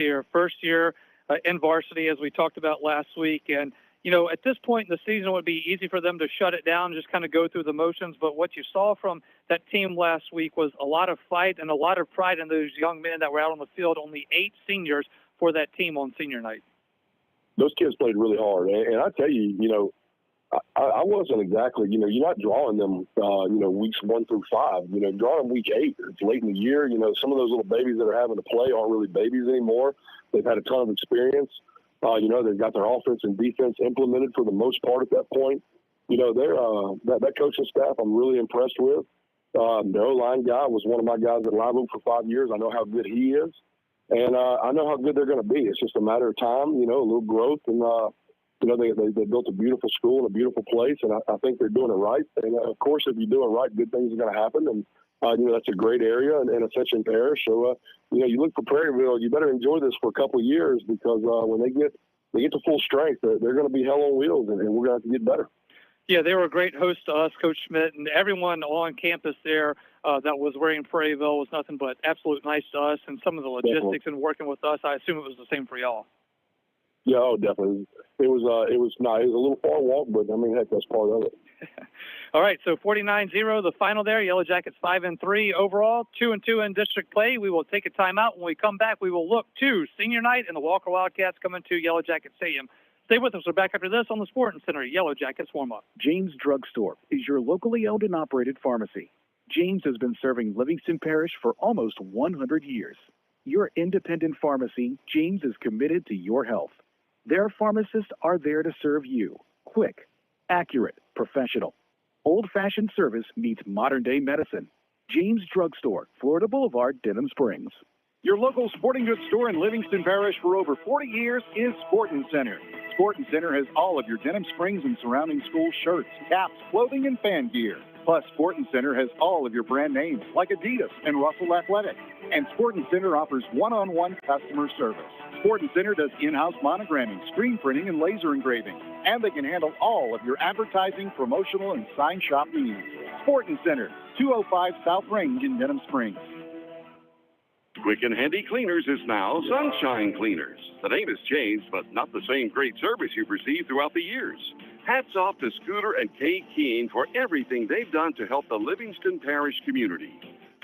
Your first year in varsity, as we talked about last week. And, at this point in the season, it would be easy for them to shut it down, just kind of go through the motions. But what you saw from that team last week was a lot of fight and a lot of pride in those young men that were out on the field. Only 8 seniors for that team on senior night. Those kids played really hard. And I tell you, I wasn't exactly, you're not drawing them, weeks 1 through 5. Drawing them week 8. It's late in the year. Some of those little babies that are having to play aren't really babies anymore. They've had a ton of experience. They've got their offense and defense implemented for the most part at that point. They're that coaching staff I'm really impressed with. The O-line guy was one of my guys at Live Oak for 5 years. I know how good he is. And I know how good they're going to be. It's just a matter of time, a little growth. And, they built a beautiful school and a beautiful place. And I think they're doing it right. And, of course, if you do it right, good things are going to happen. And, that's a great area in Interception Parish. So, you look for Prairieville, you better enjoy this for a couple of years because when they get to full strength, they're going to be hell on wheels, and we're going to have to get better. Yeah, they were a great host to us, Coach Schmidt, and everyone on campus there that was wearing Prairieville was nothing but absolute nice to us, and some of the logistics and working with us, I assume it was the same for y'all. Yeah, definitely. It was nice. It was a little far walk, but, heck, that's part of it. All right, so 49-0, the final there. Yellow Jackets 5-3 overall, 2-2 in district play. We will take a timeout. When we come back, we will look to senior night and the Walker Wildcats coming to Yellow Jacket Stadium. Stay with us. We're back after this on the Sporting Center Yellow Jackets warm-up. James Drug Store is your locally owned and operated pharmacy. James has been serving Livingston Parish for almost 100 years. Your independent pharmacy, James is committed to your health. Their pharmacists are there to serve you. Quick, accurate, professional. Old-fashioned service meets modern-day medicine. James Drug Store, Florida Boulevard, Denham Springs. Your local sporting goods store in Livingston Parish for over 40 years is Sporting Center. Sporting Center has all of your Denham Springs and surrounding school shirts, caps, clothing, and fan gear. Plus, Sporting Center has all of your brand names like Adidas and Russell Athletic. And Sporting Center offers one-on-one customer service. Sporting Center does in-house monogramming, screen printing, and laser engraving. And they can handle all of your advertising, promotional, and sign shop needs. Sporting Center, 205 South Range in Denham Springs. Quick and Handy Cleaners is now Sunshine Cleaners. The name has changed, but not the same great service you've received throughout the years. Hats off to Scooter and Kay Keene for everything they've done to help the Livingston Parish community.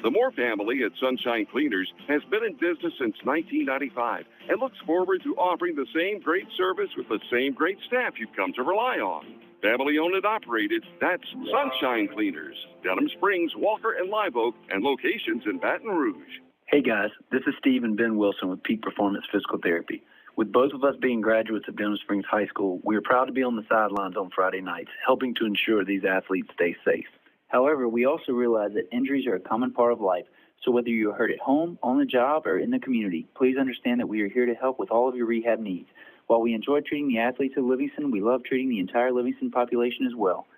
The Moore family at Sunshine Cleaners has been in business since 1995 and looks forward to offering the same great service with the same great staff you've come to rely on. Family owned and operated, that's Sunshine Cleaners. Denham Springs, Walker, and Live Oak, and locations in Baton Rouge. Hey guys, this is Steve and Ben Wilson with Peak Performance Physical Therapy. With both of us being graduates of Denham Springs High School, we are proud to be on the sidelines on Friday nights, helping to ensure these athletes stay safe. However, we also realize that injuries are a common part of life, so whether you're hurt at home, on the job, or in the community, please understand that we are here to help with all of your rehab needs. While we enjoy treating the athletes of Livingston, we love treating the entire Livingston population as well.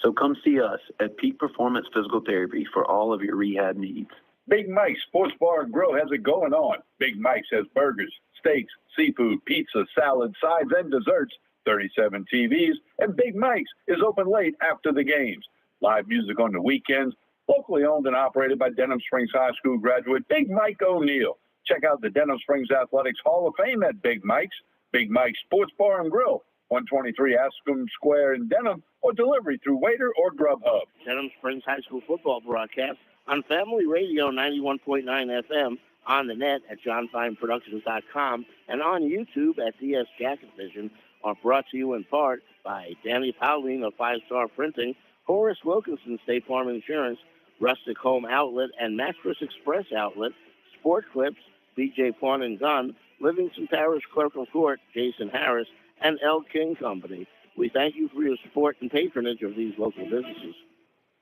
So come see us at Peak Performance Physical Therapy for all of your rehab needs. Big Mike's Sports Bar and Grill has it going on. Big Mike's has burgers, steaks, seafood, pizza, salad, sides, and desserts, 37 TVs, and Big Mike's is open late after the games. Live music on the weekends, locally owned and operated by Denham Springs High School graduate Big Mike O'Neill. Check out the Denham Springs Athletics Hall of Fame at Big Mike's. Big Mike's Sports Bar and Grill, 123 Ascom Square in Denham, or delivery through Waiter or Grubhub. Denham Springs High School football broadcast on Family Radio 91.9 FM, on the net at johnfineproductions.com, and on YouTube at DS Jacket Vision, are brought to you in part by Danny Pauline of 5 Star Printing, Horace Wilkinson State Farm Insurance, Rustic Home Outlet and Mattress Express Outlet, Sport Clips, BJ Pawn and Gun, Livingston Parish Clerk of Court, Jason Harris, and L. King Company. We thank you for your support and patronage of these local businesses.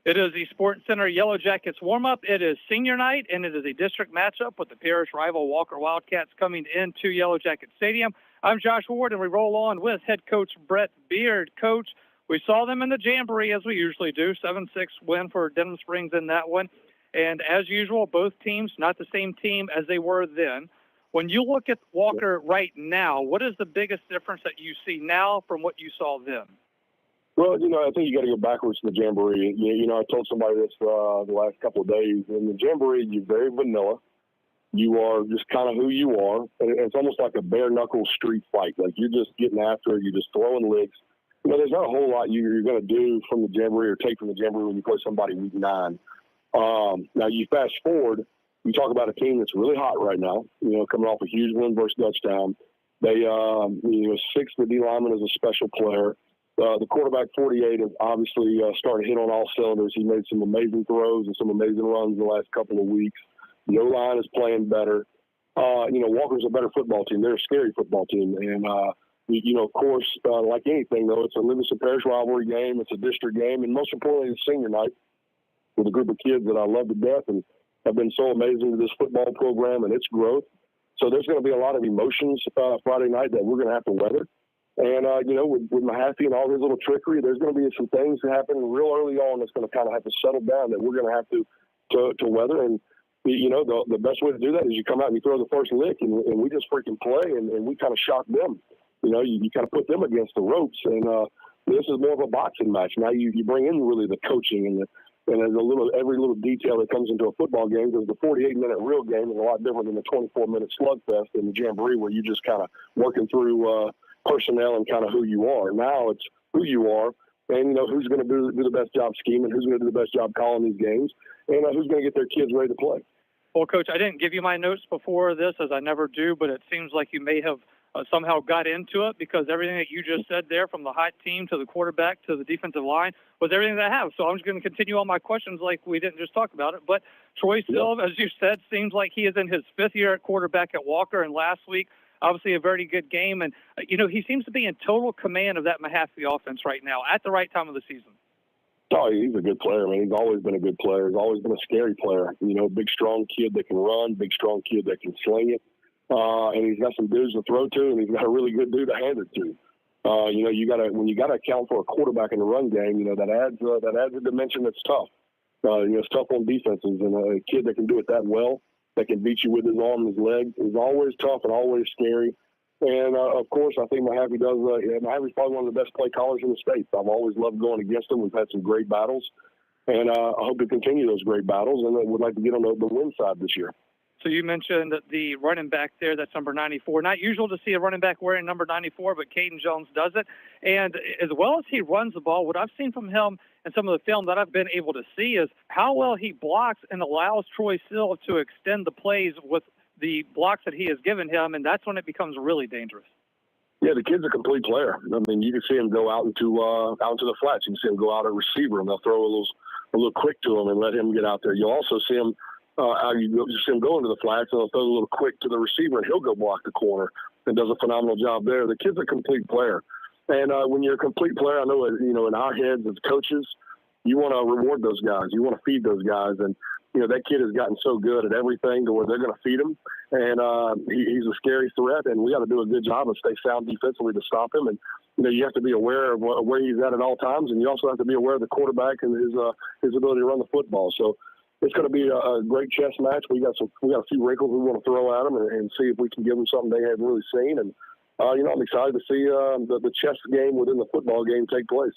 It is the Sporting Center Yellow Jackets warm-up. It is senior night, and it is a district matchup with the parish rival Walker Wildcats coming into Yellow Jacket Stadium. I'm Josh Ward, and we roll on with head coach Brett Beard. Coach, we saw them in the Jamboree, as we usually do, 7-6 win for Denham Springs in that one. And as usual, both teams, not the same team as they were then. When you look at Walker right now, what is the biggest difference that you see now from what you saw then? Well, I think you got to go backwards to the Jamboree. I told somebody this the last couple of days. In the Jamboree, you're very vanilla. You are just kind of who you are. And it's almost like a bare-knuckle street fight. Like, you're just getting after it. You're just throwing licks. You know, there's not a whole lot you're going to do from the Jamboree or take from the Jamboree when you play somebody week 9. Now, you fast forward, you talk about a team that's really hot right now, you know, coming off a huge win versus Dutchtown. They, 6th, the D lineman is a special player. The quarterback, 48, has obviously started to hit on all cylinders. He made some amazing throws and some amazing runs the last couple of weeks. The O-line is playing better. Walker's a better football team. They're a scary football team. And, of course, like anything, though, it's a Livingston Parish rivalry game. It's a district game. And most importantly, it's senior night with a group of kids that I love to death and have been so amazing to this football program and its growth. So there's going to be a lot of emotions Friday night that we're going to have to weather. And, with Mahaffey and all his little trickery, there's going to be some things that happen real early on that's going to kind of have to settle down that we're going to have to weather. And, the best way to do that is you come out and you throw the first lick, and we just freaking play, and we kind of shock them. You kind of put them against the ropes. And this is more of a boxing match. Now you bring in really the coaching and there's every little detail that comes into a football game, because the 48-minute real game is a lot different than the 24-minute slugfest in the Jamboree, where you just kind of working through personnel and kind of who you are. Now it's who you are, and who's going to do the best job scheming, who's going to do the best job calling these games, and who's going to get their kids ready to play. Well, Coach, I didn't give you my notes before this, as I never do, but it seems like you may have somehow got into it, because everything that you just said there, from the hot team to the quarterback to the defensive line, was everything that I have. So I'm just going to continue on my questions like we didn't just talk about it. But Troy Silva, as you said, seems like he is in his 5th year at quarterback at Walker, and last week, obviously a very good game. And, he seems to be in total command of that Mahaffey offense right now at the right time of the season. Oh, he's a good player, man. He's always been a good player. He's always been a scary player. Big, strong kid that can run, big, strong kid that can sling it. And he's got some dudes to throw to, and he's got a really good dude to hand it to. When you gotta account for a quarterback in the run game, that adds a dimension that's tough. It's tough on defenses, and a kid that can do it that well, that can beat you with his arm and his leg, is always tough and always scary. And of course, I think Mahaffey does. Mahaffey's probably one of the best play callers in the state. I've always loved going against him. We've had some great battles, and I hope to continue those great battles, and I would like to get on the win side this year. So you mentioned the running back there, that's number 94. Not usual to see a running back wearing number 94, but Caden Jones does it. And as well as he runs the ball, what I've seen from him and some of the film that I've been able to see is how well he blocks and allows Troy Silva to extend the plays with the blocks that he has given him, and that's when it becomes really dangerous. Yeah, the kid's a complete player. I mean, you can see him go out into the flats. You can see him go out at receiver, and they'll throw a little quick to him and let him get out there. You'll also see him you see him go into the flats, and they'll throw a little quick to the receiver, and he'll go block the corner and does a phenomenal job there. The kid's a complete player. And when you're a complete player, I know, in our heads as coaches, you want to reward those guys. You want to feed those guys. And, that kid has gotten so good at everything to where they're going to feed him. And he's a scary threat, and we got to do a good job and stay sound defensively to stop him. And, you have to be aware of where he's at all times, and you also have to be aware of the quarterback and his ability to run the football. So it's going to be a great chess match. We got a few wrinkles we want to throw at them and see if we can give them something they haven't really seen. And, I'm excited to see the chess game within the football game take place.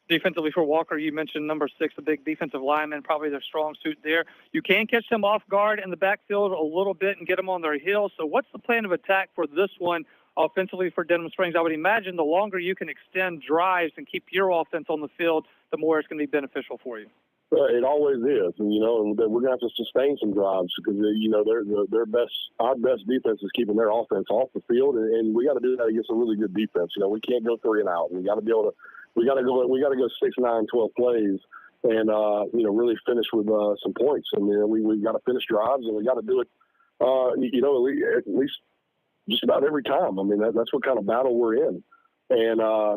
Defensively for Walker, you mentioned number 6, a big defensive lineman, probably their strong suit there. You can catch them off guard in the backfield a little bit and get them on their heels. So what's the plan of attack for this one offensively for Denham Springs? I would imagine the longer you can extend drives and keep your offense on the field, the more it's going to be beneficial for you. It always is, and we're going to have to sustain some drives because our best defense is keeping their offense off the field, and we got to do that against a really good defense. We can't go 3 and out. We got to be able to. We got to go 6, 9, 12 plays, and really finish with some points. I mean, we got to finish drives, and we got to do it. At least just about every time. I mean, that's what kind of battle we're in, and I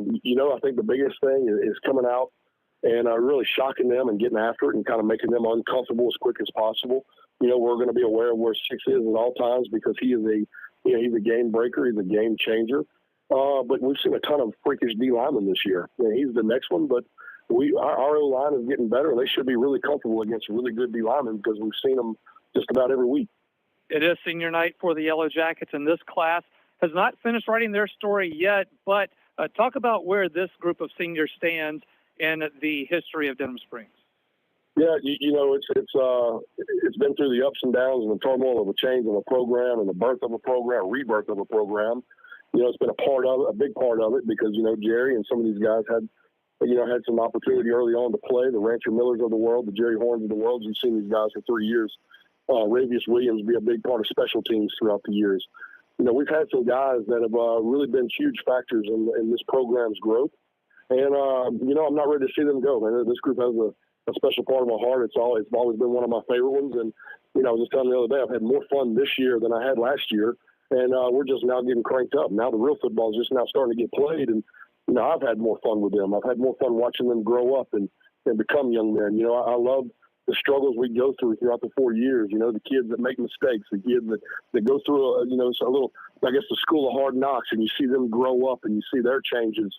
think the biggest thing is coming out and really shocking them and getting after it and kind of making them uncomfortable as quick as possible. We're going to be aware of where 6 is at all times because he's a game breaker. He's a game changer. But we've seen a ton of freakish D linemen this year. He's the next one, but our O-line is getting better, and they should be really comfortable against really good D linemen because we've seen them just about every week. It is senior night for the Yellow Jackets, and this class has not finished writing their story yet, but talk about where this group of seniors stands in the history of Denham Springs. Yeah, it's been through the ups and downs and the turmoil of a change of a program and the birth of a program, rebirth of a program. It's been a big part of it because, Jerry and some of these guys had some opportunity early on to play. The Rancher Millers of the world, the Jerry Horns of the world. You've seen these guys for 3 years. Ravius Williams be a big part of special teams throughout the years. We've had some guys that have really been huge factors in this program's growth. And, I'm not ready to see them go, man. This group has a special part of my heart. It's always been one of my favorite ones. And, I was just telling the other day, I've had more fun this year than I had last year. And we're just now getting cranked up. Now the real football is just now starting to get played. And, I've had more fun with them. I've had more fun watching them grow up and become young men. I love the struggles we go through throughout the 4 years. The kids that make mistakes, the kids that go through, a little, I guess, the school of hard knocks, and you see them grow up and you see their changes.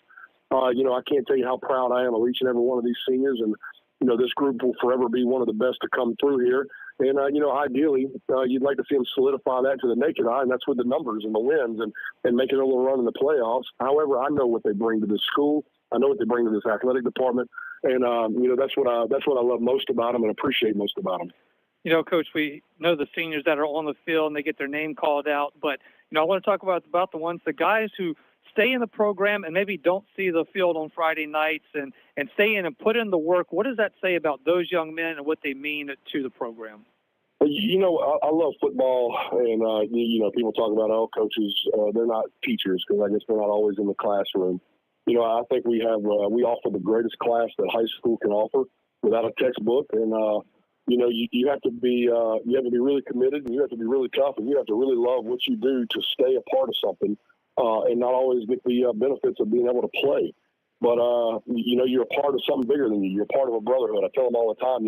I can't tell you how proud I am of each and every one of these seniors. And, this group will forever be one of the best to come through here. And, ideally, you'd like to see them solidify that to the naked eye, and that's with the numbers and the wins and making a little run in the playoffs. However, I know what they bring to this school. I know what they bring to this athletic department. And, that's what I love most about them and appreciate most about them. Coach, we know the seniors that are on the field and they get their name called out. But, I want to talk about the guys who stay in the program and maybe don't see the field on Friday nights and stay in and put in the work. What does that say about those young men and what they mean to the program? Well, I love football, and, people talk about, coaches, they're not teachers because I guess they're not always in the classroom. I think we offer the greatest class that high school can offer without a textbook. And, you have to be really committed, and you have to be really tough, and you have to really love what you do to stay a part of something and not always get the benefits of being able to play. But, you're a part of something bigger than you. You're part of a brotherhood. I tell them all the time,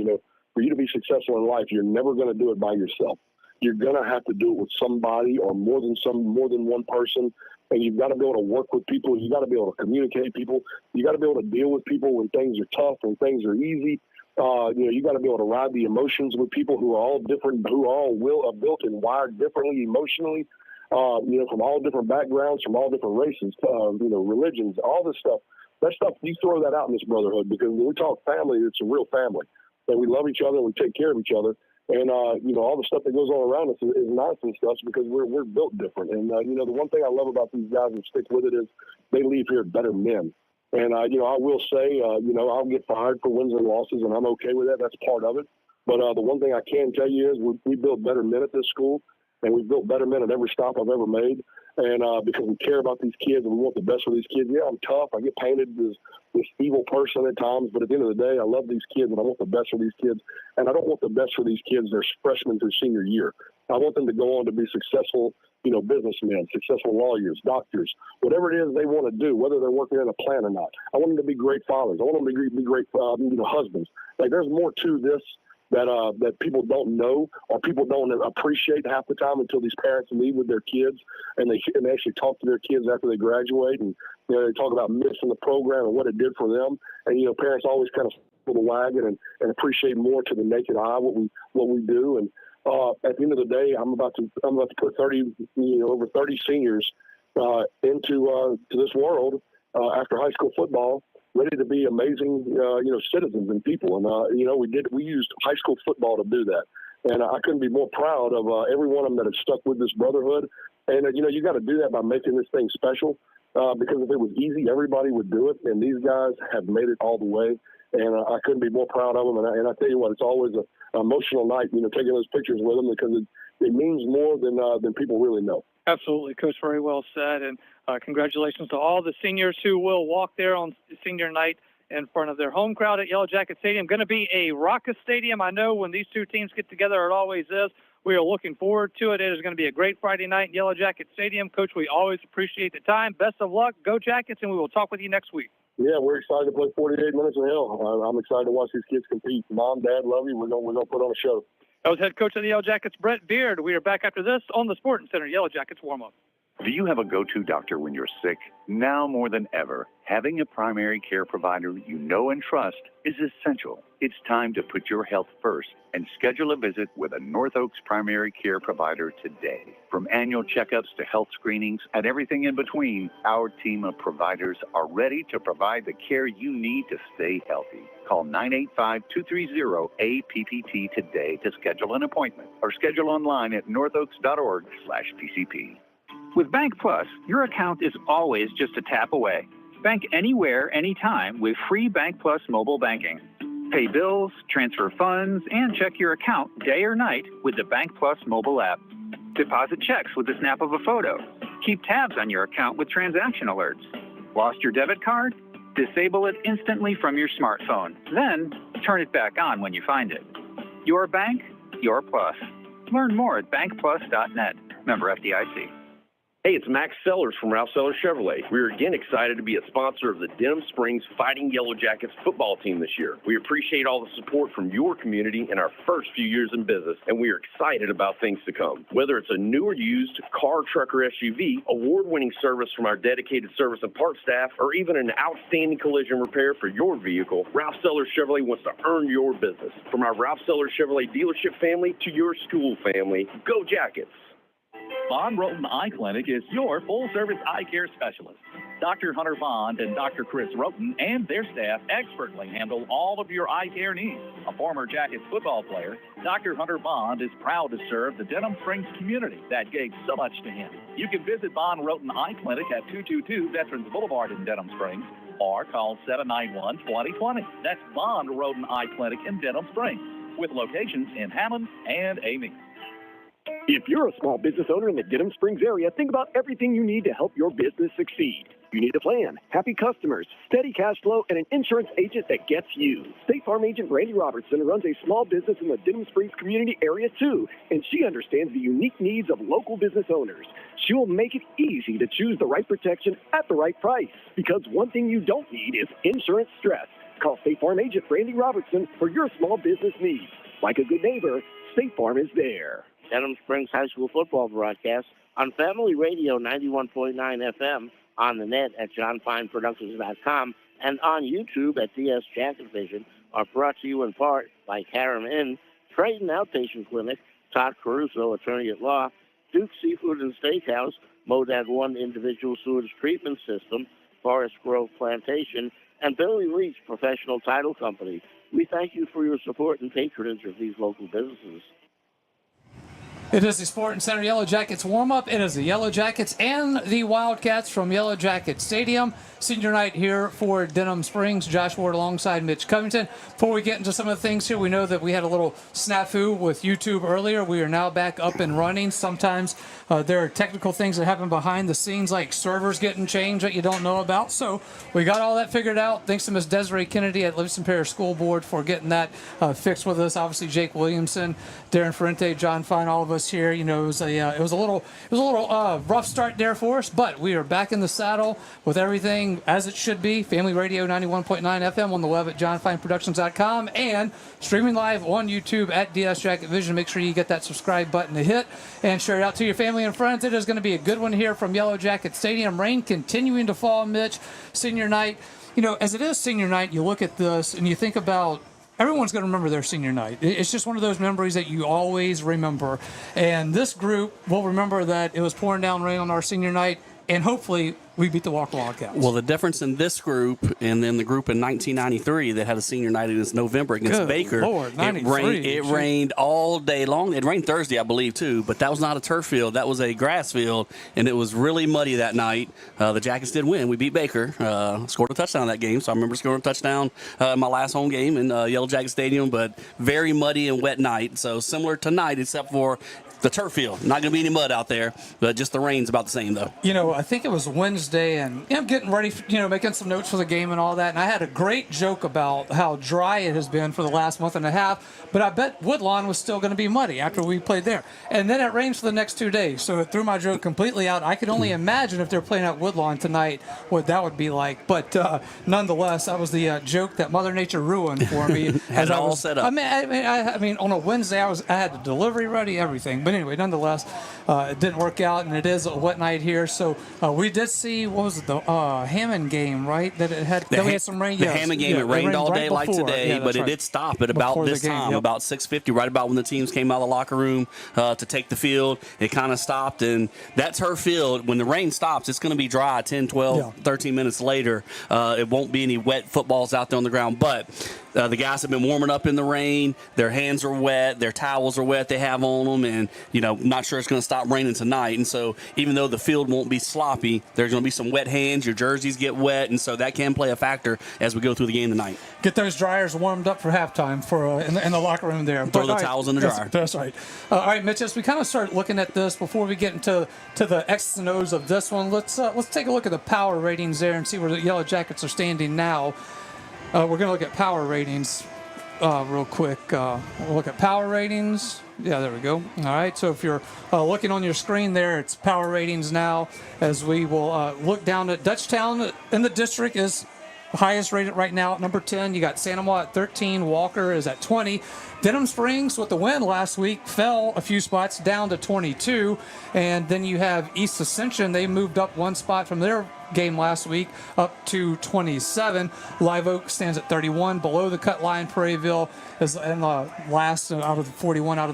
for you to be successful in life, you're never going to do it by yourself. You're going to have to do it with somebody or more than one person. And you've got to be able to work with people. You got to be able to communicate with people. You got to be able to deal with people when things are tough, when things are easy. You got to be able to ride the emotions with people who are all different, who are all built and wired differently emotionally. From all different backgrounds, from all different races, religions, all this stuff. That stuff, you throw that out in this brotherhood because when we talk family, it's a real family. And we love each other and we take care of each other. And, all the stuff that goes on around us is nonsense stuff because we're built different. And, the one thing I love about these guys and stick with it is they leave here better men. And, I will say, I'll get fired for wins and losses, and I'm okay with that. That's part of it. But the one thing I can tell you is we build better men at this school, and we built better men at every stop I've ever made. And because we care about these kids and we want the best for these kids. Yeah, I'm tough. I get painted as this evil person at times. But at the end of the day, I love these kids and I want the best for these kids. And I don't want the best for these kids their freshman through senior year. I want them to go on to be successful, businessmen, successful lawyers, doctors, whatever it is they want to do, whether they're working in a plant or not. I want them to be great fathers. I want them to be great, husbands. Like there's more to this that people don't know or people don't appreciate half the time until these parents leave with their kids and they actually talk to their kids after they graduate and they talk about missing the program and what it did for them. And parents always kind of pull the wagon and appreciate more to the naked eye what we do. And at the end of the day, I'm about to put over 30 seniors into this world after high school football, ready to be amazing, citizens and people. And, we used high school football to do that. And I couldn't be more proud of every one of them that have stuck with this brotherhood. And, you got to do that by making this thing special because if it was easy, everybody would do it. And these guys have made it all the way. And I couldn't be more proud of them. And I tell you what, it's always an emotional night, taking those pictures with them because it means more than people really know. Absolutely, Coach. Very well said. And congratulations to all the seniors who will walk there on senior night in front of their home crowd at Yellow Jacket Stadium. Going to be a raucous stadium. I know when these two teams get together, it always is. We are looking forward to it. It is going to be a great Friday night in Yellow Jacket Stadium. Coach, we always appreciate the time. Best of luck. Go Jackets, and we will talk with you next week. Yeah, we're excited to play 48 minutes in hell. I'm excited to watch these kids compete. Mom, Dad, love you. We're going to put on a show. That was head coach of the Yellow Jackets, Brett Beard. We are back after this on the Sporting Center Yellow Jackets warm-up. Do you have a go-to doctor when you're sick? Now more than ever, having a primary care provider you know and trust is essential. It's time to put your health first and schedule a visit with a North Oaks primary care provider today. From annual checkups to health screenings and everything in between, our team of providers are ready to provide the care you need to stay healthy. Call 985-230-APPT today to schedule an appointment or schedule online at northoaks.org/PCP. With Bank Plus, your account is always just a tap away. Bank anywhere, anytime with free Bank Plus mobile banking. Pay bills, transfer funds, and check your account day or night with the Bank Plus mobile app. Deposit checks with the snap of a photo. Keep tabs on your account with transaction alerts. Lost your debit card? Disable it instantly from your smartphone. Then, turn it back on when you find it. Your bank, your plus. Learn more at bankplus.net. Member FDIC. Hey, it's Max Sellers from Ralph Sellers Chevrolet. We're again excited to be a sponsor of the Denham Springs Fighting Yellow Jackets football team this year. We appreciate all the support from your community in our first few years in business, and we are excited about things to come. Whether it's a new or used car, truck, or SUV, award-winning service from our dedicated service and parts staff, or even an outstanding collision repair for your vehicle, Ralph Sellers Chevrolet wants to earn your business. From our Ralph Sellers Chevrolet dealership family to your school family, go Jackets! Bond Roten Eye Clinic is your full-service eye care specialist. Dr. Hunter Bond and Dr. Chris Roten and their staff expertly handle all of your eye care needs. A former Jackets football player, Dr. Hunter Bond is proud to serve the Denham Springs community that gave so much to him. You can visit Bond Roten Eye Clinic at 222 Veterans Boulevard in Denham Springs or call 791-2020. That's Bond Roten Eye Clinic in Denham Springs with locations in Hammond and Amy. If you're a small business owner in the Denham Springs area, think about everything you need to help your business succeed. You need a plan, happy customers, steady cash flow, and an insurance agent that gets you. State Farm agent Brandy Robertson runs a small business in the Denham Springs community area too, and she understands the unique needs of local business owners. She will make it easy to choose the right protection at the right price, because one thing you don't need is insurance stress. Call State Farm agent Brandy Robertson for your small business needs. Like a good neighbor, State Farm is there. Denham Springs High School football broadcast on Family Radio 91.9 FM, on the net at johnfineproductions.com, and on YouTube at DS Jacket Vision are brought to you in part by Karam Inn, Trade and Outpatient Clinic, Todd Caruso, Attorney at Law, Duke Seafood and Steakhouse, Modad 1 Individual Sewage Treatment System, Forest Grove Plantation, and Billy Leach Professional Title Company. We thank you for your support and patronage of these local businesses. It is the Sporting Center Yellow Jackets warm-up. It is the Yellow Jackets and the Wildcats from Yellow Jacket Stadium. Senior night here for Denham Springs. Josh Ward alongside Mitch Covington. Before we get into some of the things here, we know that we had a little snafu with YouTube earlier. We are now back up and running. Sometimes there are technical things that happen behind the scenes, like servers getting changed that you don't know about. So we got all that figured out. Thanks to Ms. Desiree Kennedy at Livingston Parish School Board for getting that fixed with us. Obviously, Jake Williamson, Darren Ferrente, John Fine, all of us here. You know, it was a little rough start there for us, but we are back in the saddle with everything as it should be. Family Radio 91.9 FM on the web at johnfineproductions.com and streaming live on YouTube at DS Jacket Vision. Make sure you get that subscribe button to hit and share it out to your family and friends. It is going to be a good one here from Yellow Jacket Stadium. Rain continuing to fall, Mitch. Senior night. You know, as it is senior night, you look at this and you think about everyone's going to remember their senior night. It's just one of those memories that you always remember. And this group will remember that it was pouring down rain on our senior night, and hopefully we beat the Walker Wildcats. Well, the difference in this group and then the group in 1993 that had a senior night in November against Baker, Lord, it rained all day long. It rained Thursday, I believe, too, but that was not a turf field. That was a grass field, and it was really muddy that night. The Jackets did win. We beat Baker, scored a touchdown that game, so I remember scoring a touchdown in my last home game in Yellow Jacket Stadium, but very muddy and wet night. So similar tonight, except for the turf field. Not going to be any mud out there, but just the rain's about the same, though. You know, I think it was Wednesday, and I'm getting ready, making some notes for the game and all that, and I had a great joke about how dry it has been for the last month and a half, but I bet Woodlawn was still going to be muddy after we played there. And then it rains for the next 2 days, so it threw my joke completely out. I could only imagine if they're playing at Woodlawn tonight what that would be like, but nonetheless, that was the joke that Mother Nature ruined for me. Had it all set up. I mean, on a Wednesday, I had the delivery ready, everything. But anyway, nonetheless, it didn't work out, and it is a wet night here. So we did see, what was it, the Hammond game, right? That it had, we had some rain. The Hammond game, it rained all day like today, but it did stop at about this time, about 6:50, right about when the teams came out of the locker room to take the field. It kind of stopped, and that's her field. When the rain stops, it's going to be dry 10, 12, 13 minutes later. It won't be any wet footballs out there on the ground, but the guys have been warming up in the rain. Their hands are wet. Their towels are wet they have on them, and, not sure it's going to stop raining tonight. And so even though the field won't be sloppy, there's going to be some wet hands. Your jerseys get wet, and so that can play a factor as we go through the game tonight. Get those dryers warmed up for halftime for in the locker room there. Throw the towels in the dryer. That's right. All right, Mitch, as we kind of start looking at this, before we get into the X's and O's of this one, let's take a look at the power ratings there and see where the Yellow Jackets are standing now. We're going to look at power ratings real quick. We'll look at power ratings. Yeah, there we go. All right, so if you're looking on your screen there, it's power ratings now, as we will look down at Dutchtown in the district is highest rated right now at number 10. You got Santa Maria at 13. Walker is at 20. Denham Springs, with the win last week, fell a few spots down to 22. And then you have East Ascension. They moved up one spot from their game last week up to 27. Live Oak stands at 31. Below the cut line, Prairieville is in the last out of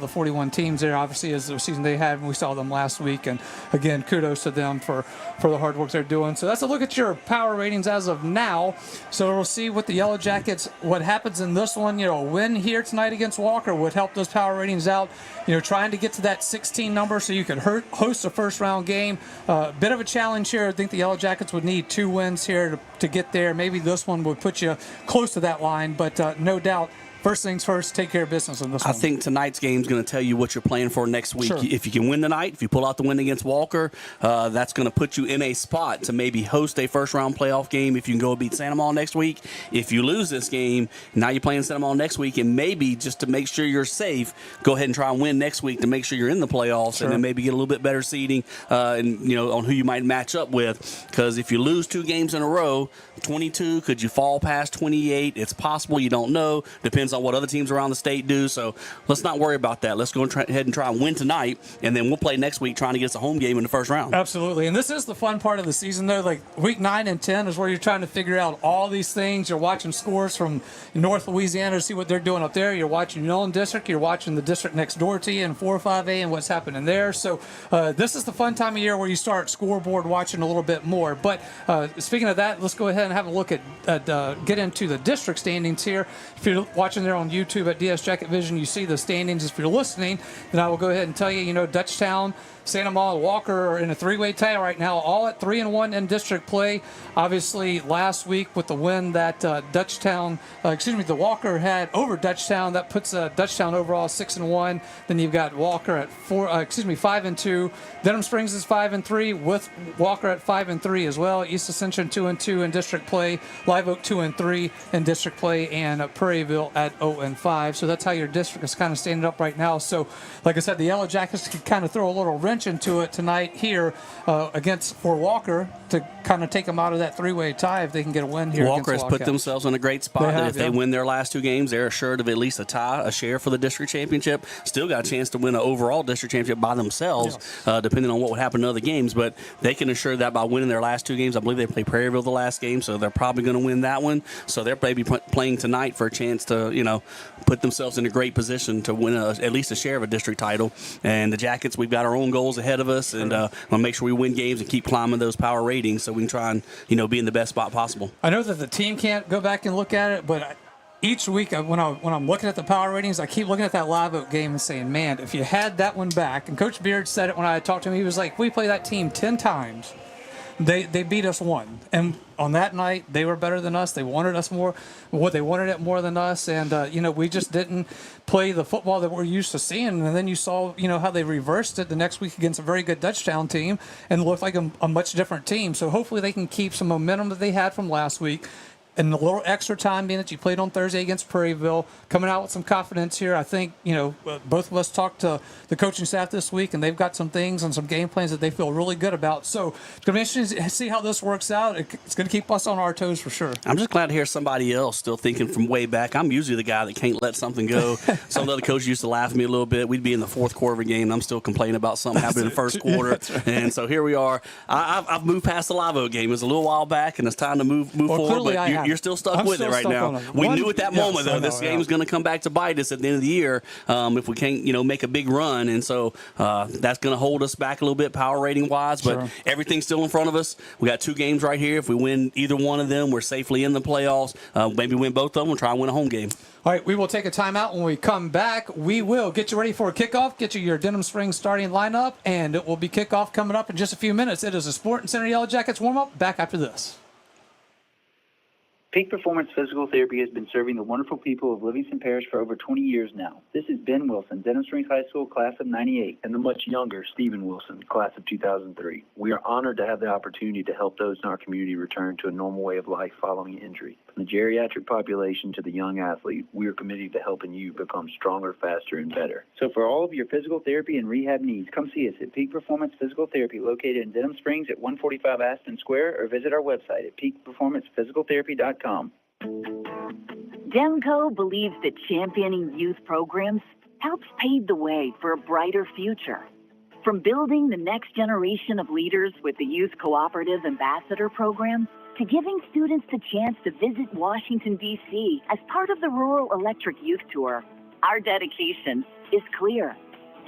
the 41 teams there, obviously, is the season they had when we saw them last week. And again, kudos to them for the hard work they're doing. So that's a look at your power ratings as of now. So we'll see what the Yellow Jackets, what happens in this one. A win here tonight against Walker would help those power ratings out. Trying to get to that 16 number so you could host a first round game. Bit of a challenge here. I think the Yellow Jackets would need 2 wins here to get there. Maybe this one would put you close to that line, but no doubt, first things first, take care of business on this one. I think tonight's game is going to tell you what you're playing for next week. Sure. If you can win tonight, if you pull out the win against Walker, that's going to put you in a spot to maybe host a first-round playoff game if you can go beat Santa Maria next week. If you lose this game, now you're playing Santa Maria next week, and maybe just to make sure you're safe, go ahead and try and win next week to make sure you're in the playoffs, and then maybe get a little bit better seeding and on who you might match up with. Because if you lose 2 games in a row, 22, could you fall past 28? It's possible. You don't know. Depends on what other teams around the state do. So let's not worry about that. Let's go ahead and try and win tonight, and then we'll play next week trying to get us a home game in the first round. Absolutely. And this is the fun part of the season, though. Like week 9 and 10 is where you're trying to figure out all these things. You're watching scores from North Louisiana to see what they're doing up there. You're watching your own district. You're watching the district next door to you in 405A and what's happening there. So this is the fun time of year where you start scoreboard watching a little bit more. But speaking of that, let's go ahead and have a look at get into the district standings here. If you're watching there on YouTube at DS Jacket Vision, you see the standings. If you're listening, then I will go ahead and tell you, Dutchtown, Santa Maria, Walker are in a 3-way tie right now, all at 3-1 in district play. Obviously, last week with the win that the Walker had over Dutchtown, that puts Dutchtown overall 6-1. Then you've got Walker at 5-2. Denham Springs is 5-3 with Walker at 5-3 as well. East Ascension 2-2 in district play. Live Oak 2-3 in district play, and Prairieville at 0-5. So that's how your district is kind of standing up right now. So, like I said, the Yellow Jackets could kind of throw a little wrench into it tonight here for Walker to kind of take them out of that 3-way tie if they can get a win here. Walker has put themselves in a great spot. If they win their last 2 games, they're assured of at least a tie, a share for the district championship. Still got a chance to win an overall district championship by themselves, depending on what would happen in other games. But they can assure that by winning their last 2 games. I believe they play Prairieville the last game, so they're probably going to win that one. So they're maybe playing tonight for a chance to, put themselves in a great position to win at least a share of a district title. And the Jackets, we've got our own goals ahead of us, and want to make sure we win games and keep climbing those power ratings so we can try and be in the best spot possible. I know that the team can't go back and look at it, but each week when I'm looking at the power ratings, I keep looking at that Live Oak game and saying, man, if you had that one back, and Coach Beard said it when I talked to him, he was like, we play that team 10 times. They beat us 1, and on that night they were better than us. They wanted us more. They wanted it more than us, and we just didn't play the football that we're used to seeing. And then you saw how they reversed it the next week against a very good Dutchtown team and looked like a much different team. So hopefully they can keep some momentum that they had from last week. and a little extra time being that you played on Thursday against Prairieville, coming out with some confidence here. I think, both of us talked to the coaching staff this week, and they've got some things and some game plans that they feel really good about. So it's going to be interesting to see how this works out. It's going to keep us on our toes for sure. I'm just glad to hear somebody else still thinking from way back. I'm usually the guy that can't let something go. Some of the other coaches used to laugh at me a little bit. We'd be in the fourth quarter of a game, and I'm still complaining about something happening in the first quarter. Right. And so here we are. I've moved past the Live Oak game. It was a little while back, and it's time to move forward. But you're still stuck with it right now. We knew at that moment, though, this game is going to come back to bite us at the end of the year if we can't, make a big run. And so that's going to hold us back a little bit power rating wise. But everything's still in front of us. We got 2 games right here. If we win either one of them, we're safely in the playoffs. Maybe win both of them and try and win a home game. All right, we will take a timeout. When we come back, we will get you ready for a kickoff, get you your Denham Springs starting lineup, and it will be kickoff coming up in just a few minutes. It is a Sporting Center Yellow Jackets warm-up. Back after this. Peak Performance Physical Therapy has been serving the wonderful people of Livingston Parish for over 20 years now. This is Ben Wilson, Denham Springs High School, class of 98. And the much younger Stephen Wilson, class of 2003. We are honored to have the opportunity to help those in our community return to a normal way of life following injury. From the geriatric population to the young athlete, we are committed to helping you become stronger, faster, and better. So for all of your physical therapy and rehab needs, come see us at Peak Performance Physical Therapy, located in Denham Springs at 145 Aston Square, or visit our website at peakperformancephysicaltherapy.com. Demco believes that championing youth programs helps pave the way for a brighter future. From building the next generation of leaders with the Youth Cooperative Ambassador Program, to giving students the chance to visit Washington, D.C. as part of the Rural Electric Youth Tour, our dedication is clear.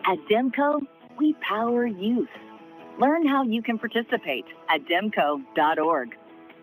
At Demco, we power youth. Learn how you can participate at demco.org.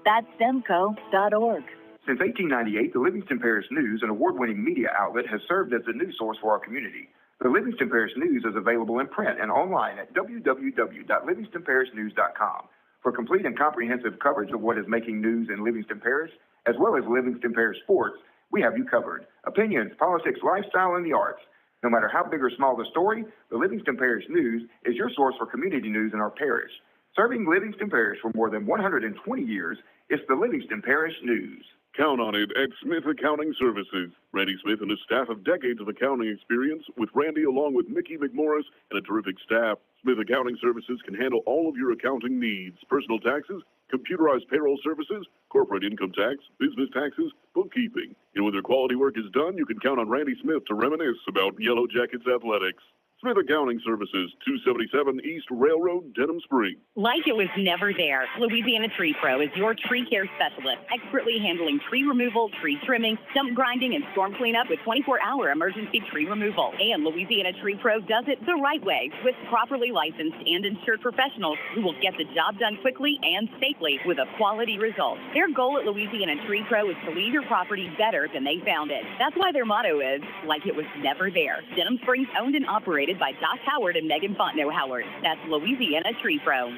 That's demco.org. Since 1898, the Livingston Parish News, an award-winning media outlet, has served as the news source for our community. The Livingston Parish News is available in print and online at www.livingstonparishnews.com. For complete and comprehensive coverage of what is making news in Livingston Parish, as well as Livingston Parish sports, we have you covered. Opinions, politics, lifestyle, and the arts. No matter how big or small the story, the Livingston Parish News is your source for community news in our parish. Serving Livingston Parish for more than 120 years, it's the Livingston Parish News. Count on it at Smith Accounting Services. Randy Smith and his staff have decades of accounting experience, with Randy along with Mickey McMorris and a terrific staff. Smith Accounting Services can handle all of your accounting needs: personal taxes, computerized payroll services, corporate income tax, business taxes, bookkeeping. And when their quality work is done, you can count on Randy Smith to reminisce about Yellow Jackets athletics. Smith Accounting Services, 277 East Railroad, Denham Springs. Like it was never there, Louisiana Tree Pro is your tree care specialist, expertly handling tree removal, tree trimming, stump grinding, and storm cleanup with 24-hour emergency tree removal. And Louisiana Tree Pro does it the right way with properly licensed and insured professionals who will get the job done quickly and safely with a quality result. Their goal at Louisiana Tree Pro is to leave your property better than they found it. That's why their motto is, like it was never there. Denham Springs owned and operated by Josh Howard and Megan Fontenot Howard. That's Louisiana Tree Pro.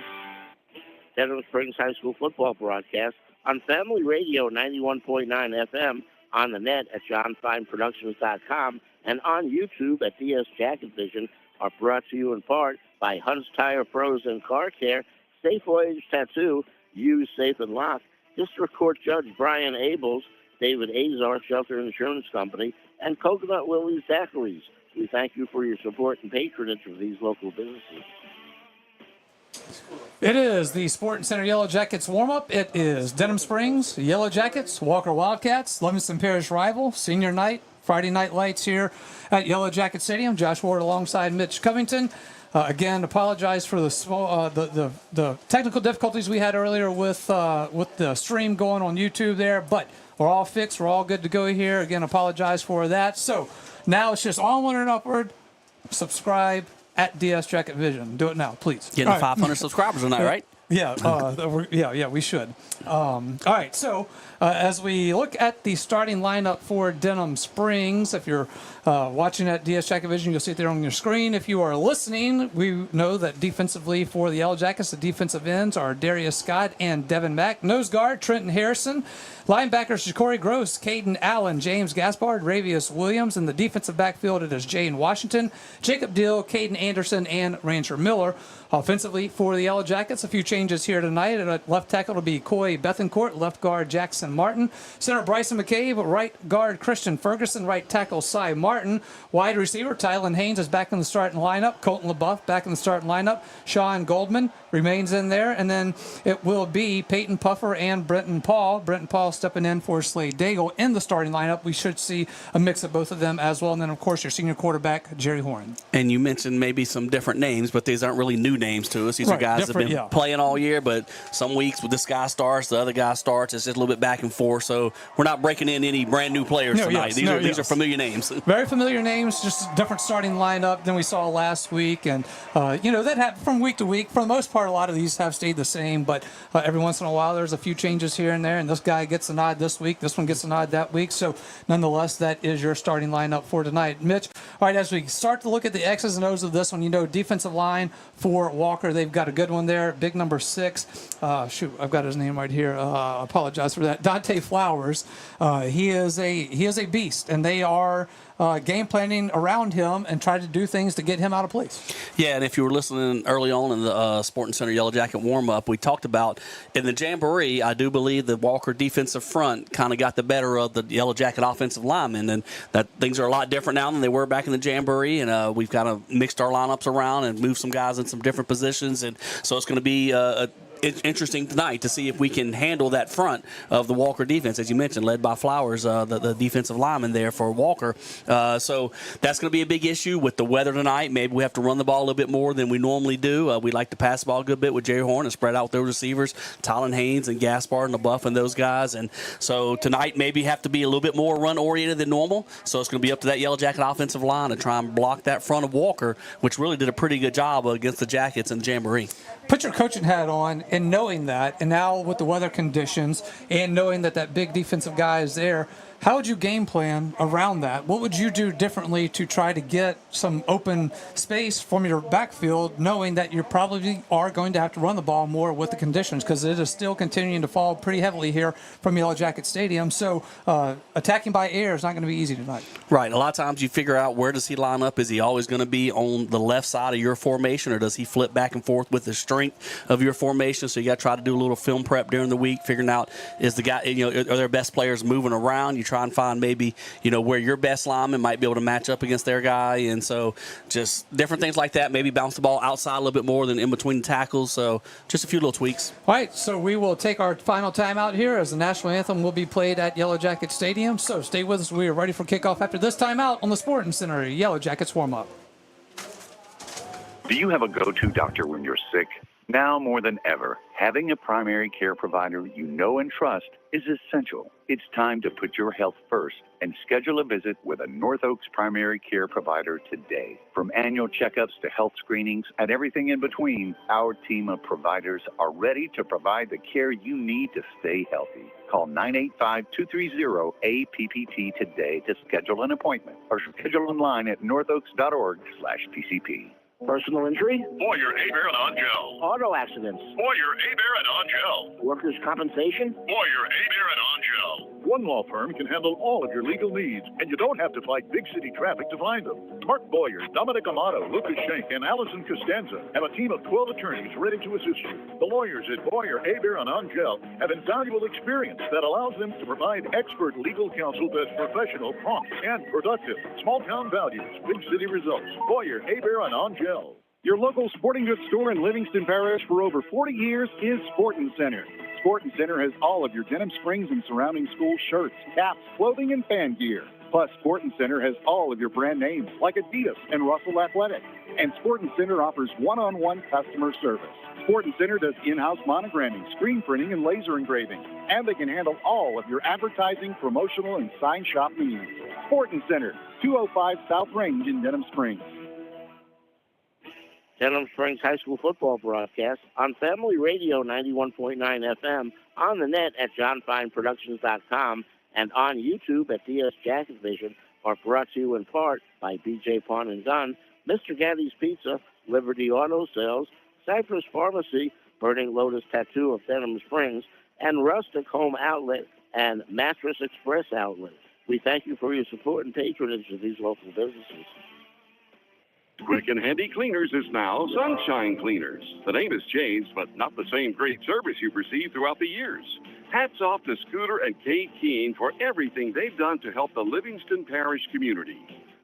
Denham Springs High School football broadcast on Family Radio 91.9 FM, on the net at johnfineproductions.com, and on YouTube at DS Jacket Vision are brought to you in part by Hunt's Tire Pros and Car Care, Safe Voyage Tattoo, Use Safe and Lock, District Court Judge Brian Abels, David Azar Shelter Insurance Company, and Coconut Willie's Daiquiris. We thank you for your support and patronage of these local businesses. It is the Sporting Center Yellow Jackets warm-up. It is Denham Springs Yellow Jackets, Walker Wildcats, Livingston Parish rival, senior night, Friday night lights here at Yellow Jacket Stadium. Josh Ward alongside Mitch Covington. Again, apologize for the small, the technical difficulties we had earlier with the stream going on YouTube there, but we're all fixed. We're all good to go here. Again, apologize for that. So now it's just onward and upward. Subscribe at DS Jacket Vision. Do it now, please. Getting 500 subscribers tonight, right? Yeah, we should. All right, so as we look at the starting lineup for Denham Springs, if you're watching at DS Jacket Vision, you'll see it there on your screen. If you are listening, we know that defensively for the Yellow Jackets, the defensive ends are Darius Scott and Devin Mack. Nose guard, Trenton Harrison. Linebackers, Ja'Cory Gross, Caden Allen, James Gaspard, Ravius Williams. In the defensive backfield, it is Jane Washington, Jacob Dill, Caden Anderson, and Ranger Miller. Offensively for the Yellow Jackets, a few changes here tonight. At left tackle will be Coy Bethencourt, left guard Jackson Martin, center Bryson McCabe, right guard Christian Ferguson, right tackle Cy Martin, wide receiver Tylen Haynes is back in the starting lineup, Colton LaBeouf back in the starting lineup, Sean Goldman remains in there, and then it will be Peyton Puffer and Brenton Paul. Brenton Paul stepping in for Slade Daigle in the starting lineup. We should see a mix of both of them as well, and then of course your senior quarterback Jerry Horn. And you mentioned maybe some different names, but these aren't really new names to us. These are guys that have been playing all year, but some weeks with this guy starts, the other guy starts. It's just a little bit back and forth, so we're not breaking in any brand new players tonight. These are familiar names. Very familiar names, just a different starting lineup than we saw last week, and that happened from week to week. For the most part, a lot of these have stayed the same, but every once in a while there's a few changes here and there, and this guy gets a nod this week, this one gets a nod that week, so nonetheless, that is your starting lineup for tonight. Mitch, all right, as we start to look at the X's and O's of this one, defensive line for Walker, they've got a good one there, big number 6. I've got his name right here. I apologize for that. Dante Flowers. He is a beast, and they are game planning around him and try to do things to get him out of place. Yeah, and if you were listening early on in the Sporting Center Yellow Jacket warm-up, we talked about in the Jamboree, I do believe the Walker defensive front kind of got the better of the Yellow Jacket offensive linemen, and that things are a lot different now than they were back in the Jamboree, and we've kind of mixed our lineups around and moved some guys in some different positions, and so it's going to be interesting tonight to see if we can handle that front of the Walker defense, as you mentioned, led by Flowers, the defensive lineman there for Walker. So that's going to be a big issue with the weather tonight. Maybe we have to run the ball a little bit more than we normally do. We like to pass the ball a good bit with Jerry Horn and spread out with those receivers, Tylen Haynes and Gaspard and LaBeouf and those guys. And so tonight maybe have to be a little bit more run-oriented than normal. So it's going to be up to that Yellow Jacket offensive line to try and block that front of Walker, which really did a pretty good job against the Jackets in the Jamboree. Put your coaching hat on and knowing that, and now with the weather conditions and knowing that big defensive guy is there, how would you game plan around that? What would you do differently to try to get some open space from your backfield, knowing that you probably are going to have to run the ball more with the conditions, because it is still continuing to fall pretty heavily here from Yellow Jacket Stadium. So attacking by air is not going to be easy tonight. Right. A lot of times you figure out, where does he line up? Is he always going to be on the left side of your formation, or does he flip back and forth with the strength of your formation? So you got to try to do a little film prep during the week, figuring out, is the guy, are their best players moving around? You try and find maybe, where your best lineman might be able to match up against their guy. And so just different things like that. Maybe bounce the ball outside a little bit more than in between the tackles. So just a few little tweaks. All right, so we will take our final timeout here as the national anthem will be played at Yellow Jacket Stadium. So stay with us. We are ready for kickoff after this timeout on the Sporting Center Yellow Jackets warm-up. Do you have a go-to doctor when you're sick? Now more than ever, having a primary care provider you know and trust is essential. It's time to put your health first and schedule a visit with a North Oaks primary care provider today. From annual checkups to health screenings and everything in between, our team of providers are ready to provide the care you need to stay healthy. Call 985-230-APPT today to schedule an appointment or schedule online at northoaks.org/PCP. Personal injury? Boyer, Hebert, and Angel. Auto accidents? Boyer, Hebert, and Angel. Workers' compensation? Boyer, Hebert, and Angel. One law firm can handle all of your legal needs, and you don't have to fight big city traffic to find them. Mark Boyer, Dominic Amato, Lucas Schenk, and Allison Costanza have a team of 12 attorneys ready to assist you. The lawyers at Boyer, Hebert, and Angel have invaluable experience that allows them to provide expert legal counsel that's professional, prompt, and productive. Small town values, big city results. Boyer, Hebert, and Angel. Your local sporting goods store in Livingston Parish for over 40 years is Sporting Center. Sporting Center has all of your Denham Springs and surrounding school shirts, caps, clothing, and fan gear. Plus, Sporting Center has all of your brand names like Adidas and Russell Athletic. And Sporting Center offers one-on-one customer service. Sporting Center does in-house monogramming, screen printing, and laser engraving. And they can handle all of your advertising, promotional, and sign shop needs. Sporting Center, 205 South Range in Denham Springs. Denham Springs High School football broadcast on Family Radio 91.9 FM, on the net at johnfineproductions.com, and on YouTube at DS Jacket Vision, are brought to you in part by BJ Pawn and Gun, Mr. Gaddy's Pizza, Liberty Auto Sales, Cypress Pharmacy, Burning Lotus Tattoo of Denham Springs, and Rustic Home Outlet and Mattress Express Outlet. We thank you for your support and patronage of these local businesses. Quick and Handy Cleaners is now Sunshine Cleaners. The name has changed, but not the same great service you've received throughout the years. Hats off to Scooter and Kay Keene for everything they've done to help the Livingston Parish community.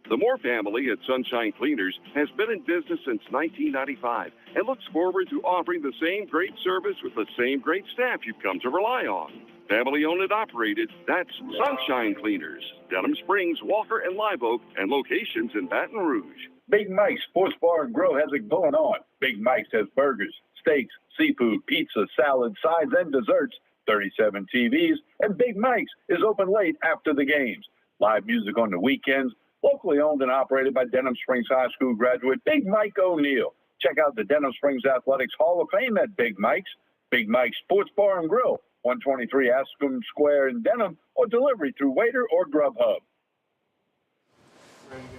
The Moore family at Sunshine Cleaners has been in business since 1995 and looks forward to offering the same great service with the same great staff you've come to rely on. Family owned and operated, that's Sunshine Cleaners, Denham Springs, Walker, and Live Oak, and locations in Baton Rouge. Big Mike's Sports Bar and Grill has it going on. Big Mike's has burgers, steaks, seafood, pizza, salad, sides, and desserts, 37 TVs, and Big Mike's is open late after the games. Live music on the weekends, locally owned and operated by Denham Springs High School graduate Big Mike O'Neill. Check out the Denham Springs Athletics Hall of Fame at Big Mike's. Big Mike's Sports Bar and Grill, 123 Ascom Square in Denham, or delivery through Waiter or Grubhub.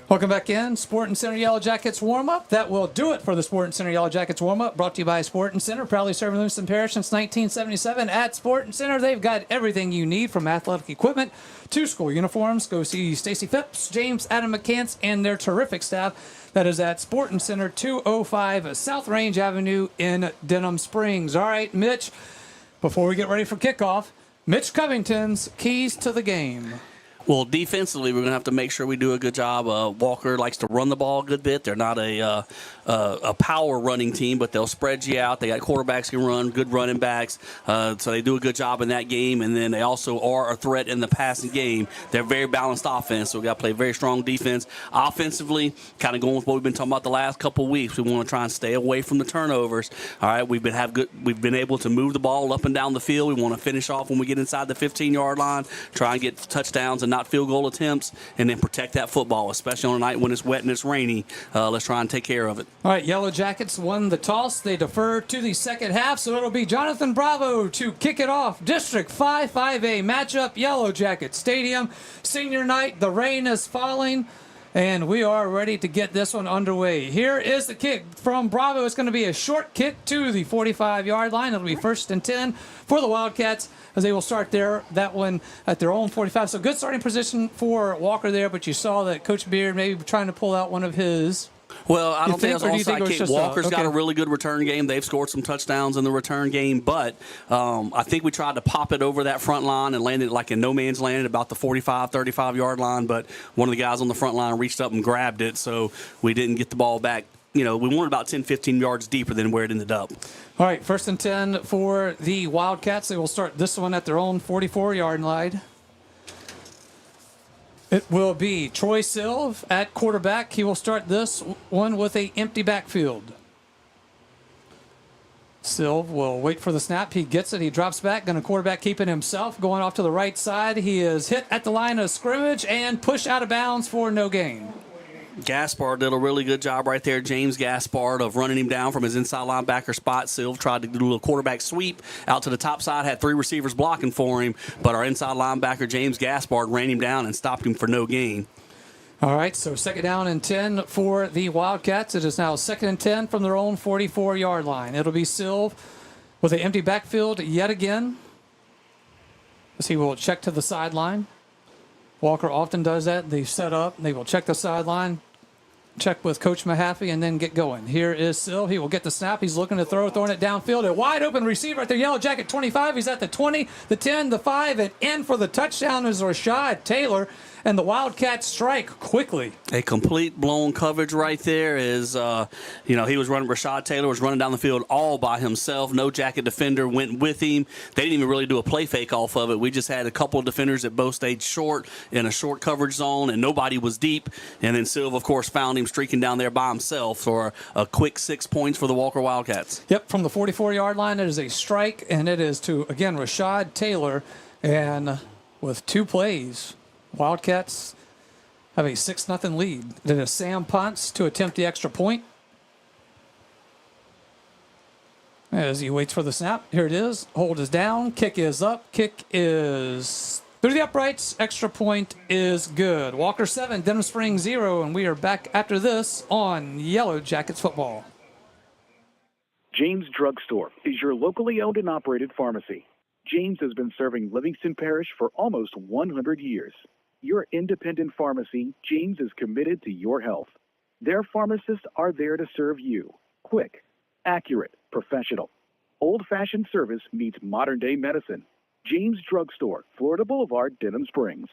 Welcome back in. Sporting Center Yellow Jackets warm-up. That will do it for the Sporting Center Yellow Jackets warm-up, brought to you by Sporting Center, proudly serving Livingston Parish since 1977. At Sporting Center, they've got everything you need, from athletic equipment to school uniforms. Go see Stacy Phipps, James Adam McCants, and their terrific staff. That is at Sporting Center, 205 South Range Avenue in Denham Springs. All right, Mitch, before we get ready for kickoff, Mitch Covington's keys to the game. Well, defensively, we're going to have to make sure we do a good job. Walker likes to run the ball a good bit. They're not a power running team, but they'll spread you out. They got quarterbacks who can run, good running backs, so they do a good job in that game. And then they also are a threat in the passing game. They're very balanced offense, so we got to play very strong defense. Offensively, kind of going with what we've been talking about the last couple of weeks. We want to try and stay away from the turnovers. All right, we've been able to move the ball up and down the field. We want to finish off when we get inside the 15-yard line, try and get touchdowns and not field goal attempts, and then protect that football, especially on a night when it's wet and it's rainy. Let's try and take care of it. All right, Yellow Jackets won the toss. They defer to the second half, so it'll be Jonathan Bravo to kick it off. District 5-5A matchup, Yellow Jacket Stadium. Senior night, the rain is falling, and we are ready to get this one underway. Here is the kick from Bravo. It's going to be a short kick to the 45-yard line. It'll be 1st and 10 for the Wildcats, as they will start that one at their own 45. So good starting position for Walker there, but you saw that Coach Beard maybe trying to pull out one of his. Well, I don't think it was onside kick. Walker's got a really good return game. They've scored some touchdowns in the return game, but I think we tried to pop it over that front line and landed like in no man's land at about the 45, 35-yard line, but one of the guys on the front line reached up and grabbed it, so we didn't get the ball back. We wanted about 10, 15 yards deeper than where it ended up. All right, 1st and 10 for the Wildcats. They will start this one at their own 44-yard line. It will be Troy Silv at quarterback. He will start this one with an empty backfield. Silv will wait for the snap. He gets it. He drops back. Going to quarterback keep it himself. Going off to the right side. He is hit at the line of scrimmage and pushed out of bounds for no gain. Gaspard did a really good job right there, James Gaspard, of running him down from his inside linebacker spot. Silv tried to do a little quarterback sweep out to the top side, had 3 receivers blocking for him, but our inside linebacker, James Gaspard, ran him down and stopped him for no gain. All right, so 2nd down and 10 for the Wildcats. It is now 2nd and 10 from their own 44-yard line. It'll be Silv with an empty backfield yet again, as he will check to the sideline. Walker often does that. They set up. They will check the sideline, check with Coach Mahaffey, and then get going. Here is Silv. He will get the snap. He's looking to throwing it downfield. A wide open receiver at the Yellow Jacket 25. He's at the 20, the 10, the 5, and in for the touchdown is Rashad Taylor. And the Wildcats strike quickly. A complete blown coverage right there is, he was running, Rashad Taylor was running down the field all by himself. No Jacket defender went with him. They didn't even really do a play fake off of it. We just had a couple of defenders that both stayed short in a short coverage zone, and nobody was deep. And then Silv, of course, found him streaking down there by himself for a quick 6 points for the Walker Wildcats. Yep, from the 44-yard line, it is a strike, and it is to, again, Rashad Taylor. And with 2 plays, Wildcats have a 6-0 lead. Then is Sam Ponce to attempt the extra point. As he waits for the snap. Here it is. Hold is down. Kick is up. Kick is through the uprights. Extra point is good. Walker 7, Denham Springs 0, and we are back after this on Yellow Jackets football. James Drug Store is your locally owned and operated pharmacy. James has been serving Livingston Parish for almost 100 years. Your independent pharmacy, James is committed to your health. Their pharmacists are there to serve you. Quick, accurate, professional. Old-fashioned service meets modern-day medicine. James Drugstore, Florida Boulevard, Denham Springs.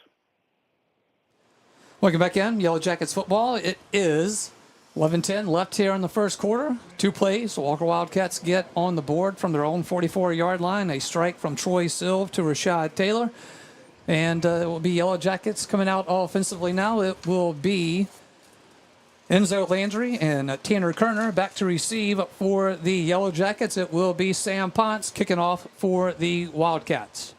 Welcome back in. Yellow Jackets football. It is 11-10 left here in the first quarter. 2 plays. The Walker Wildcats get on the board from their own 44-yard line. A strike from Troy Silv to Rashad Taylor. And it will be Yellow Jackets coming out offensively now. It will be Enzo Landry and Tanner Kerner back to receive for the Yellow Jackets. It will be Sam Ponce kicking off for the Wildcats.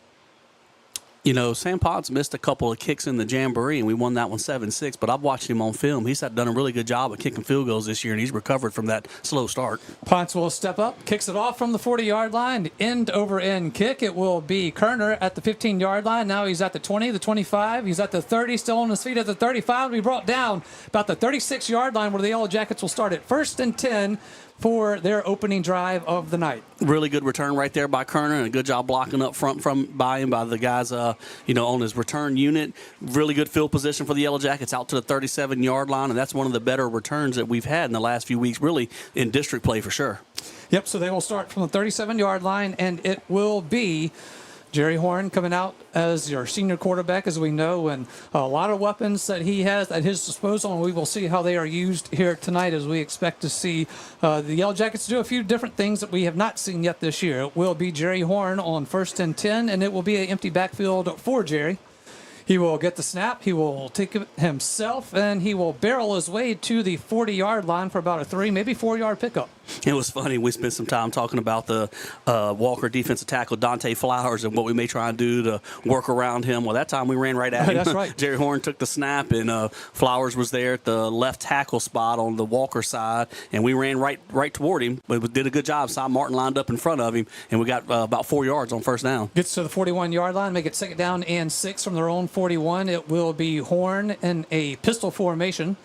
You know, Sam Potts missed a couple of kicks in the Jamboree, and we won that one 7-6, but I've watched him on film. He's done a really good job of kicking field goals this year, and he's recovered from that slow start. Ponce will step up, kicks it off from the 40-yard line, end-over-end kick. It will be Kerner at the 15-yard line. Now he's at the 20, the 25. He's at the 30, still on his feet at the 35. We brought down about the 36-yard line where the Yellow Jackets will start at 1st and 10 for their opening drive of the night. Really good return right there by Kerner, and a good job blocking up front by him by the guys, on his return unit. Really good field position for the Yellow Jackets out to the 37-yard line, and that's one of the better returns that we've had in the last few weeks, really in district play for sure. Yep, so they will start from the 37-yard line, and it will be Jerry Horn coming out as your senior quarterback, as we know, and a lot of weapons that he has at his disposal, and we will see how they are used here tonight as we expect to see the Yellow Jackets do a few different things that we have not seen yet this year. It will be Jerry Horn on 1st and 10, and it will be an empty backfield for Jerry. He will get the snap, he will take it himself, and he will barrel his way to the 40-yard line for about a 3, maybe 4-yard pickup. It was funny. We spent some time talking about the Walker defensive tackle, Dante Flowers, and what we may try and do to work around him. Well, that time we ran right at him. That's right. Jerry Horn took the snap, and Flowers was there at the left tackle spot on the Walker side, and we ran right toward him, but we did a good job. Cy Martin lined up in front of him, and we got about 4 yards on first down. Gets to the 41-yard line, make it 2nd down and 6 from their own 41. It will be Horn in a pistol formation.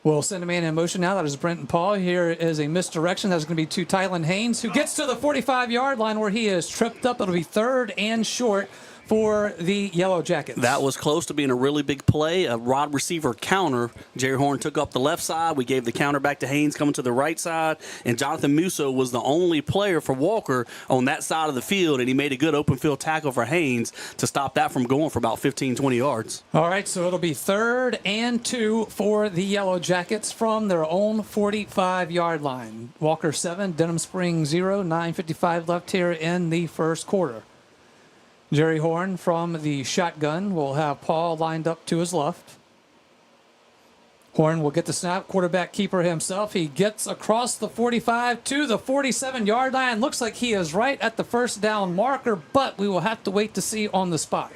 We'll send a man in motion now. That is Brenton Paul. Here is a misdirection. That's going to be to Tylen Haynes, who gets to the 45-yard line where he is tripped up. It'll be 3rd and short for the Yellow Jackets. That was close to being a really big play. A rod receiver counter. Jerry Horn took up the left side. We gave the counter back to Haynes coming to the right side. And Jonathan Musso was the only player for Walker on that side of the field, and he made a good open field tackle for Haynes to stop that from going for about 15, 20 yards. All right, so it'll be 3rd and 2 for the Yellow Jackets from their own 45-yard line. Walker 7, Denham Springs 0, 9:55 left here in the first quarter. Jerry Horn from the shotgun will have Paul lined up to his left. Horn will get the snap, quarterback keeper himself. He gets across the 45 to the 47-yard line. Looks like he is right at the first down marker, but we will have to wait to see on the spot.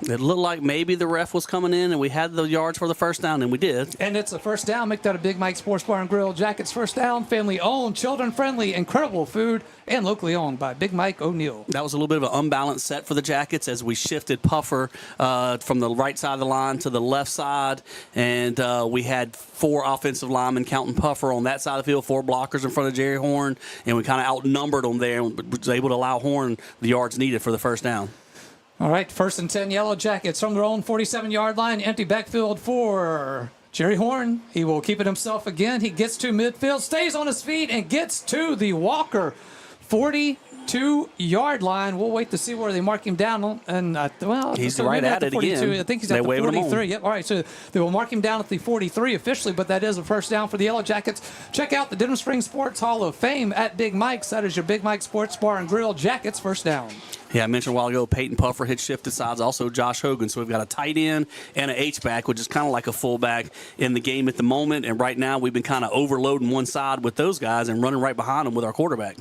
It looked like maybe the ref was coming in and we had the yards for the first down, and we did. And it's a first down. Make that a Big Mike Sports Bar and Grill Jackets first down. Family-owned, children-friendly, incredible food, and locally owned by Big Mike O'Neill. That was a little bit of an unbalanced set for the Jackets as we shifted Puffer from the right side of the line to the left side. And we had 4 offensive linemen counting Puffer on that side of the field, 4 blockers in front of Jerry Horn. And we kind of outnumbered them there and was able to allow Horn the yards needed for the first down. All right, 1st and 10 Yellow Jackets from their own 47-yard line. Empty backfield for Jerry Horn. He will keep it himself again. He gets to midfield, stays on his feet, and gets to the Walker 42-yard line. We'll wait to see where they mark him down. And he's right at it 42. again. I think he's at the 43. Yep. All right, so they will mark him down at the 43 officially, but that is a first down for the Yellow Jackets. Check out the Denham Springs Sports Hall of Fame at Big Mike's. That is your Big Mike Sports Bar and Grill Jackets first down. Yeah, I mentioned a while ago, Peyton Puffer had shifted sides, also Josh Hogan. So we've got a tight end and an H-back, which is kind of like a fullback in the game at the moment. And right now we've been kind of overloading one side with those guys and running right behind them with our quarterback.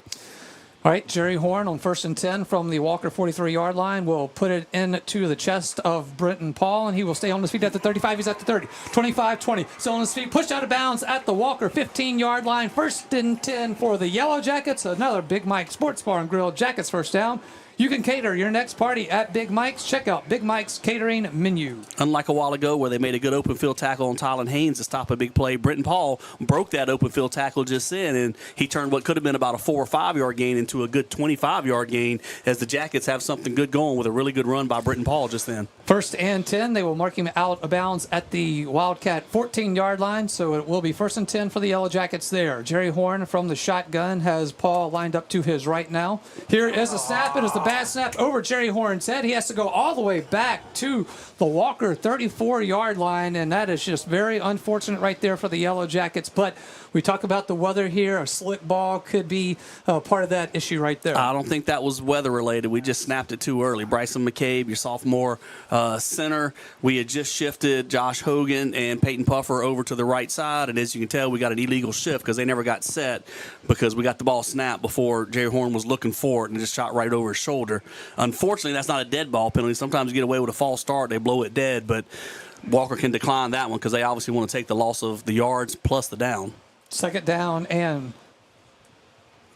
All right, Jerry Horn on 1st and 10 from the Walker 43-yard line will put it into the chest of Brenton Paul, and he will stay on his feet at the 35. He's at the 30, 25, 20. Still on his feet, pushed out of bounds at the Walker 15-yard line. 1st and 10 for the Yellow Jackets. Another Big Mike Sports Bar and Grill Jackets first down. You can cater your next party at Big Mike's. Check out Big Mike's catering menu. Unlike a while ago where they made a good open field tackle on Tylen Haynes to stop a big play, Britton Paul broke that open field tackle just then, and he turned what could have been about a 4 or 5 yard gain into a good 25-yard gain as the Jackets have something good going with a really good run by Britton Paul just then. 1st and 10. They will mark him out of bounds at the Wildcat 14-yard line, so it will be 1st and 10 for the Yellow Jackets there. Jerry Horn from the shotgun has Paul lined up to his right now. Here is the snap. It is the bad snap over Jerry Horn's head. He has to go all the way back to the Walker 34-yard line, and that is just very unfortunate right there for the Yellow Jackets. But we talk about the weather here. A slick ball could be part of that issue right there. I don't think that was weather-related. We just snapped it too early. Bryson McCabe, your sophomore center, we had just shifted Josh Hogan and Peyton Puffer over to the right side, and as you can tell, we got an illegal shift because they never got set because we got the ball snapped before Jerry Horn was looking for it and just shot right over his shoulder. Unfortunately, that's not a dead ball penalty. Sometimes you get away with a false start. They blow it dead, but Walker can decline that one because they obviously want to take the loss of the yards plus the down. 2nd down and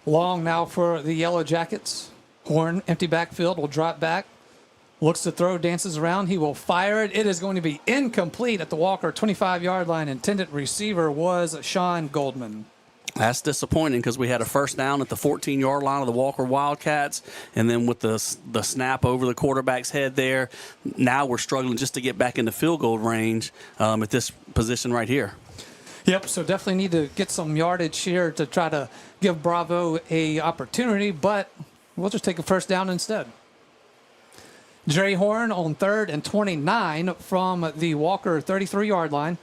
long now for the Yellow Jackets. Horn, empty backfield, will drop back. Looks to throw, dances around. He will fire it. It is going to be incomplete at the Walker 25-yard line. Intended receiver was Sean Goldman. That's disappointing because we had a 1st down at the 14-yard line of the Walker Wildcats, and then with the snap over the quarterback's head there, now we're struggling just to get back into field goal range at this position right here. Yep, so definitely need to get some yardage here to try to give Bravo a opportunity, but we'll just take a 1st down instead. Jerry Horn on 3rd and 29 from the Walker 33-yard line.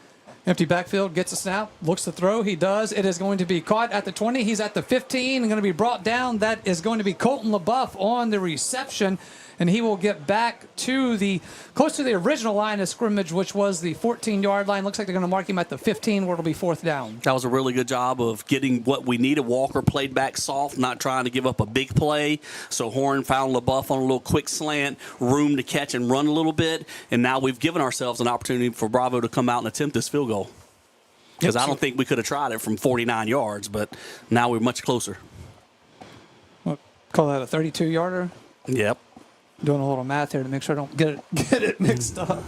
Empty backfield, gets a snap, looks to throw. He does. It is going to be caught at the 20. He's at the 15 and going to be brought down. That is going to be Colton LaBeouf on the reception, and he will get back to close to the original line of scrimmage, which was the 14-yard line. Looks like they're going to mark him at the 15 where it'll be 4th down. That was a really good job of getting what we needed. Walker played back soft, not trying to give up a big play. So Horn found LaBeouf on a little quick slant, room to catch and run a little bit, and now we've given ourselves an opportunity for Bravo to come out and attempt this field goal. Because I don't think we could have tried it from 49 yards, but now we're much closer. We'll call that a 32-yarder? Yep. Doing a little math here to make sure I don't get it mixed up.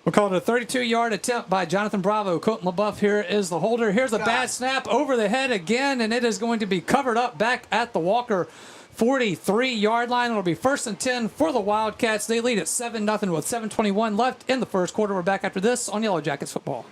We'll call it a 32-yard attempt by Jonathan Bravo. Colton LaBeouf here is the holder. Here's a bad snap over the head again, and it is going to be covered up back at the Walker 43-yard line. It'll be 1st and 10 for the Wildcats. They lead at 7-0 with 7:21 left in the 1st quarter. We're back after this on Yellow Jackets football.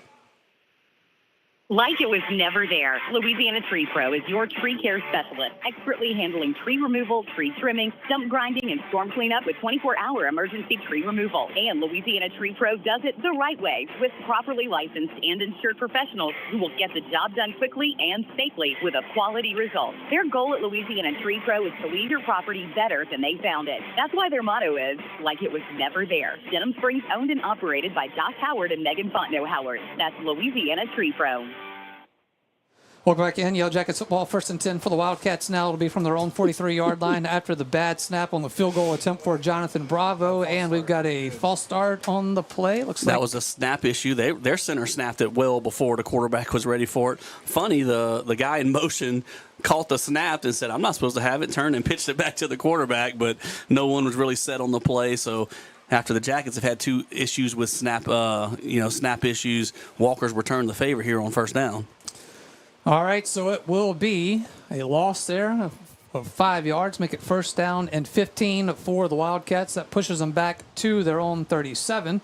Like it was never there, Louisiana Tree Pro is your tree care specialist, expertly handling tree removal, tree trimming, stump grinding, and storm cleanup with 24-hour emergency tree removal. And Louisiana Tree Pro does it the right way with properly licensed and insured professionals who will get the job done quickly and safely with a quality result. Their goal at Louisiana Tree Pro is to leave your property better than they found it. That's why their motto is, like it was never there. Denham Springs owned and operated by Josh Howard and Megan Fontenot Howard. That's Louisiana Tree Pro. Welcome back in. Yellow Jackets football, 1st and 10 for the Wildcats now. It'll be from their own 43-yard line after the bad snap on the field goal attempt for Jonathan Bravo. And we've got a false start on the play. Looks like that was a snap issue. Their center snapped it well before the quarterback was ready for it. Funny, the guy in motion caught the snap and said, I'm not supposed to have it, turned and pitched it back to the quarterback, but no one was really set on the play. So after the Jackets have had 2 issues with snap issues, Walker's returned the favor here on 1st down. All right, so it will be a loss there of 5 yards, make it 1st down and 15 for the Wildcats. That pushes them back to their own 37.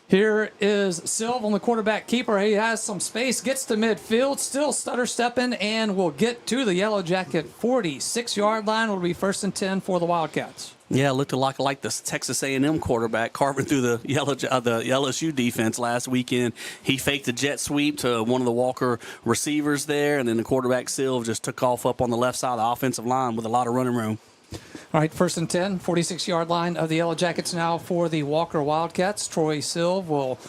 Here is Silv on the quarterback keeper. He has some space, gets to midfield, still stutter stepping, and will get to the Yellow Jacket 46-yard line. It'll be 1st and 10 for the Wildcats. Yeah, it looked like the Texas A&M quarterback carving through the LSU defense last weekend. He faked a jet sweep to one of the Walker receivers there, and then the quarterback, Silv, just took off up on the left side of the offensive line with a lot of running room. All right, 1st and 10, 46-yard line of the Yellow Jackets now for the Walker Wildcats. Troy Silv will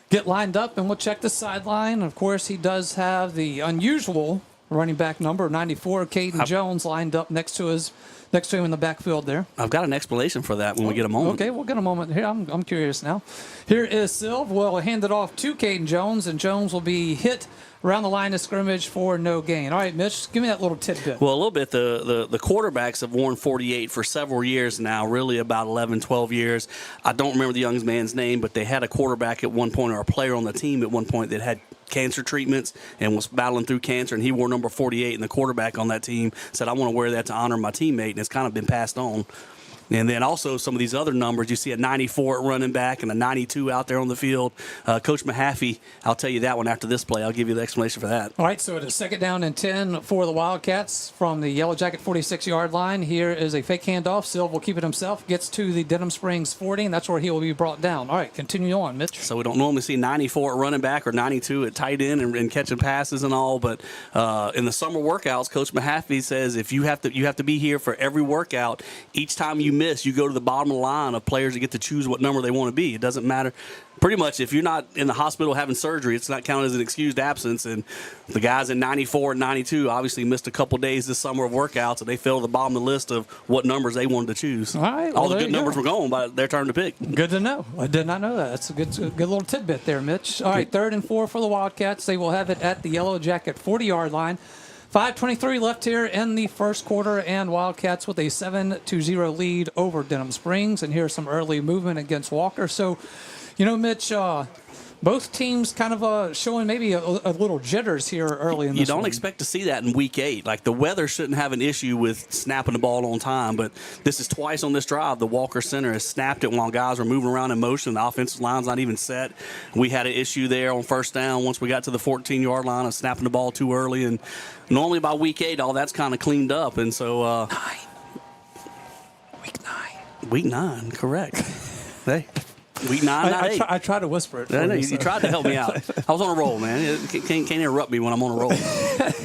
get lined up, and we'll check the sideline. Of course, he does have the unusual running back number 94, Caden Jones, lined up next to him in the backfield there. I've got an explanation for that when we get a moment. Okay, we'll get a moment here. I'm curious now. Here is Silv. We'll hand it off to Caden Jones, and Jones will be hit around the line of scrimmage for no gain. All right, Mitch, give me that little tidbit. Well, a little bit. The quarterbacks have worn 48 for several years now, really about 11, 12 years. I don't remember the young man's name, but they had a quarterback at one point, or a player on the team at one point that had cancer treatments and was battling through cancer, and he wore number 48, and the quarterback on that team said, I want to wear that to honor my teammate, and it's kind of been passed on. And then also some of these other numbers, you see a 94 at running back and a 92 out there on the field. Coach Mahaffey, I'll tell you that one after this play. I'll give you the explanation for that. All right, so it is 2nd down and 10 for the Wildcats from the Yellow Jacket 46-yard line. Here is a fake handoff. Silv will keep it himself, gets to the Denham Springs 40, and that's where he will be brought down. All right, continue on, Mitch. So we don't normally see 94 at running back or 92 at tight end and catching passes and all, but in the summer workouts, Coach Mahaffey says if you have to be here for every workout, each time you miss, you go to the bottom of the line of players that get to choose what number they want to be. It doesn't matter. Pretty much, if you're not in the hospital having surgery, it's not counted as an excused absence. And the guys in 94 and 92 obviously missed a couple days this summer of workouts, and they fell to the bottom of the list of what numbers they wanted to choose. All right. All the good numbers were gone by their turn to pick. Good to know. I did not know that. That's a good little tidbit there, Mitch. All right, 3rd and 4 for the Wildcats. They will have it at the Yellow Jacket 40-yard line. 5:23 left here in the first quarter, and Wildcats with a 7-0 lead over Denham Springs. And here's some early movement against Walker. So, Mitch, both teams kind of showing maybe a little jitters here early in this You don't one. expect to see that in Week 8. Like, the weather shouldn't have an issue with snapping the ball on time, but this is twice on this drive. The Walker Center has snapped it while guys are moving around in motion. The offensive line's not even set. We had an issue there on first down once we got to the 14-yard line of snapping the ball too early, and normally by Week 8, all that's kind of cleaned up, and so Week 9, correct. Hey. Week 9, I tried to whisper it. I know, you tried to help me out. I was on a roll, man. Can't interrupt me when I'm on a roll,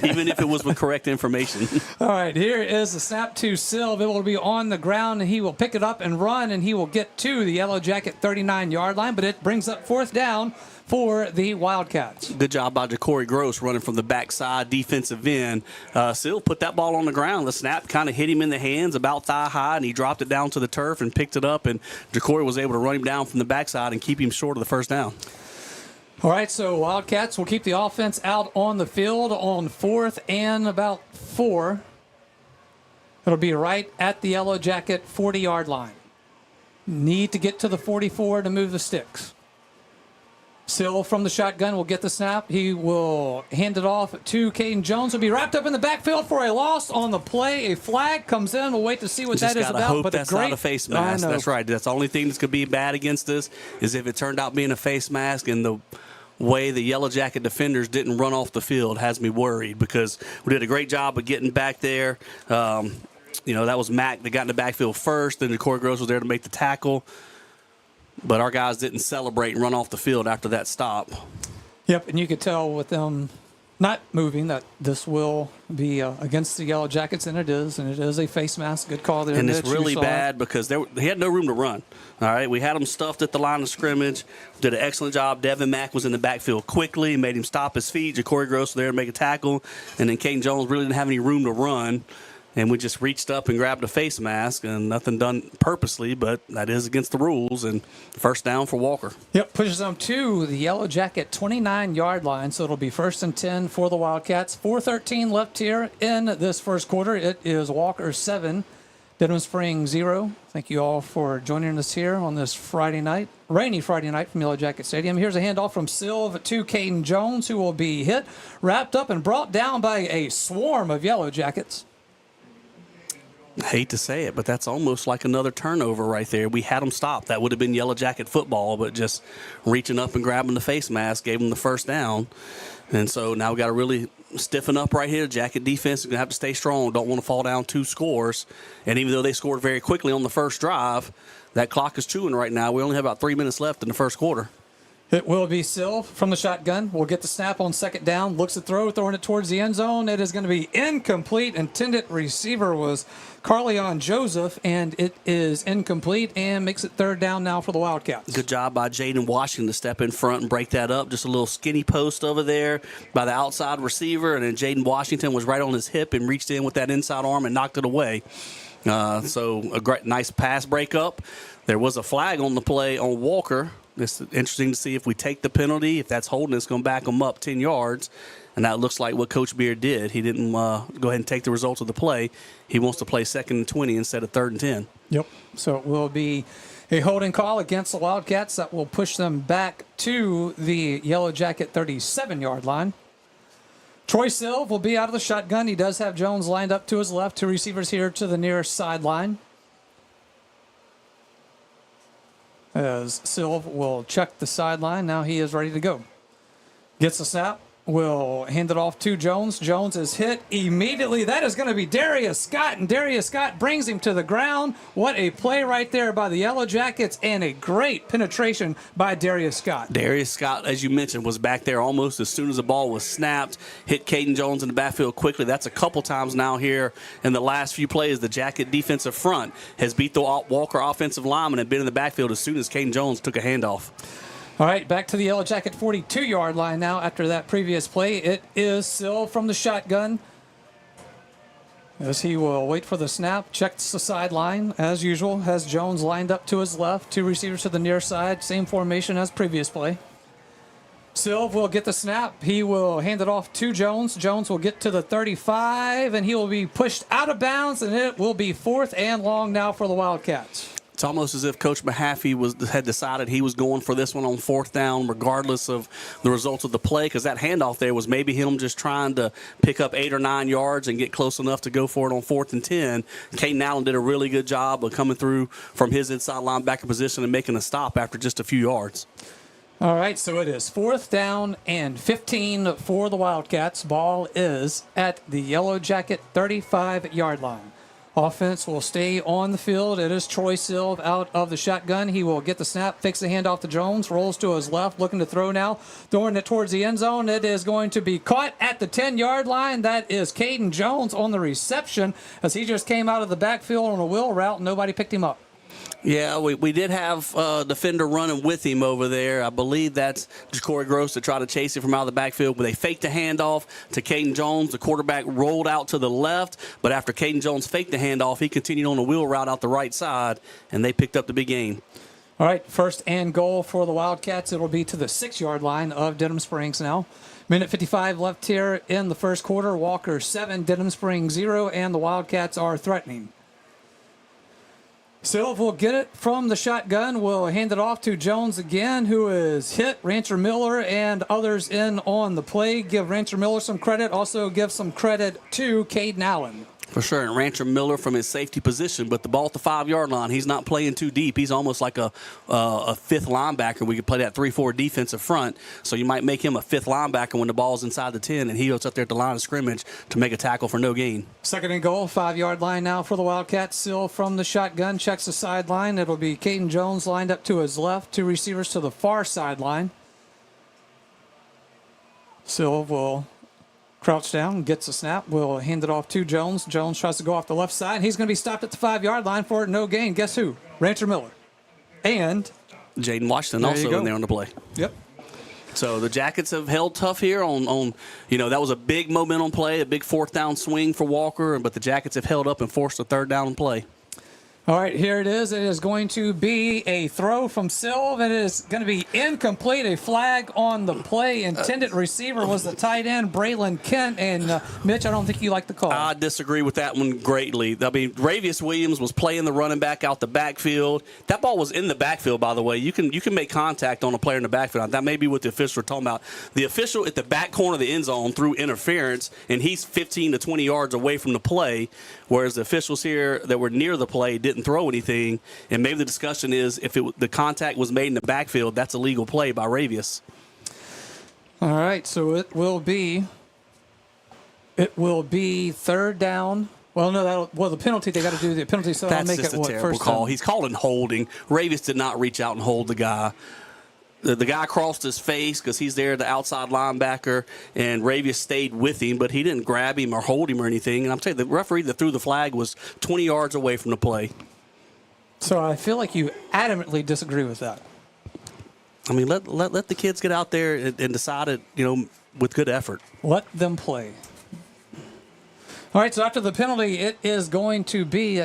even if it was with correct information. All right, here is the snap to Silv. It will be on the ground, and he will pick it up and run, and he will get to the Yellow Jacket 39-yard line, but it brings up 4th down for the Wildcats. Good job by Jacory Gross running from the backside defensive end. Silv put that ball on the ground. The snap kind of hit him in the hands about thigh high, and he dropped it down to the turf and picked it up, and Jacory was able to run him down from the backside and keep him short of the first down. All right, so Wildcats will keep the offense out on the field on 4th and about 4. It'll be right at the Yellow Jacket 40-yard line. Need to get to the 44 to move the sticks. Silv from the shotgun will get the snap. He will hand it off to Caden Jones. Will be wrapped up in the backfield for a loss on the play. A flag comes in. We'll wait to see what that is about. Hope but that's not a face mask. That's right. That's the only thing that's going to be bad against us is if it turned out being a face mask, and the way the Yellow Jacket defenders didn't run off the field has me worried, because we did a great job of getting back there. That was Mack that got in the backfield first. Then Jacory Gross was there to make the tackle. But our guys didn't celebrate and run off the field after that stop. Yep, and you could tell with them not moving that this will be against the Yellow Jackets, and it is a face mask. Good call there. And it's really bad because they had no room to run. All right, we had them stuffed at the line of scrimmage. Did an excellent job. Devin Mack was in the backfield quickly, made him stop his feet. Jacory Gross was there to make a tackle. And then Caden Jones really didn't have any room to run. And we just reached up and grabbed a face mask, and nothing done purposely, but that is against the rules. And first down for Walker. Yep, pushes them to the Yellow Jacket 29-yard line, so it'll be 1st and 10 for the Wildcats. 4:13 left here in this first quarter. It is Walker 7, Denham Springs 0. Thank you all for joining us here on this Friday night, rainy Friday night from Yellow Jacket Stadium. Here's a handoff from Silv to Caden Jones, who will be hit, wrapped up, and brought down by a swarm of Yellow Jackets. I hate to say it, but that's almost like another turnover right there. We had them stopped. That would have been Yellow Jacket football, but just reaching up and grabbing the face mask gave them the first down. And so now we got to really stiffen up right here. Jacket defense is going to have to stay strong. Don't want to fall down 2 scores. And even though they scored very quickly on the first drive, that clock is chewing right now. We only have about 3 minutes left in the first quarter. It will be Silv from the shotgun. Will get the snap on second down. Looks to throw, throwing it towards the end zone. It is going to be incomplete. Intended receiver was Carleon Joseph, and it is incomplete and makes it third down now for the Wildcats. Good job by Jaden Washington to step in front and break that up. Just a little skinny post over there by the outside receiver, and then Jaden Washington was right on his hip and reached in with that inside arm and knocked it away. So a great, nice pass breakup. There was a flag on the play on Walker. It's interesting to see if we take the penalty. If that's holding, it's going to back them up 10 yards. And that looks like what Coach Beard did. He didn't go ahead and take the results of the play. He wants to play 2nd and 20 instead of 3rd and 10. Yep. So it will be a holding call against the Wildcats that will push them back to the Yellow Jacket 37-yard line. Troy Silv will be out of the shotgun. He does have Jones lined up to his left. 2 receivers here to the nearest sideline. As Silv will check the sideline. Now he is ready to go. Gets the snap. Will hand it off to Jones. Jones is hit immediately. That is going to be Darius Scott, and Darius Scott brings him to the ground. What a play right there by the Yellow Jackets, and a great penetration by Darius Scott. Darius Scott, as you mentioned, was back there almost as soon as the ball was snapped. Hit Caden Jones in the backfield quickly. That's a couple times now here in the last few plays. The Jacket defensive front has beat the Walker offensive lineman and been in the backfield as soon as Caden Jones took a handoff. All right, back to the Yellow Jacket 42-yard line now after that previous play. It is Silv from the shotgun. As he will wait for the snap, checks the sideline as usual, has Jones lined up to his left, 2 receivers to the near side, same formation as previous play. Silv will get the snap. He will hand it off to Jones. Jones will get to the 35, and he will be pushed out of bounds, and it will be 4th and long now for the Wildcats. It's almost as if Coach Mahaffey had decided he was going for this one on 4th down, regardless of the results of the play, because that handoff there was maybe him just trying to pick up 8 or 9 yards and get close enough to go for it on 4th and 10. Caden Allen did a really good job of coming through from his inside linebacker position and making a stop after just a few yards. All right, so it is 4th down and 15 for the Wildcats. Ball is at the Yellow Jacket 35-yard line. Offense will stay on the field. It is Troy Silv out of the shotgun. He will get the snap, fakes the handoff to Jones, rolls to his left, looking to throw now, throwing it towards the end zone. It is going to be caught at the 10-yard line. That is Caden Jones on the reception as he just came out of the backfield on a wheel route and nobody picked him up. Yeah, we did have a defender running with him over there. I believe that's Ja'Cory Gross to try to chase him from out of the backfield. But they faked the handoff to Caden Jones. The quarterback rolled out to the left. But after Caden Jones faked the handoff, he continued on a wheel route out the right side, and they picked up the big gain. All right, 1st and goal for the Wildcats. It will be to the 6-yard line of Denham Springs now. Minute 55 left here in the first quarter. Walker 7, Denham Springs 0, and the Wildcats are threatening. Silv will get it from the shotgun, will hand it off to Jones again, who is hit. Rancher Miller and others in on the play. Give Rancher Miller some credit. Also give some credit to Caden Allen. For sure, and Rancher Miller from his safety position, but the ball at the 5-yard line, he's not playing too deep. He's almost like a 5th linebacker. We could play that 3-4 defensive front, so you might make him a 5th linebacker when the ball's inside the 10, and he goes up there at the line of scrimmage to make a tackle for no gain. 2nd and goal, 5-yard line now for the Wildcats. Silv from the shotgun, checks the sideline. It'll be Caden Jones lined up to his left, 2 receivers to the far sideline. Silv will crouch down, gets a snap, will hand it off to Jones. Jones tries to go off the left side. He's going to be stopped at the 5-yard line for no gain. Guess who? Rancher Miller. And Jaden Washington also in there on the play. Yep. So the Jackets have held tough here on that was a big momentum play, a big 4th down swing for Walker, but the Jackets have held up and forced a 3rd down play. All right, here it is. It is going to be a throw from Silv. It is going to be incomplete. A flag on the play. Intended receiver was the tight end, Braylon Kent. And, Mitch, I don't think you like the call. I disagree with that one greatly. I mean, Ravius Williams was playing the running back out the backfield. That ball was in the backfield, by the way. You can make contact on a player in the backfield. That may be what the officials are talking about. The official at the back corner of the end zone threw interference, and he's 15 to 20 yards away from the play, whereas the officials here that were near the play didn't throw anything, and maybe the discussion is if the contact was made in the backfield, that's a legal play by Ravius. All right, so it will be 3rd down. Well, no, the penalty, they got to do the penalty, so that's I'll make just it a terrible 1st call. down. He's calling holding. Ravius did not reach out and hold the guy. The guy crossed his face because he's there, the outside linebacker, and Ravius stayed with him, but he didn't grab him or hold him or anything. And I'm telling you, the referee that threw the flag was 20 yards away from the play. So I feel like you adamantly disagree with that. I mean, let the kids get out there and decide it, with good effort. Let them play. All right, so after the penalty, it is going to be,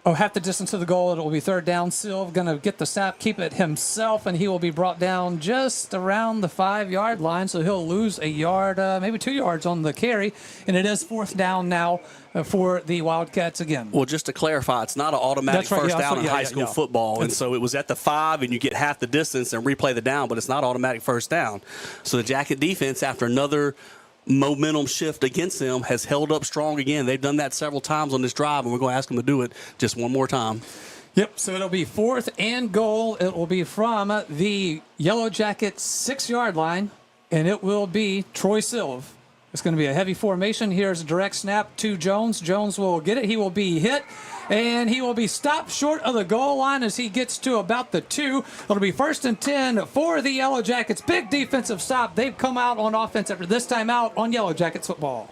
half the distance to the goal. It will be third down. Silv going to get the snap, keep it himself, and he will be brought down just around the 5-yard line. So he'll lose a yard, maybe 2 yards on the carry. And it is fourth down now for the Wildcats again. Well, just to clarify, it's not an automatic first down in high school football. And so it was at the 5, and you get half the distance and replay the down, but it's not automatic first down. So the Jacket defense, after another momentum shift against them, has held up strong again. They've done that several times on this drive, and we're going to ask them to do it just one more time. Yep, so it'll be fourth and goal. It will be from the Yellow Jackets 6-yard line, and it will be Troy Silv. It's going to be a heavy formation. Here's a direct snap to Jones. Jones will get it. He will be hit, and he will be stopped short of the goal line as he gets to about the 2. It'll be 1st and 10 for the Yellow Jackets. Big defensive stop. They've come out on offense after this time out on Yellow Jackets football.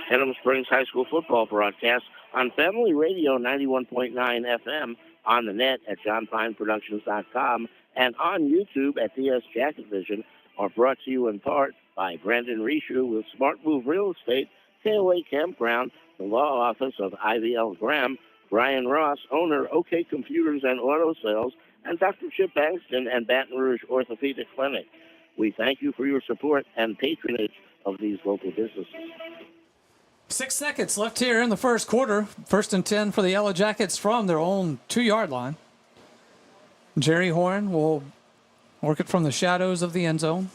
Denham Springs High School football broadcast on Family Radio 91.9 FM, on the net at johnfineproductions.com, and on YouTube at DS Jacket Vision, are brought to you in part by Brandon Rishu with Smart Move Real Estate, KOA Campground, the law office of IVL Graham, Brian Ross, owner OK Computers and Auto Sales, and Dr. Chip Bankston and Baton Rouge Orthopedic Clinic. We thank you for your support and patronage of these local businesses. 6 seconds left here in the first quarter. 1st and 10 for the Yellow Jackets from their own 2-yard line. Jerry Horn will work it from the shadows of the end zone.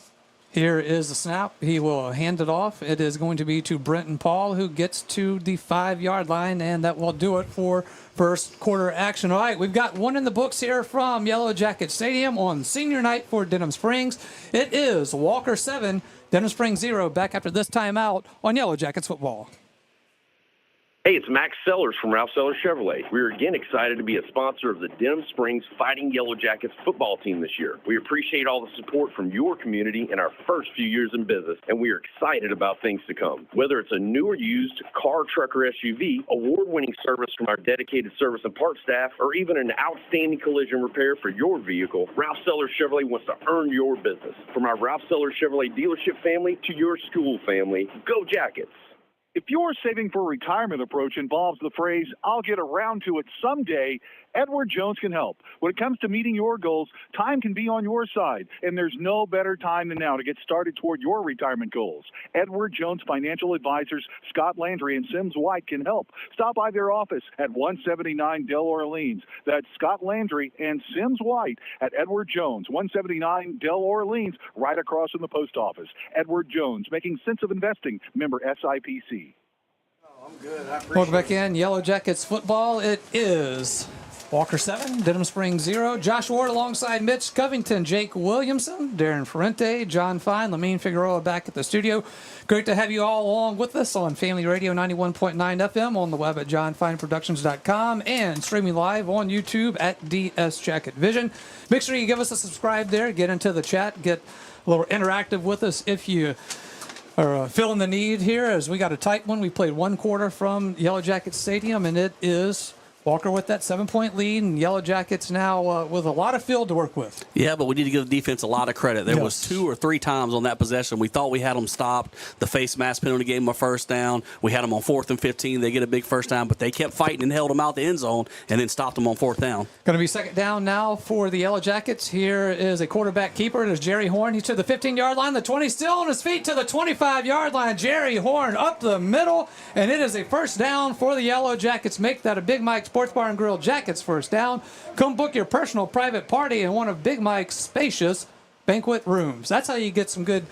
Here is the snap. He will hand it off. It is going to be to Brenton Paul, who gets to the 5-yard line, and that will do it for first quarter action. All right, we've got one in the books here from Yellow Jacket Stadium on senior night for Denham Springs. It is Walker 7, Denham Springs 0, back after this timeout on Yellow Jackets football. Hey, it's Max Sellers from Ralph Sellers Chevrolet. We are again excited to be a sponsor of the Denham Springs Fighting Yellow Jackets football team this year. We appreciate all the support from your community in our first few years in business, and we are excited about things to come. Whether it's a new or used car, truck, or SUV, award-winning service from our dedicated service and parts staff, or even an outstanding collision repair for your vehicle, Ralph Sellers Chevrolet wants to earn your business. From our Ralph Sellers Chevrolet dealership family to your school family, go Jackets! If your saving for retirement approach involves the phrase, "I'll get around to it someday," Edward Jones can help. When it comes to meeting your goals, time can be on your side, and there's no better time than now to get started toward your retirement goals. Edward Jones Financial Advisors Scott Landry and Sims White can help. Stop by their office at 179 Del Orleans. That's Scott Landry and Sims White at Edward Jones, 179 Del Orleans, right across from the post office. Edward Jones, making sense of investing, member SIPC. Welcome back in Yellow Jackets football. It is Walker 7, Denham Springs 0. Josh Ward alongside Mitch Covington, Jake Williamson, Darren Ferrente, John Fine, Lamine Figueroa back at the studio. Great to have you all along with us on Family Radio 91.9 FM, on the web at johnfineproductions.com, and streaming live on YouTube at DS Jacket Vision. Make sure you give us a subscribe there, get into the chat, get a little interactive with us if you are feeling the need here, as we got a tight one. We played one quarter from Yellow Jackets Stadium, and it is Walker with that 7-point lead, and Yellow Jackets now with a lot of field to work with. Yeah, but we need to give the defense a lot of credit. There was 2 or 3 times on that possession we thought we had them stopped. The face mask penalty gave them a first down. We had them on 4th and 15. They get a big first down, but they kept fighting and held them out the end zone and then stopped them on 4th down. Going to be second down now for the Yellow Jackets. Here is a quarterback keeper. It is Jerry Horn. He's to the 15-yard line. The 20 still on his feet to the 25-yard line. Jerry Horn up the middle, and it is a first down for the Yellow Jackets. Make that a Big Mike Sports Bar and Grill Jackets first down. Come book your personal private party in one of Big Mike's spacious banquet rooms. That's how you get some good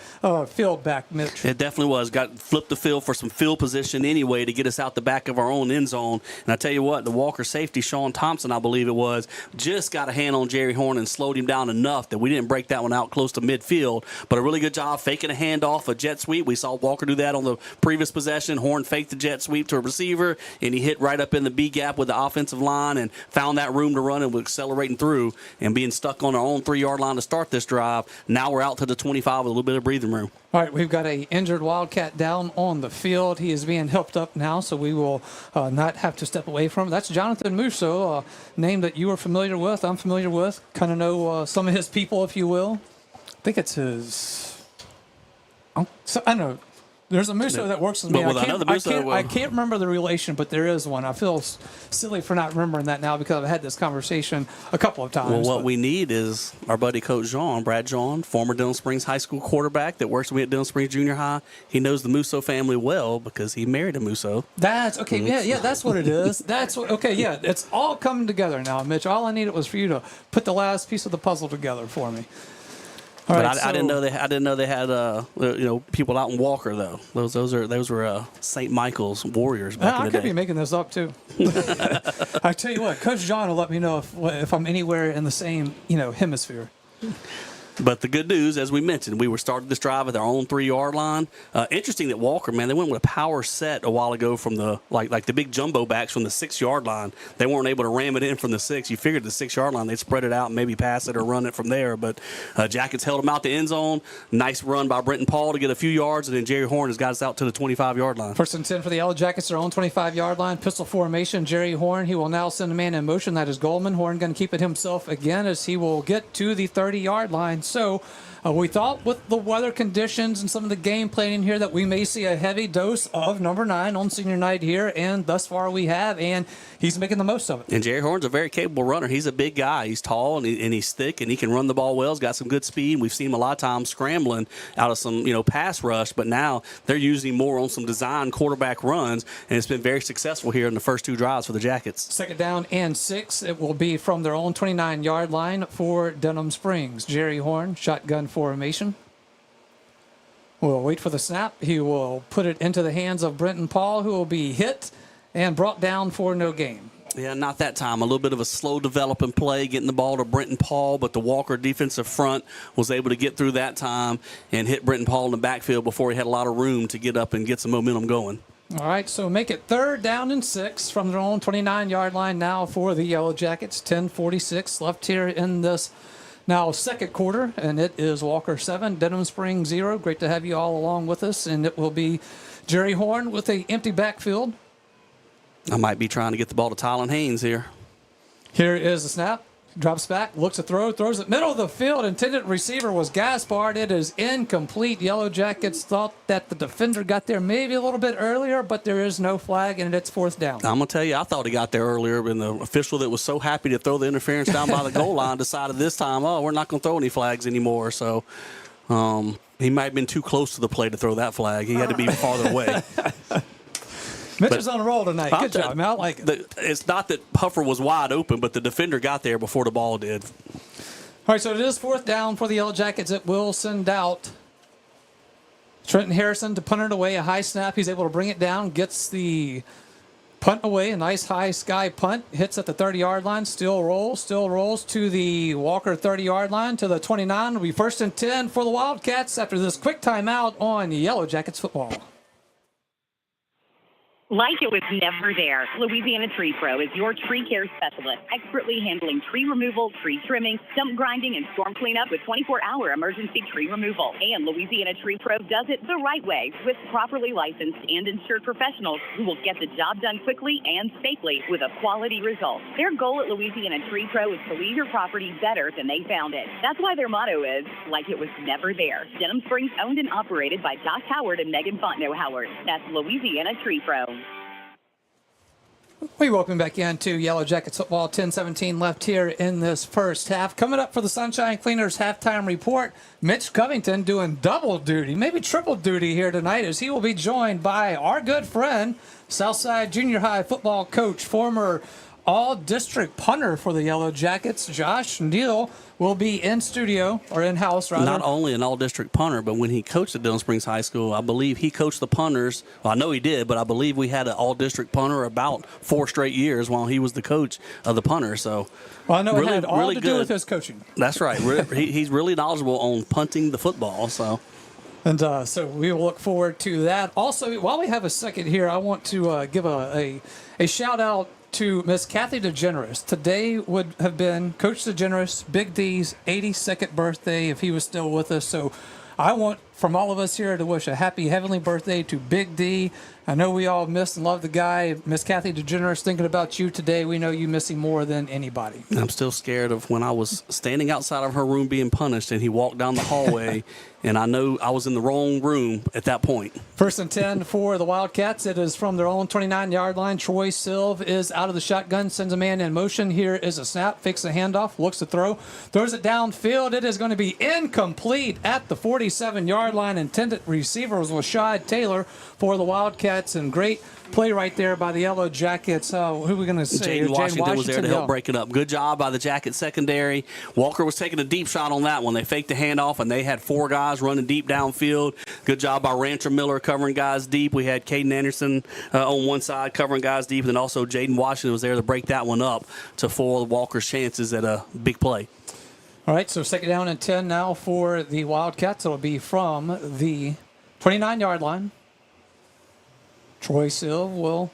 field back, Mitch. It definitely was. Got flipped the field for some field position anyway to get us out the back of our own end zone. And I tell you what, the Walker safety, Sean Thompson, I believe it was, just got a hand on Jerry Horn and slowed him down enough that we didn't break that one out close to midfield. But a really good job faking a handoff, a jet sweep. We saw Walker do that on the previous possession. Horn faked the jet sweep to a receiver, and he hit right up in the B gap with the offensive line and found that room to run and was accelerating through and being stuck on our own 3-yard line to start this drive. Now we're out to the 25 with a little bit of breathing room. All right, we've got an injured Wildcat down on the field. He is being helped up now, so we will not have to step away from him. That's Jonathan Musso, a name that you are familiar with, I'm familiar with. Kind of know some of his people, if you will. I think it's his... I don't know. There's a Musso that works with me. I can't remember the relation, but there is one. I feel silly for not remembering that now because I've had this conversation a couple of times. Well, what we need is our buddy Coach Brad John, former Denham Springs High School quarterback that works with me at Denham Springs Junior High. He knows the Musso family well because he married a Musso. That's okay. Yeah, that's what it is. It's all coming together now, Mitch. All I needed was for you to put the last piece of the puzzle together for me. I didn't know they had people out in Walker though. Those were St. Michael's Warriors back in the day. I could be making this up too. I tell you what, Coach John will let me know if I'm anywhere in the same hemisphere. But the good news, as we mentioned, we were started this drive at our own 3-yard line. Interesting that Walker, man, they went with a power set a while ago from the like the big jumbo backs from the 6-yard line. They weren't able to ram it in from the 6. You figured the 6-yard line, they'd spread it out and maybe pass it or run it from there. But Jackets held them out the end zone. Nice run by Brenton Paul to get a few yards, and then Jerry Horn has got us out to the 25-yard line. First and 10 for the Yellow Jackets, their own 25-yard line. Pistol formation, Jerry Horn. He will now send a man in motion. That is Goldman. Horn going to keep it himself again as he will get to the 30-yard line. So we thought with the weather conditions and some of the game planning here that we may see a heavy dose of number 9 on senior night here, and thus far we have, and he's making the most of it. And Jerry Horn's a very capable runner. He's a big guy. He's tall and he's thick, and he can run the ball well. He's got some good speed. We've seen him a lot of times scrambling out of some pass rush, but now they're using him more on some design quarterback runs, and it's been very successful here in the first 2 drives for the Jackets. Second down and 6. It will be from their own 29-yard line for Denham Springs. Jerry Horn, shotgun formation. We'll wait for the snap. He will put it into the hands of Brenton Paul, who will be hit and brought down for no gain. Yeah, not that time. A little bit of a slow developing play, getting the ball to Brenton Paul, but the Walker defensive front was able to get through that time and hit Brenton Paul in the backfield before he had a lot of room to get up and get some momentum going. All right, so make it 3rd down and 6 from their own 29-yard line now for the Yellow Jackets. 10:46 left here in this now second quarter, and it is Walker 7, Denham Springs 0. Great to have you all along with us, and it will be Jerry Horn with an empty backfield. I might be trying to get the ball to Tylen Haynes here. Here is the snap. Drops back, looks to throw, throws it middle of the field. Intended receiver was Gaspard. It is incomplete. Yellow Jackets thought that the defender got there maybe a little bit earlier, but there is no flag, and it's 4th down. I'm going to tell you, I thought he got there earlier, and the official that was so happy to throw the interference down by the goal line decided this time, we're not going to throw any flags anymore. So he might have been too close to the play to throw that flag. He had to be farther away. Mitch is on a roll tonight. Good job, man. I like it. It's not that Puffer was wide open, but the defender got there before the ball did. All right, so it is 4th down for the Yellow Jackets. It will send out Trenton Harrison to punt it away. A high snap. He's able to bring it down, gets the punt away. A nice high sky punt. Hits at the 30-yard line. Still rolls to the Walker 30-yard line to the 29. It'll be 1st and 10 for the Wildcats after this quick timeout on Yellow Jackets football. Like it was never there, Louisiana Tree Pro is your tree care specialist, expertly handling tree removal, tree trimming, stump grinding, and storm cleanup with 24-hour emergency tree removal. And Louisiana Tree Pro does it the right way with properly licensed and insured professionals who will get the job done quickly and safely with a quality result. Their goal at Louisiana Tree Pro is to leave your property better than they found it. That's why their motto is, like it was never there. Denham Springs owned and operated by Josh Howard and Megan Fontenot Howard. That's Louisiana Tree Pro. We welcome back into Yellow Jackets football. 10:17 left here in this first half. Coming up for the Sunshine Cleaners halftime report, Mitch Covington doing double duty, maybe triple duty here tonight, as he will be joined by our good friend, Southside Junior High football coach, former all-district punter for the Yellow Jackets. Josh Neal will be in studio, or in-house, rather. Not only an all-district punter, but when he coached at Denham Springs High School, I believe he coached the punters. Well, I know he did, but I believe we had an all-district punter about 4 straight years while he was the coach of the punter. So, well, I know really, it had all really to good. do with his coaching. That's right. He's really knowledgeable on punting the football. So. And so we will look forward to that. Also, while we have a second here, I want to give a shout-out to Miss Kathy DeGeneres. Today would have been Coach DeGeneres, Big D's 82nd birthday if he was still with us. So I want, from all of us here, to wish a happy heavenly birthday to Big D. I know we all miss and love the guy. Miss Kathy DeGeneres, thinking about you today. We know you miss him more than anybody. I'm still scared of when I was standing outside of her room being punished and he walked down the hallway and I know I was in the wrong room at that point. 1st and 10 for the Wildcats. It is from their own 29-yard line. Troy Silv is out of the shotgun, sends a man in motion. Here is a snap, fakes the handoff, looks to throw, throws it downfield. It is going to be incomplete at the 47-yard line. Intended receiver was Rashad Taylor for the Wildcats, and great play right there by the Yellow Jackets. Who are we going to say? Jaden Washington was there to help break it up. Good job by the Jackets secondary. Walker was taking a deep shot on that one. They faked the handoff, and they had 4 guys running deep downfield. Good job by Rancher Miller covering guys deep. We had Caden Anderson on one side covering guys deep, and then also Jaden Washington was there to break that one up to foil Walker's chances at a big play. All right, so 2nd down and 10 now for the Wildcats. It'll be from the 29-yard line. Troy Silv will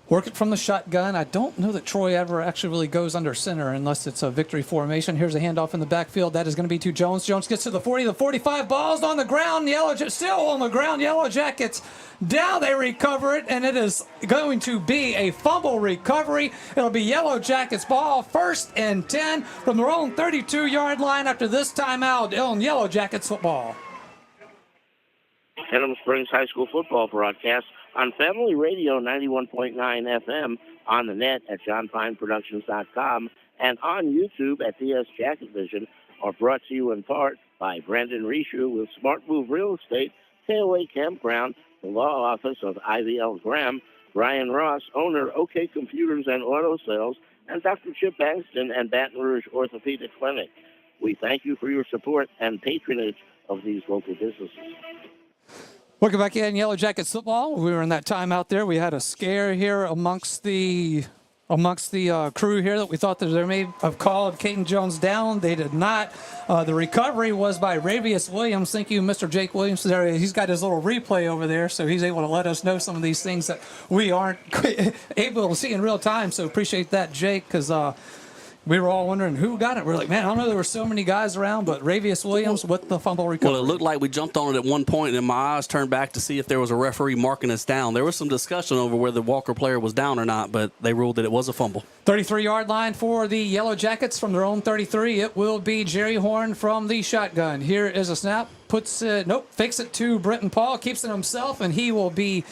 work it from the shotgun. I don't know that Troy ever actually really goes under center unless it's a victory formation. Here's a handoff in the backfield. That is going to be to Jones. Jones gets to the 40, the 45. Ball's on the ground. Still on the ground. Yellow Jackets down. They recover it, and it is going to be a fumble recovery. It'll be Yellow Jackets ball. 1st and 10 from their own 32-yard line after this timeout on Yellow Jackets football. Denham Springs High School football broadcast on Family Radio 91.9 FM, on the net at johnfineproductions.com, and on YouTube at DS Jacket Vision, are brought to you in part by Brandon Rishu with Smart Move Real Estate, KOA Campground, the law office of IVL Graham, Brian Ross, owner OK Computers and Auto Sales, and Dr. Chip Bankston and Baton Rouge Orthopedic Clinic. We thank you for your support and patronage of these local businesses. Welcome back in Yellow Jackets football. We were in that timeout there. We had a scare here amongst the crew here that we thought that they may have called Caden Jones down. They did not. The recovery was by Ravius Williams. Thank you, Mr. Jake Williams. He's got his little replay over there, so he's able to let us know some of these things that we aren't able to see in real time. So appreciate that, Jake, because we were all wondering who got it. We're like, man, I don't know. There were so many guys around, but Ravius Williams with the fumble recovery. Well, it looked like we jumped on it at one point, and my eyes turned back to see if there was a referee marking us down. There was some discussion over whether the Walker player was down or not, but they ruled that it was a fumble. 33-yard line for the Yellow Jackets from their own 33. It will be Jerry Horn from the shotgun. Here is a snap. Fakes it to Brenton Paul, keeps it himself, and he will be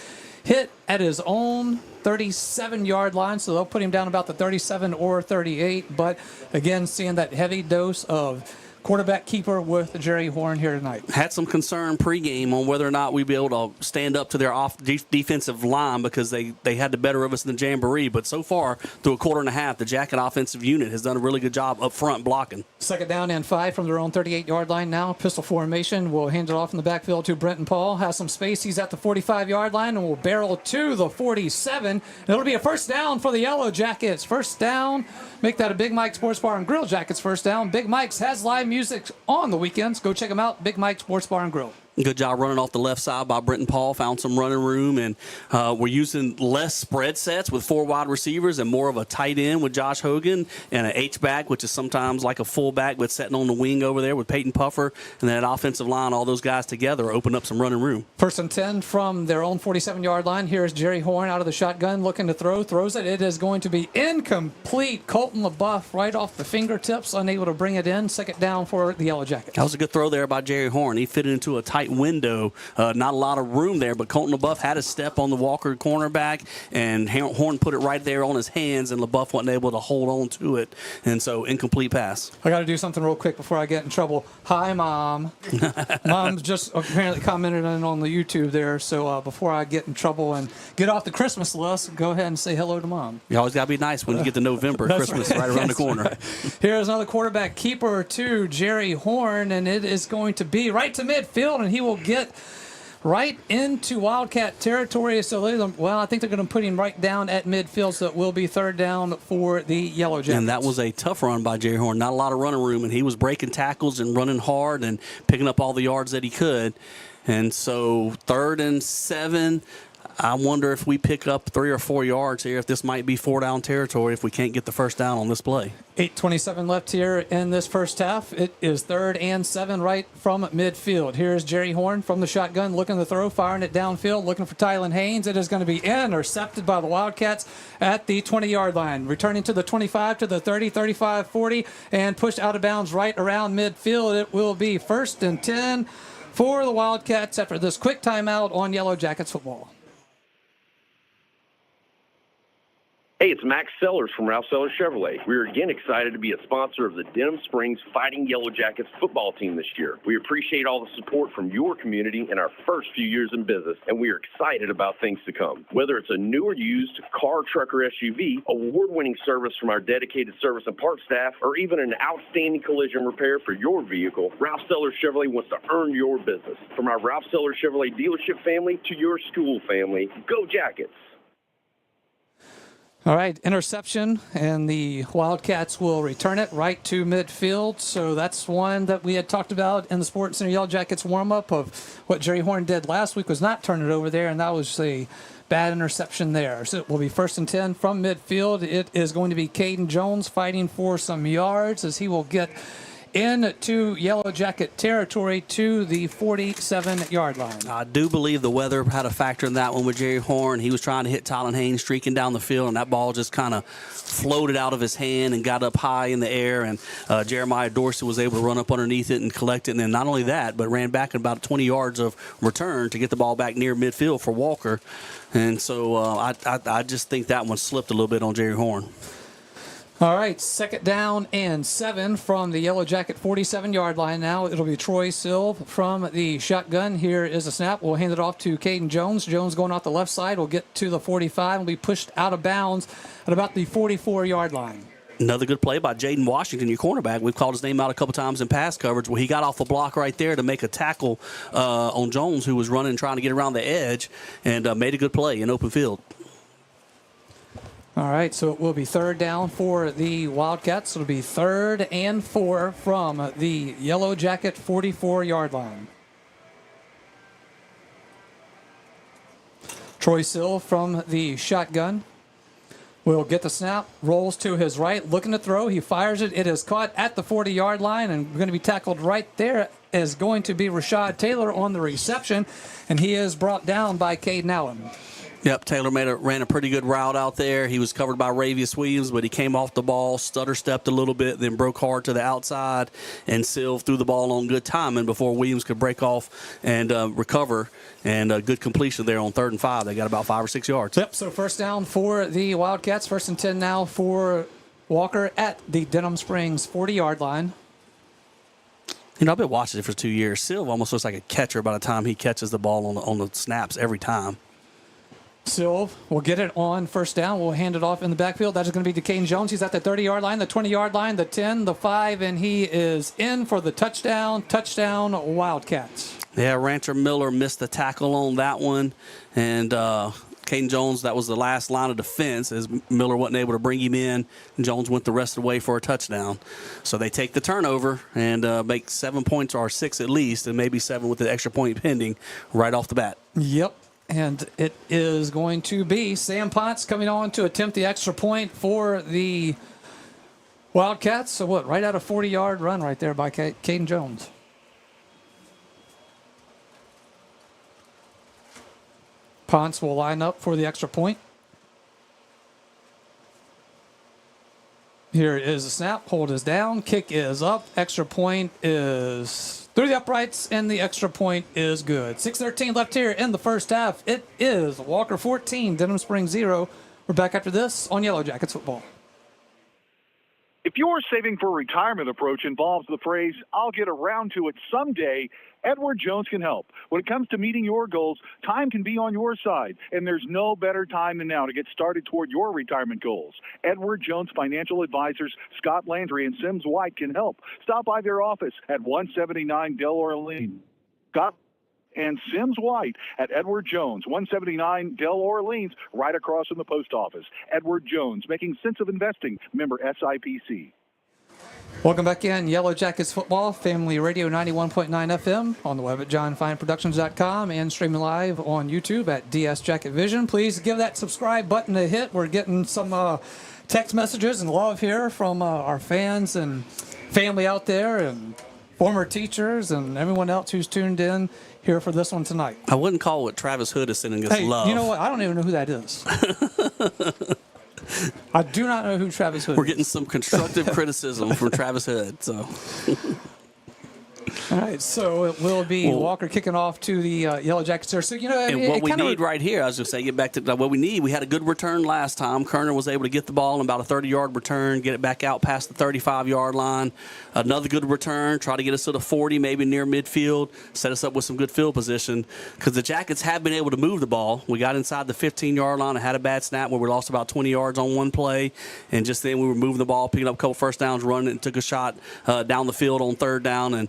hit at his own 37-yard line, so they'll put him down about the 37 or 38. But again, seeing that heavy dose of quarterback keeper with Jerry Horn here tonight. Had some concern pregame on whether or not we'd be able to stand up to their defensive line because they had the better of us in the jamboree. But so far, through a quarter and a half, the Jacket offensive unit has done a really good job up front blocking. 2nd down and 5 from their own 38-yard line now. Pistol formation. Will hand it off in the backfield to Brenton Paul. Has some space. He's at the 45-yard line and will barrel to the 47. It'll be a 1st down for the Yellow Jackets. 1st down. Make that a Big Mike Sports Bar and Grill Jackets 1st down. Big Mike's has live music on the weekends. Go check them out. Big Mike Sports Bar and Grill. Good job running off the left side by Brenton Paul. Found some running room, and we're using less spread sets with 4 wide receivers and more of a tight end with Josh Hogan and an H-back, which is sometimes like a fullback, but sitting on the wing over there with Peyton Puffer. And that offensive line, all those guys together open up some running room. 1st and 10 from their own 47-yard line. Here's Jerry Horn out of the shotgun looking to throw. Throws it. It is going to be incomplete. Colton LaBeouf right off the fingertips, unable to bring it in. 2nd down for the Yellow Jackets. That was a good throw there by Jerry Horn. He fit it into a tight tight window. Not a lot of room there, but Colton LaBeouf had a step on the Walker cornerback, and Horn put it right there on his hands, and LaBeouf wasn't able to hold on to it. And so incomplete pass. I got to do something real quick before I get in trouble. Hi, Mom. Mom just apparently commented on the YouTube there. So before I get in trouble and get off the Christmas list, go ahead and say hello to Mom. You always got to be nice when you get to November. Christmas right around the corner. Right. Here's another quarterback keeper to Jerry Horn, and it is going to be right to midfield, and he will get right into Wildcat territory. So, I think they're going to put him right down at midfield, so it will be third down for the Yellow Jackets. And that was a tough run by Jerry Horn. Not a lot of running room, and he was breaking tackles and running hard and picking up all the yards that he could. And so 3rd and 7, I wonder if we pick up 3 or 4 yards here, if this might be 4-down territory if we can't get the first down on this play. 8:27 left here in this first half. It is 3rd and 7 right from midfield. Here's Jerry Horn from the shotgun, looking to throw, firing it downfield, looking for Tylen Haynes. It is going to be intercepted by the Wildcats at the 20-yard line. Returning to the 25, to the 30, 35, 40, and pushed out of bounds right around midfield. It will be 1st and 10 for the Wildcats after this quick timeout on Yellow Jackets football. Hey, it's Max Sellers from Ralph Sellers Chevrolet. We're again excited to be a sponsor of the Denham Springs Fighting Yellow Jackets football team this year. We appreciate all the support from your community in our first few years in business, and we are excited about things to come. Whether it's a new or used car, truck, or SUV, award-winning service from our dedicated service and parts staff, or even an outstanding collision repair for your vehicle, Ralph Sellers Chevrolet wants to earn your business. From our Ralph Sellers Chevrolet dealership family to your school family, go Jackets! All right, interception, and the Wildcats will return it right to midfield. So that's one that we had talked about in the Sports Center Yellow Jackets warm-up of what Jerry Horn did last week was not turn it over there, and that was a bad interception there. So it will be 1st and 10 from midfield. It is going to be Caden Jones fighting for some yards as he will get into Yellow Jacket territory to the 47-yard line. I do believe the weather had a factor in that one with Jerry Horn. He was trying to hit Tylen Haynes streaking down the field, and that ball just kind of floated out of his hand and got up high in the air, and Jeremiah Dorsey was able to run up underneath it and collect it. And then not only that, but ran back about 20 yards of return to get the ball back near midfield for Walker. And so I just think that one slipped a little bit on Jerry Horn. All right, 2nd down and 7 from the Yellow Jacket 47-yard line now. It'll be Troy Silv from the shotgun. Here is a snap. We'll hand it off to Caden Jones. Jones going off the left side. Will get to the 45 and will be pushed out of bounds at about the 44-yard line. Another good play by Jaden Washington, your cornerback. We've called his name out a couple times in pass coverage where he got off the block right there to make a tackle on Jones, who was running, trying to get around the edge, and made a good play in open field. All right, so it will be 3rd down for the Wildcats. It'll be 3rd and 4 from the Yellow Jacket 44-yard line. Troy Sill from the shotgun will get the snap, rolls to his right, looking to throw. He fires it. It is caught at the 40-yard line and going to be tackled right there. Is going to be Rashad Taylor on the reception, and he is brought down by Caden Allen. Yep, Taylor ran a pretty good route out there. He was covered by Ravius Williams, but he came off the ball, stutter-stepped a little bit, then broke hard to the outside, and Silv threw the ball on good timing before Williams could break off and recover, and a good completion there on 3rd and 5. They got about 5 or 6 yards. Yep, so 1st down for the Wildcats. 1st and 10 now for Walker at the Denham Springs 40-yard line. You know, I've been watching it for 2 years. Silv almost looks like a catcher by the time he catches the ball on the snaps every time. Silv will get it on 1st down. We'll hand it off in the backfield. That is going to be DeCane Jones. He's at the 30-yard line, the 20-yard line, the 10, the 5, and he is in for the touchdown. Touchdown, Wildcats. Yeah, Rancher Miller missed the tackle on that one, and Caden Jones, that was the last line of defense as Miller wasn't able to bring him in. Jones went the rest of the way for a touchdown. So they take the turnover and make 7 points, or 6 at least, and maybe 7 with the extra point pending right off the bat. Yep. And it is going to be Sam Potts coming on to attempt the extra point for the Wildcats. So what, right at a 40-yard run right there by Caden Jones. Ponce will line up for the extra point. Here is a snap. Hold is down. Kick is up. Extra point is through the uprights, and the extra point is good. 6:13 left here in the first half. It is Walker 14, Denham Springs 0. We're back after this on Yellow Jackets football. If your saving for retirement approach involves the phrase, "I'll get around to it someday," Edward Jones can help. When it comes to meeting your goals, time can be on your side, and there's no better time than now to get started toward your retirement goals. Edward Jones Financial Advisors Scott Landry and Sims White can help. Stop by their office at 179 Delaware Lane. Scott and Sims White at Edward Jones, 179 Del Orleans, right across from the post office. Edward Jones, making sense of investing, member SIPC. Welcome back in Yellow Jackets football, Family Radio 91.9 FM, on the web at johnfineproductions.com and streaming live on YouTube at DS Jacket Vision. Please give that subscribe button a hit. We're getting some text messages and love here from our fans and family out there and former teachers and everyone else who's tuned in here for this one tonight. I wouldn't call what Travis Hood is sending us love. You know what? I don't even know who that is. I do not know who Travis Hood is. We're getting some constructive criticism from Travis Hood. So, all right, so it will be Walker kicking off to the Yellow Jackets there. So, you know, and what we need right here, I was just saying, get back to what we need. We had a good return last time. Kerner was able to get the ball in about a 30-yard return, get it back out past the 35-yard line. Another good return, try to get us to the 40, maybe near midfield, set us up with some good field position, because the Jackets have been able to move the ball. We got inside the 15-yard line and had a bad snap where we lost about 20 yards on one play, and just then we were moving the ball, picking up a couple first downs, running it, and took a shot down the field on third down, and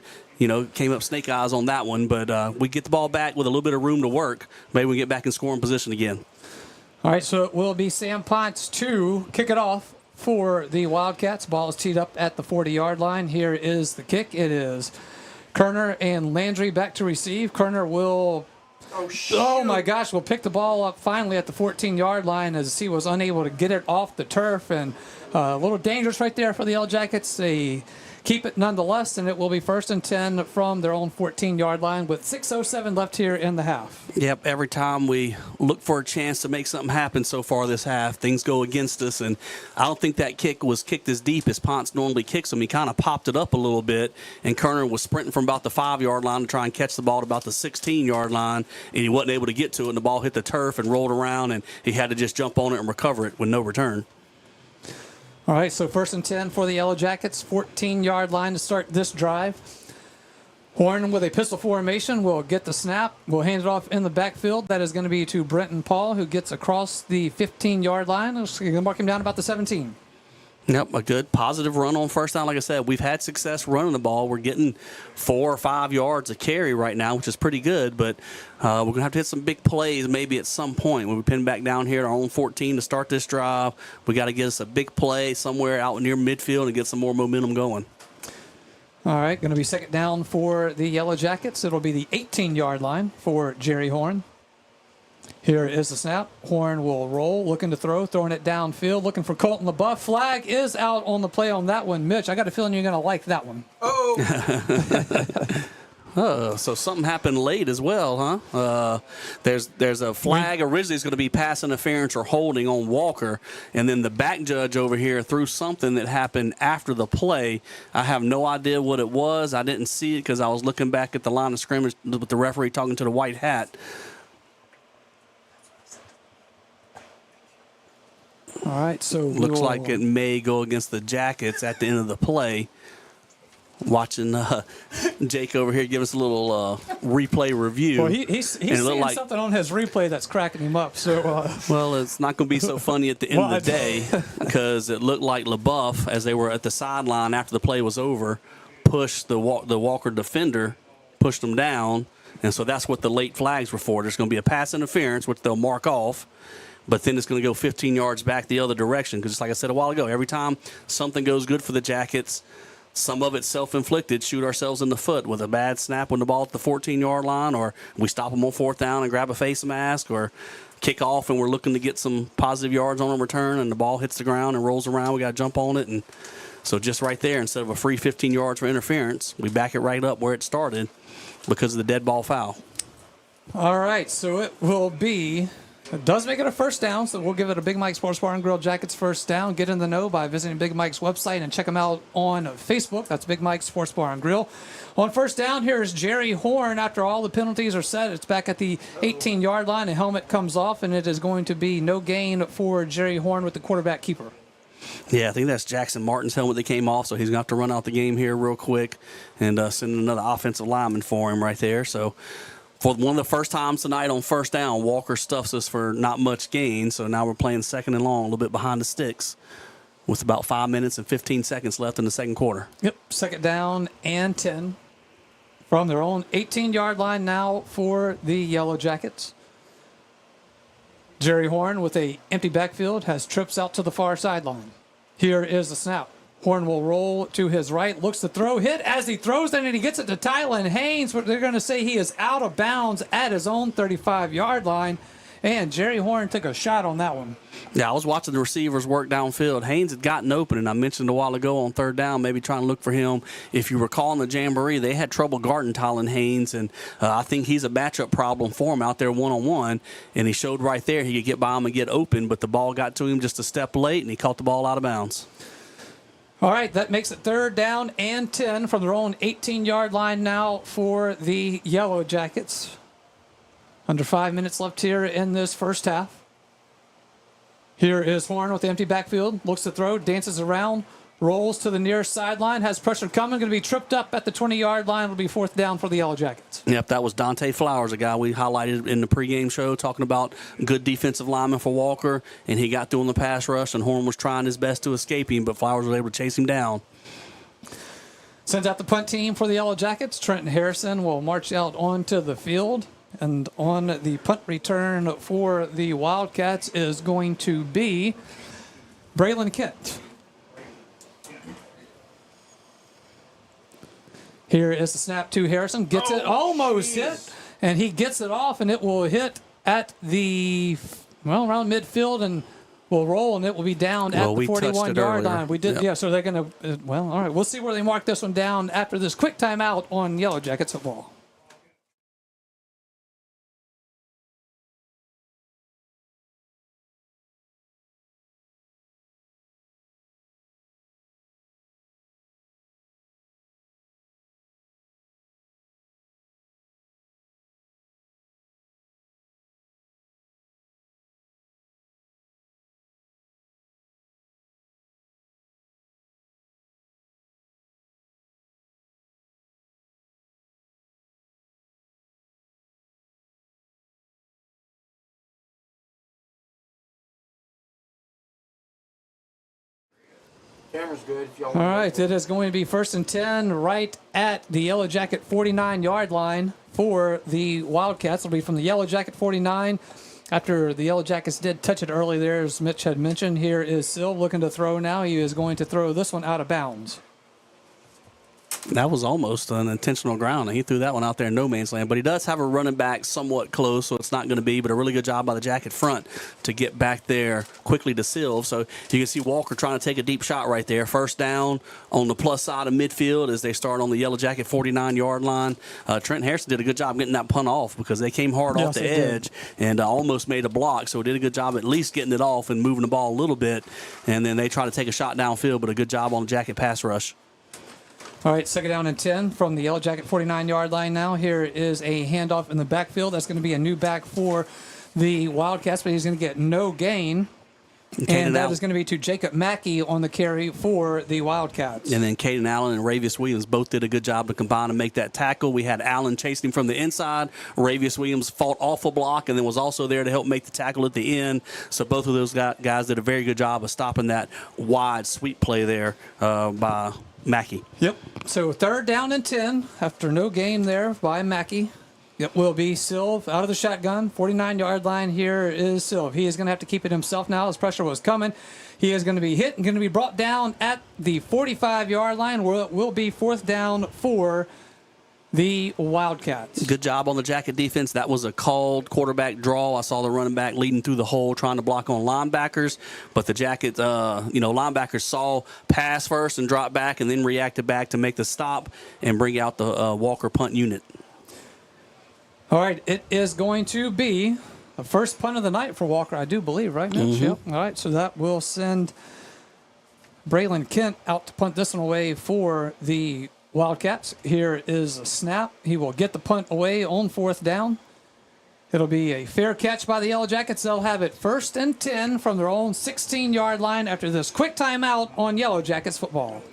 came up snake eyes on that one. But we get the ball back with a little bit of room to work. Maybe we get back in scoring position again. All right, so it will be Sam Ponce to kick it off for the Wildcats. Ball is teed up at the 40-yard line. Here is the kick. It is Kerner and Landry back to receive. Kerner will, oh my gosh, will pick the ball up finally at the 14-yard line as he was unable to get it off the turf. And a little dangerous right there for the Yellow Jackets. They keep it nonetheless, and it will be 1st and 10 from their own 14-yard line with 6:07 left here in the half. Yep, every time we look for a chance to make something happen so far this half, things go against us, and I don't think that kick was kicked as deep as Ponce normally kicks them. He kind of popped it up a little bit, and Kerner was sprinting from about the 5-yard line to try and catch the ball at about the 16-yard line, and he wasn't able to get to it, and the ball hit the turf and rolled around, and he had to just jump on it and recover it with no return. All right, so 1st and 10 for the Yellow Jackets, 14-yard line to start this drive. Horn with a pistol formation will get the snap. We'll hand it off in the backfield. That is going to be to Brenton Paul, who gets across the 15-yard line. It's going to mark him down about the 17. Yep, a good positive run on first down. Like I said, we've had success running the ball. We're getting 4 or 5 yards a carry right now, which is pretty good, but we're going to have to hit some big plays maybe at some point when we pin back down here at our own 14 to start this drive. We got to get us a big play somewhere out near midfield and get some more momentum going. All right, going to be 2nd down for the Yellow Jackets. It'll be the 18-yard line for Jerry Horn. Here is the snap. Horn will roll, looking to throw, throwing it downfield, looking for Colton LaBeouf. Flag is out on the play on that one. Mitch, I got a feeling you're going to like that one. So something happened late as well, huh? There's a flag originally is going to be pass interference or holding on Walker, and then the back judge over here threw something that happened after the play. I have no idea what it was. I didn't see it because I was looking back at the line of scrimmage with the referee talking to the white hat. All right, so looks like it may go against the Jackets at the end of the play. Watching Jake over here give us a little replay review. Well, he's seeing something on his replay that's cracking him up. So, well, it's not going to be so funny at the end of the day because it looked like LaBeouf, as they were at the sideline after the play was over, pushed the Walker defender, pushed him down, and so that's what the late flags were for. There's going to be a pass interference, which they'll mark off. But then it's going to go 15 yards back the other direction because, just like I said a while ago, every time something goes good for the Jackets, some of it's self-inflicted, shoot ourselves in the foot with a bad snap when the ball at the 14-yard line, or we stop them on 4th down and grab a face mask, or kick off and we're looking to get some positive yards on a return and the ball hits the ground and rolls around. We got to jump on it. And so just right there, instead of a free 15 yards for interference, we back it right up where it started because of the dead ball foul. All right, so it will be It does make it a first down, so we'll give it a Big Mike Sports Bar and Grill Jackets first down. Get in the know by visiting Big Mike's website and check them out on Facebook. That's Big Mike's Sports Bar and Grill. On first down, here's Jerry Horn. After all the penalties are set, it's back at the 18-yard line. The helmet comes off, and it is going to be no gain for Jerry Horn with the quarterback keeper. Yeah, I think that's Jackson Martin's helmet that came off, so he's going to have to run out the game here real quick and send another offensive lineman for him right there. So for one of the first times tonight on first down, Walker stuffs us for not much gain, so now we're playing second and long, a little bit behind the sticks with about 5 minutes and 15 seconds left in the second quarter. Yep, second down and 10 from their own 18-yard line now for the Yellow Jackets. Jerry Horn with a empty backfield has trips out to the far sideline. Here is the snap. Horn will roll to his right, looks to throw, hit as he throws, and he gets it to Tylen Haynes. But they're going to say he is out of bounds at his own 35-yard line, and Jerry Horn took a shot on that one. Yeah, I was watching the receivers work downfield. Haynes had gotten open, and I mentioned a while ago on third down, maybe trying to look for him. If you recall in the Jamboree, they had trouble guarding Tylen Haynes, and I think he's a matchup problem for him out there one-on-one, and he showed right there he could get by him and get open, but the ball got to him just a step late, and he caught the ball out of bounds. All right, that makes it third down and 10 from their own 18-yard line now for the Yellow Jackets. Under 5 minutes left here in this first half. Here is Horn with the empty backfield. Looks to throw, dances around, rolls to the near sideline, has pressure coming, going to be tripped up at the 20-yard line. It'll be fourth down for the Yellow Jackets. Yep, that was Dante Flowers, a guy we highlighted in the pregame show, talking about good defensive lineman for Walker, and he got through on the pass rush, and Horn was trying his best to escape him, but Flowers was able to chase him down. Sends out the punt team for the Yellow Jackets. Trenton Harrison will march out onto the field. And on the punt return for the Wildcats is going to be Braylon Kent. Here is the snap to Harrison. Gets it, almost hit, and he gets it off, and it will hit at the, around midfield, and will roll, and it will be down at the 41-yard line. We did, yep. Yeah, so they're going to, all right, we'll see where they mark this one down after this quick timeout on Yellow Jackets football. Camera's good. If y'all All right, it is going to be first and 10 right at the Yellow Jacket 49-yard line for the Wildcats. It'll be from the Yellow Jacket 49. After the Yellow Jackets did touch it early there, as Mitch had mentioned, here is Silv looking to throw now. He is going to throw this one out of bounds. That was almost an intentional ground. He threw that one out there in no man's land. But he does have a running back somewhat close, so it's not going to be. But a really good job by the Jacket front to get back there quickly to Silv. So you can see Walker trying to take a deep shot right there. First down on the plus side of midfield as they start on the Yellow Jacket 49-yard line. Trent Harrison did a good job getting that punt off because they came hard off the edge and almost made a block. So did a good job at least getting it off and moving the ball a little bit. And then they try to take a shot downfield, but a good job on the Jacket pass rush. All right, second down and 10 from the Yellow Jacket 49-yard line now. Here is a handoff in the backfield. That's going to be a new back for the Wildcats, but he's going to get no gain. And that is going to be to Jacob Mackey on the carry for the Wildcats. And then Caden Allen and Ravius Williams both did a good job to combine and make that tackle. We had Allen chasing from the inside. Ravius Williams fought off a block and then was also there to help make the tackle at the end. So both of those guys did a very good job of stopping that wide sweep play there by Mackey. Yep. So third down and 10 after no gain there by Mackey. It will be Silv out of the shotgun. 49-yard line. Here is Silv. He is going to have to keep it himself now as pressure was coming. He is going to be hit and going to be brought down at the 45-yard line where it will be fourth down for the Wildcats. Good job on the Jacket defense. That was a called quarterback draw. I saw the running back leading through the hole trying to block on linebackers, but the Jacket, linebackers saw pass first and drop back and then reacted back to make the stop and bring out the Walker punt unit. All right, it is going to be the first punt of the night for Walker, I do believe, right, Mitch? Yep. All right, so that will send Braylon Kent out to punt this one away for the Wildcats. Here is a snap. He will get the punt away on 4th down. It'll be a fair catch by the Yellow Jackets. They'll have it 1st and 10 from their own 16-yard line after this quick timeout on Yellow Jackets football.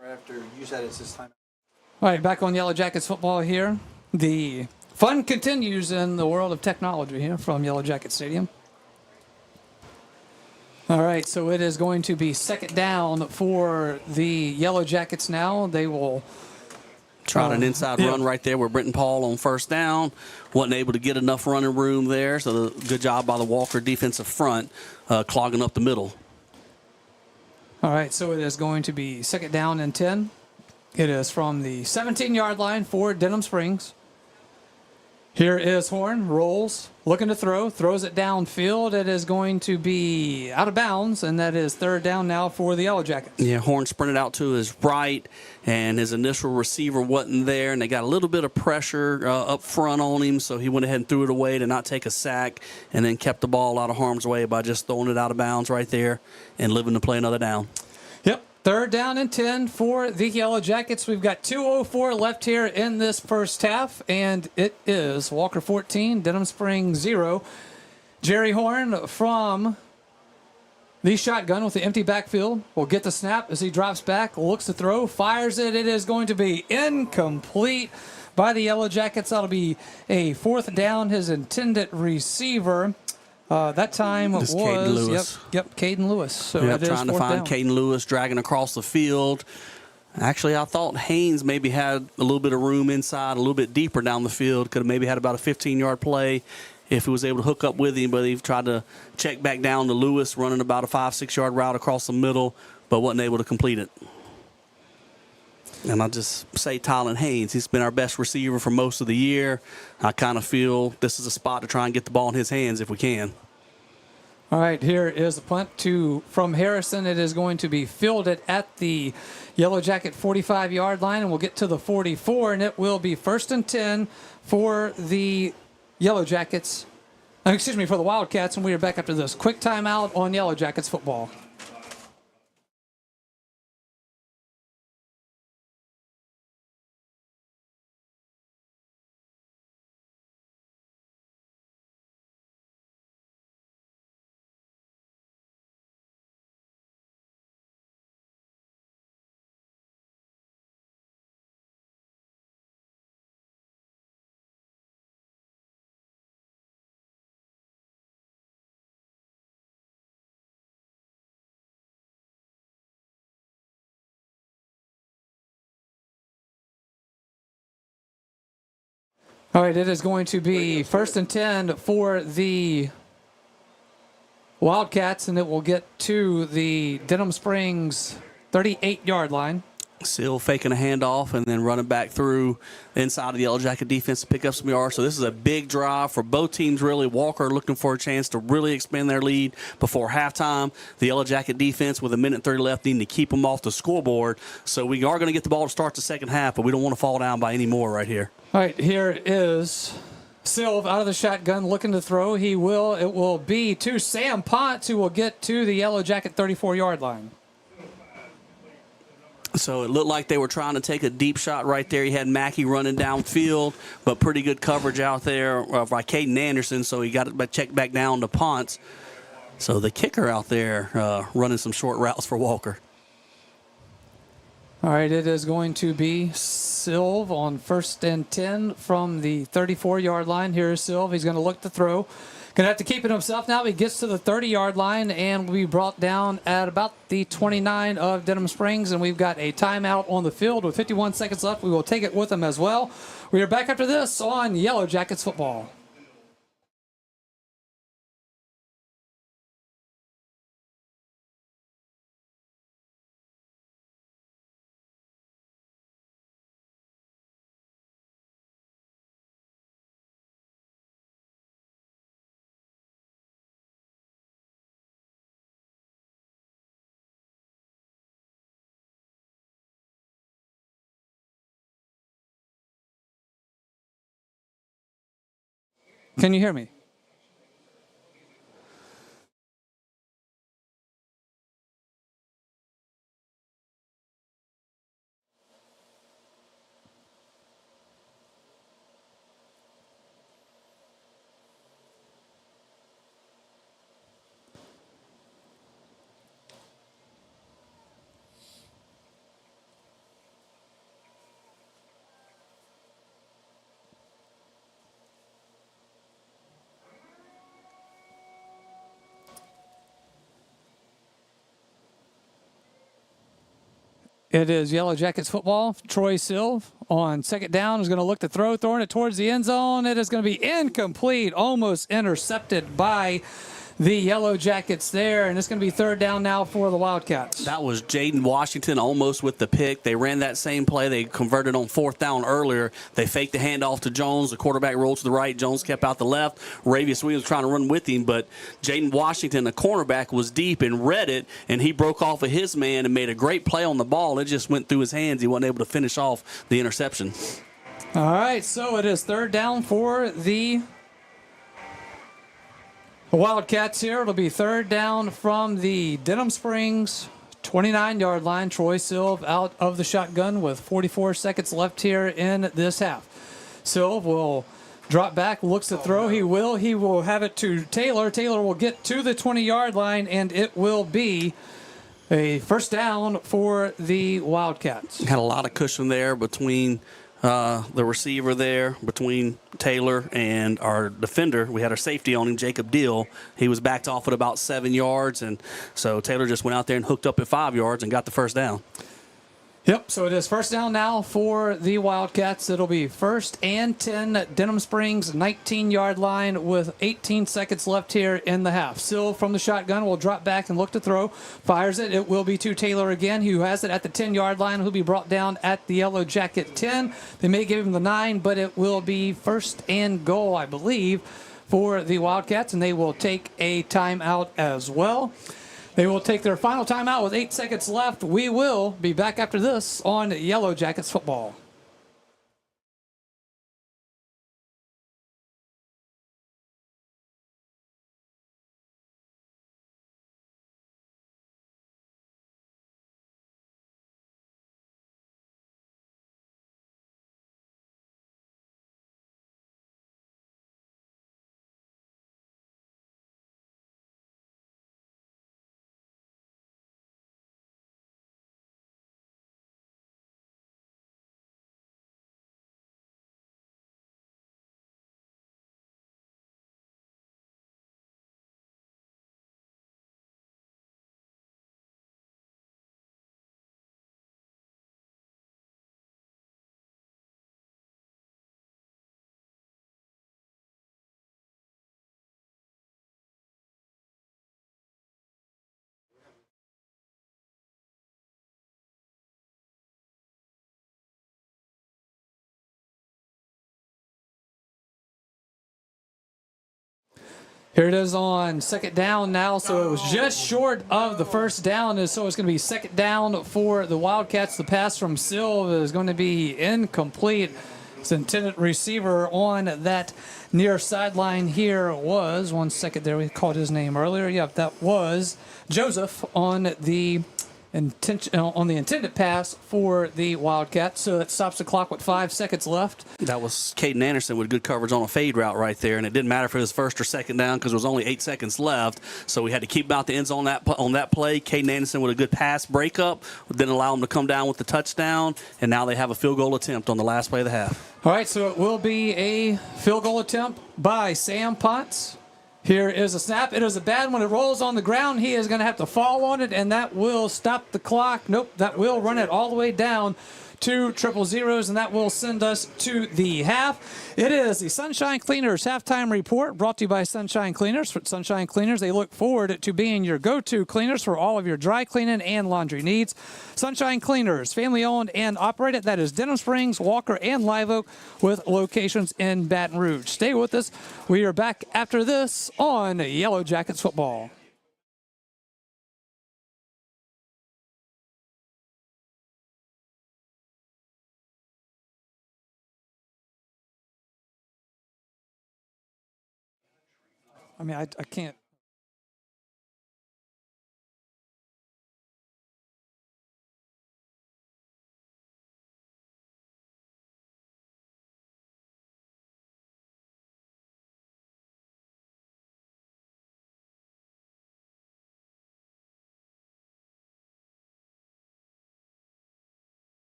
Right after you said it's this time. All right, back on Yellow Jackets football here. The fun continues in the world of technology here from Yellow Jacket Stadium. All right, so it is going to be 2nd down for the Yellow Jackets now. They will tried an inside run right there with Brenton Paul on 1st down. Wasn't able to get enough running room there, so good job by the Walker defensive front clogging up the middle. All right, so it is going to be 2nd down and 10. It is from the 17-yard line for Denham Springs. Here is Horn, rolls, looking to throw, throws it downfield. It is going to be out of bounds, and that is 3rd down now for the Yellow Jackets. Yeah, Horn sprinted out to his right, and his initial receiver wasn't there, and they got a little bit of pressure up front on him, so he went ahead and threw it away to not take a sack, and then kept the ball out of harm's way by just throwing it out of bounds right there and living to play another down. Yep. 3rd down and 10 for the Yellow Jackets. We've got 2:04 left here in this first half, and it is Walker 14, Denham Springs 0. Jerry Horn from the shotgun with the empty backfield will get the snap as he drops back, looks to throw, fires it. It is going to be incomplete by the Yellow Jackets. That'll be a 4th down. His intended receiver that time was Caden Lewis. Yep, Caden Lewis. So yep, trying to find Caden Lewis, dragging across the field. Actually, I thought Haynes maybe had a little bit of room inside, a little bit deeper down the field. Could have maybe had about a 15-yard play if he was able to hook up with him, but he tried to check back down to Lewis, running about a 5-6 yard route across the middle, but wasn't able to complete it. And I'll just say Tylen Haynes, he's been our best receiver for most of the year. I kind of feel this is a spot to try and get the ball in his hands if we can. All right, here is the punt from Harrison. It is going to be fielded at the Yellow Jacket 45-yard line, and we'll get to the 44, and it will be 1st and 10 for the Yellow Jackets. For the Wildcats, and we are back after this quick timeout on Yellow Jackets football. All right, it is going to be 1st and 10 for the Wildcats, and it will get to the Denham Springs 38-yard line. Still faking a handoff and then running back through inside of the Yellow Jacket defense to pick up some yards. So this is a big drive for both teams, really. Walker looking for a chance to really expand their lead before halftime. The Yellow Jacket defense with 1:30 left needing to keep them off the scoreboard. So we are going to get the ball to start the second half, but we don't want to fall down by any more right here. All right, here is Silv out of the shotgun looking to throw. It will be to Sam Potts, who will get to the Yellow Jacket 34-yard line. So it looked like they were trying to take a deep shot right there. He had Mackey running downfield, but pretty good coverage out there by Caden Anderson, so he got it checked back down to Ponce. So the kicker out there running some short routes for Walker. All right, it is going to be Silv on 1st and 10 from the 34-yard line. Here is Silv. He's going to look to throw. Going to have to keep it himself now. He gets to the 30-yard line and will be brought down at about the 29 of Denham Springs. And we've got a timeout on the field with 51 seconds left. We will take it with him as well. We are back after this on Yellow Jackets football. Can you hear me? It is Yellow Jackets football. Troy Silv on second down is going to look to throw, throwing it towards the end zone. It is going to be incomplete, almost intercepted by the Yellow Jackets there, and it's going to be third down now for the Wildcats. That was Jaden Washington almost with the pick. They ran that same play. They converted on fourth down earlier. They faked the handoff to Jones. The quarterback rolled to the right. Jones kept out the left. Ravius Williams trying to run with him, but Jaden Washington, the cornerback, was deep and read it, and he broke off of his man and made a great play on the ball. It just went through his hands. He wasn't able to finish off the interception. All right, so it is third down for the Wildcats here. It'll be third down from the Denham Springs 29-yard line. Troy Silv out of the shotgun with 44 seconds left here in this half. Silv will drop back, looks to throw. He will have it to Taylor. Taylor will get to the 20-yard line, and it will be a first down for the Wildcats. Had a lot of cushion there between the receiver there, between Taylor and our defender. We had our safety on him, Jacob Deal. He was backed off at about 7 yards, and so Taylor just went out there and hooked up at 5 yards and got the first down. Yep, so it is first down now for the Wildcats. It'll be 1st and 10, Denham Springs 19-yard line with 18 seconds left here in the half. Silv from the shotgun will drop back and look to throw. Fires it. It will be to Taylor again, who has it at the 10-yard line. He'll be brought down at the Yellow Jacket 10. They may give him the 9, but it will be first and goal, I believe, for the Wildcats, and they will take a timeout as well. They will take their final timeout with 8 seconds left. We will be back after this on Yellow Jackets football. Here it is on second down now, so it was just short of the first down, and so it's going to be second down for the Wildcats. The pass from Silv is going to be incomplete. His intended receiver on that near sideline here was, one second there, we called his name earlier. Yep, that was Joseph on the on the intended pass for the Wildcats. So that stops the clock with 5 seconds left. That was Caden Anderson with good coverage on a fade route right there, and it didn't matter if it was first or second down because there was only 8 seconds left. So we had to keep out the ends on that play. Caden Anderson with a good pass breakup, didn't allow him to come down with the touchdown, and now they have a field goal attempt on the last play of the half. All right, so it will be a field goal attempt by Sam Potts. Here is a snap. It is a bad one. It rolls on the ground. He is going to have to fall on it, and that will stop the clock. Nope, that will run it all the way down to 000, and that will send us to the half. It is the Sunshine Cleaners halftime report brought to you by Sunshine Cleaners. For Sunshine Cleaners, they look forward to being your go-to cleaners for all of your dry cleaning and laundry needs. Sunshine Cleaners, family-owned and operated. That is Denham Springs, Walker, and Live Oak with locations in Baton Rouge. Stay with us. We are back after this on Yellow Jackets football. I mean, I can't.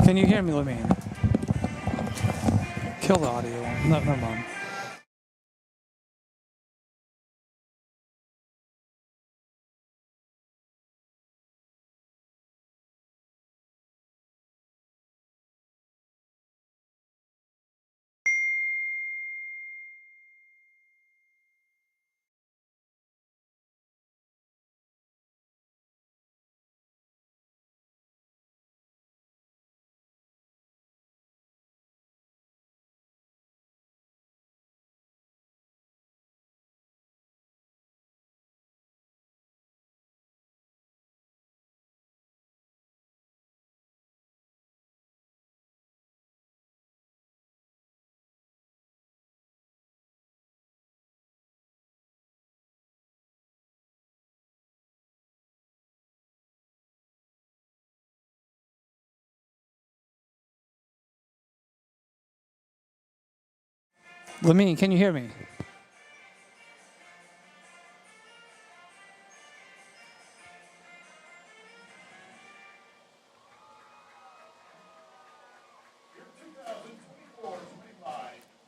Can you hear me, Lamine? Kill the audio. No, never mind. Lamine, can you hear me?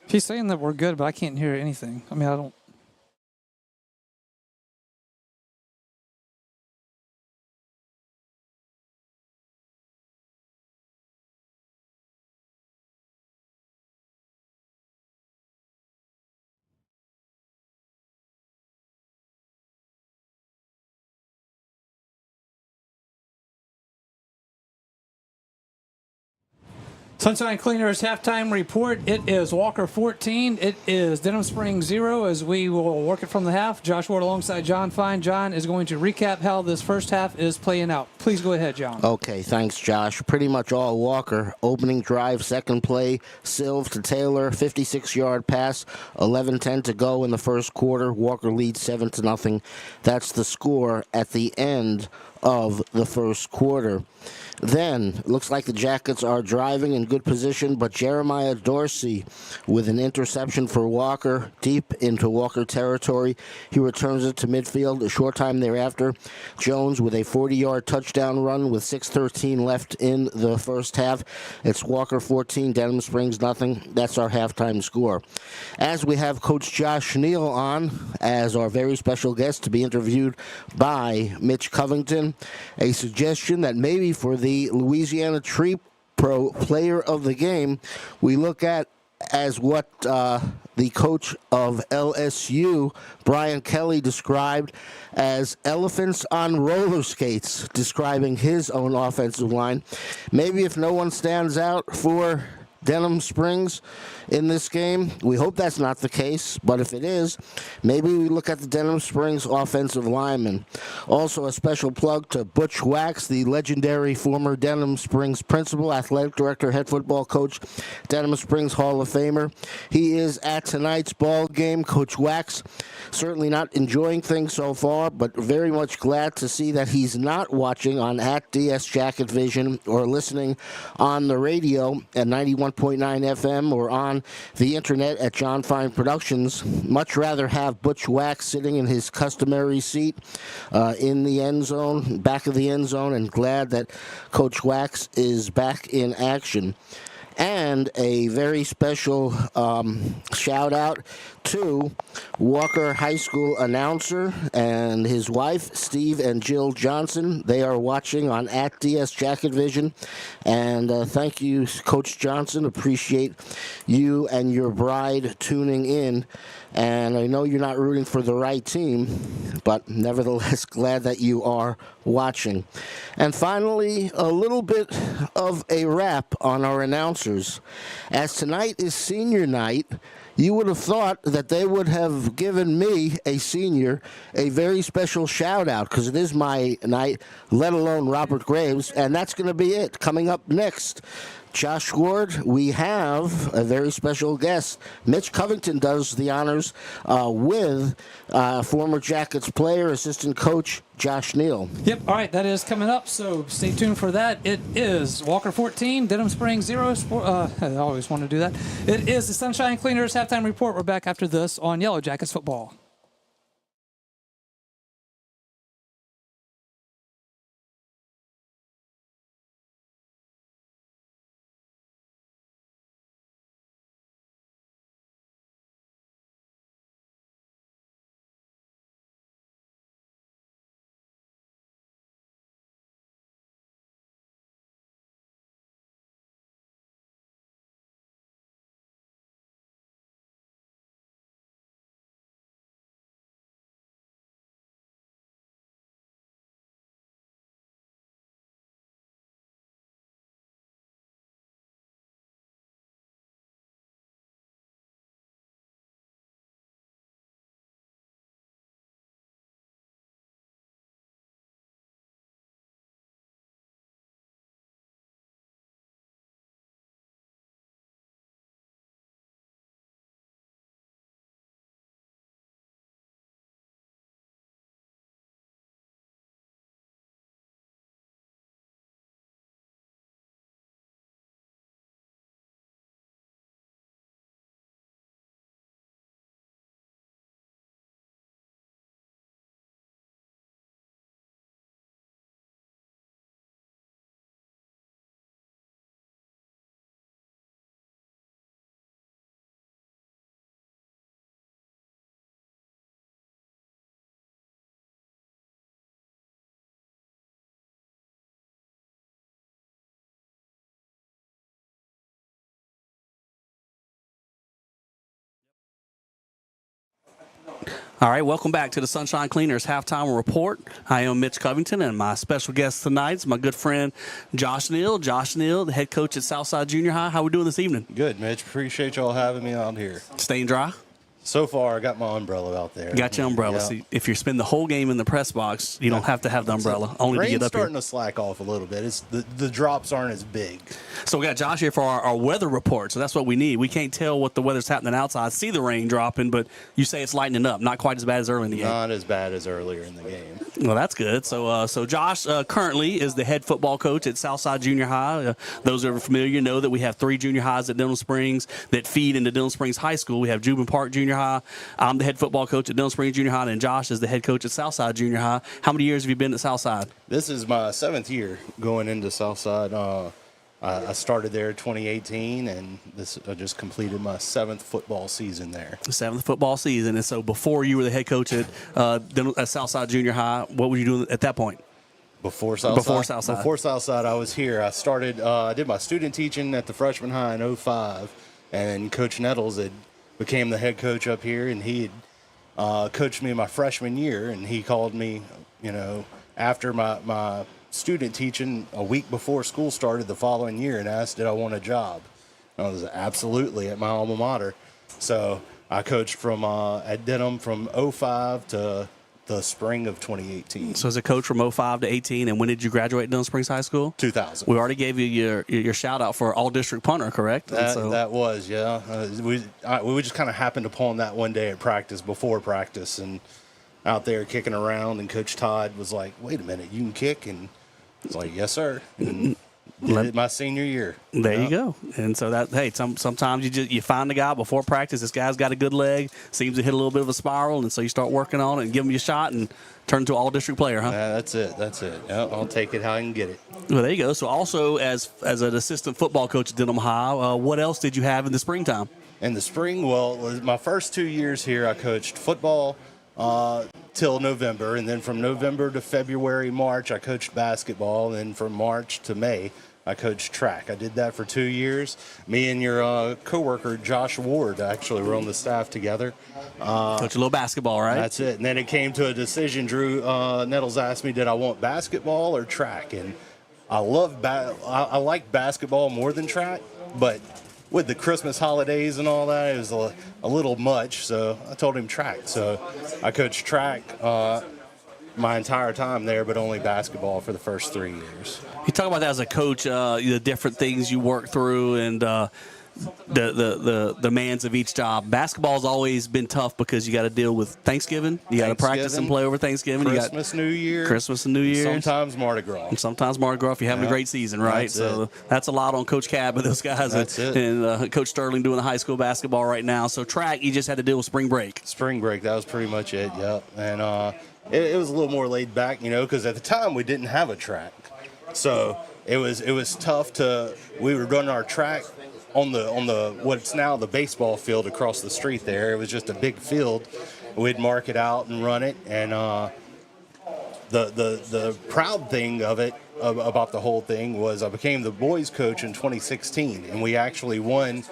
He's saying that we're good, but I can't hear anything. I mean, I don't. Sunshine Cleaners halftime report. It is Walker 14. It is Denham Springs 0 as we will work it from the half. Josh Ward alongside John Fine. John is going to recap how this first half is playing out. Please go ahead, John. Okay, thanks, Josh. Pretty much all Walker. Opening drive, second play, Silv to Taylor, 56-yard pass, 11:10 to go in the first quarter. Walker leads 7-0. That's the score at the end of the first quarter. Then, looks like the Jackets are driving in good position, but Jeremiah Dorsey with an interception for Walker deep into Walker territory. He returns it to midfield a short time thereafter. Jones with a 40-yard touchdown run with 6:13 left in the first half. It's Walker 14, Denham Springs nothing. That's our halftime score. As we have Coach Josh Neal on as our very special guest to be interviewed by Mitch Covington. even a suggestion that maybe for the Louisiana Tree Pro Player of the Game, we look at as what the coach of LSU, Brian Kelly, described as elephants on roller skates, describing his own offensive line. Maybe if no one stands out for Denham Springs in this game, we hope that's not the case, but if it is, maybe we look at the Denham Springs offensive lineman. Also, a special plug to Butch Wax, the legendary former Denham Springs principal, athletic director, head football coach, Denham Springs Hall of Famer. He is at tonight's ball game. Coach Wax certainly not enjoying things so far, but very much glad to see that he's not watching on at DS Jacket Vision or listening on the radio at 91.9 FM or on the internet at John Fine Productions. Much rather have Butch Wax sitting in his customary seat in the end zone, back of the end zone, and glad that Coach Wax is back in action. And a very special shout out to Walker High School announcer and his wife, Steve and Jill Johnson. They are watching on at DS Jacket Vision. And thank you, Coach Johnson. Appreciate you and your bride tuning in. And I know you're not rooting for the right team, but nevertheless glad that you are watching. And finally, a little bit of a wrap on our announcers. As tonight is senior night, you would have thought that they would have given me, a senior, a very special shout-out, because it is my night, let alone Robert Graves, and that's going to be it. Coming up next, Josh Ward, we have a very special guest. Mitch Covington does the honors with former Jackets player, assistant coach Josh Neal. Yep, all right, that is coming up, so stay tuned for that. It is Walker 14, Denham Springs 0. I always want to do that. It is the Sunshine Cleaners halftime report. We're back after this on Yellow Jackets football. All right, welcome back to the Sunshine Cleaners Halftime Report. I am Mitch Covington, and my special guest tonight is my good friend Josh Neal. Josh Neal, the head coach at Southside Junior High. How are we doing this evening? Good, Mitch. Appreciate y'all having me out here. Staying dry? So far, I got my umbrella out there. Got your umbrella. Yeah. See, if you spend the whole game in the press box, you don't have to have the umbrella. Only to get up here. Rain's starting to slack off a little bit. It's the drops aren't as big. So we got Josh here for our weather report. So that's what we need. We can't tell what the weather's happening outside. See the rain dropping, but you say it's lightening up. Not quite as bad as early in the game. Not as bad as earlier in the game. Well, that's good. So Josh currently is the head football coach at Southside Junior High. Those who are familiar know that we have 3 junior highs at Denham Springs that feed into Denham Springs High School. We have Jubin Park Junior High. I'm the head football coach at Denham Springs Junior High, and Josh is the head coach at Southside Junior High. How many years have you been at Southside? This is my 7th year going into Southside. I started there in 2018, and I just completed my 7th football season there. 7th football season. And so before you were the head coach at Southside Junior High, what were you doing at that point? Before Southside. Before Southside, I was here. I started. I did my student teaching at the freshman high in 2005, and Coach Nettles became the head coach up here, and he had coached me my freshman year, and he called me, after my student teaching a week before school started the following year, and asked did I want a job. I was absolutely at my alma mater. So I coached from at Denham from 2005 to the spring of 2018. So as a coach from 2005 to 18, and when did you graduate Denham Springs High School? 2000. We already gave you your shout out for all district punter, correct? That was, yeah. We just kind of happened upon that one day at practice, before practice, and out there kicking around, and Coach Todd was like, "Wait a minute, you can kick?" And I was like, "Yes, sir." And did it my senior year. There you go. And so sometimes you find a guy before practice. This guy's got a good leg, seems to hit a little bit of a spiral, and so you start working on it and give him a shot and turn into an all-district player, huh? That's it. Yeah, I'll take it how I can get it. Well, there you go. So also as an assistant football coach at Denham High, what else did you have in the springtime? In the spring, well, my first 2 years here, I coached football till November, and then from November to February, March, I coached basketball, and then from March to May, I coached track. I did that for 2 years. Me and your coworker, Josh Ward, actually were on the staff together. Coach a little basketball, right? That's it. And then it came to a decision. Drew Nettles asked me, did I want basketball or track? And I like basketball more than track, but with the Christmas holidays and all that, it was a little much, so I told him track. So I coached track my entire time there, but only basketball for the first 3 years. You talk about that as a coach, the different things you work through and the demands of each job. Basketball's always been tough because you got to deal with Thanksgiving. You got to practice and play over Thanksgiving. Christmas, New Year. Christmas and New Year. Sometimes Mardi Gras. And sometimes Mardi Gras if you're having a great season, right? That's a lot on Coach Cab and those guys. And Coach Sterling doing the high school basketball right now. So track, you just had to deal with spring break. Spring break, that was pretty much it, yep. And it was a little more laid back, because at the time we didn't have a track. So it was tough we were running our track on the what's now the baseball field across the street there. It was just a big field. We'd mark it out and run it. And the proud thing of it, about the whole thing, was I became the boys coach in 2016, and we actually won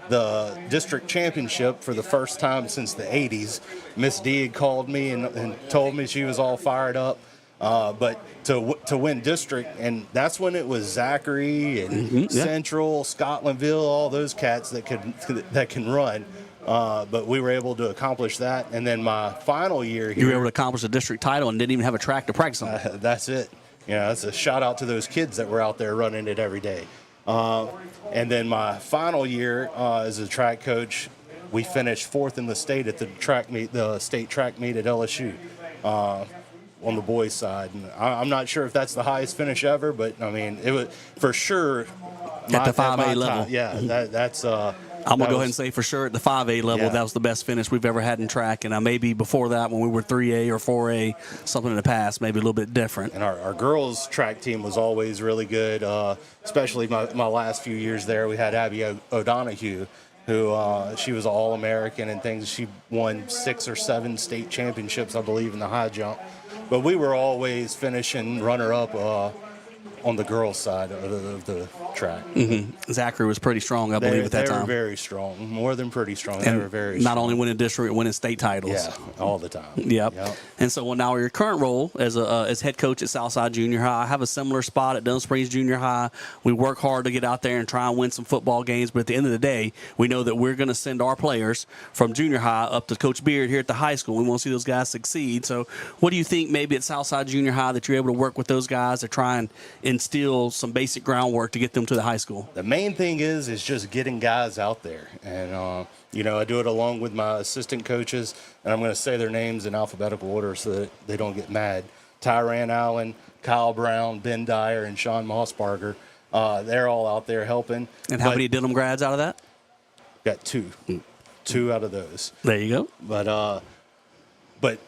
the district championship for the first time since the 80s. Miss D had called me and told me she was all fired up. But to win district, and that's when it was Zachary and Central, Scotlandville, all those cats that can run. But we were able to accomplish that. And then my final year here, you were able to accomplish a district title and didn't even have a track to practice on. That's it. That's a shout out to those kids that were out there running it every day. And then my final year as a track coach, we finished 4th in the state at the state track meet at LSU. On the boys' side, and I'm not sure if that's the highest finish ever, but I mean, it was for sure at the 5A level. Yeah, that's. I'm gonna go ahead and say for sure at the 5A level, that was the best finish we've ever had in track, and maybe before that when we were 3A or 4A, something in the past, maybe a little bit different. And our girls' track team was always really good, especially my last few years there. We had Abby O'Donohue, who she was an All-American and things. She won 6 or 7 state championships, I believe, in the high jump. But we were always finishing runner-up on the girls' side of the track. Mm-hmm. Zachary was pretty strong, I believe, at that time. They were very strong, more than pretty strong. And they were very strong. Not only winning district, winning state titles. Yeah, all the time. Yep. And so now your current role as head coach at Southside Junior High, I have a similar spot at Denham Springs Junior High. We work hard to get out there and try and win some football games, but at the end of the day, we know that we're going to send our players from junior high up to Coach Beard here at the high school. We want to see those guys succeed. So what do you think maybe at Southside Junior High that you're able to work with those guys to try and instill some basic groundwork to get them to the high school? The main thing is just getting guys out there. And, I do it along with my assistant coaches, and I'm going to say their names in alphabetical order so that they don't get mad. Tyran Allen, Kyle Brown, Ben Dyer, and Sean Mossbarger. They're all out there helping. And how many Denham grads out of that? Got 2. 2 out of those. There you go. But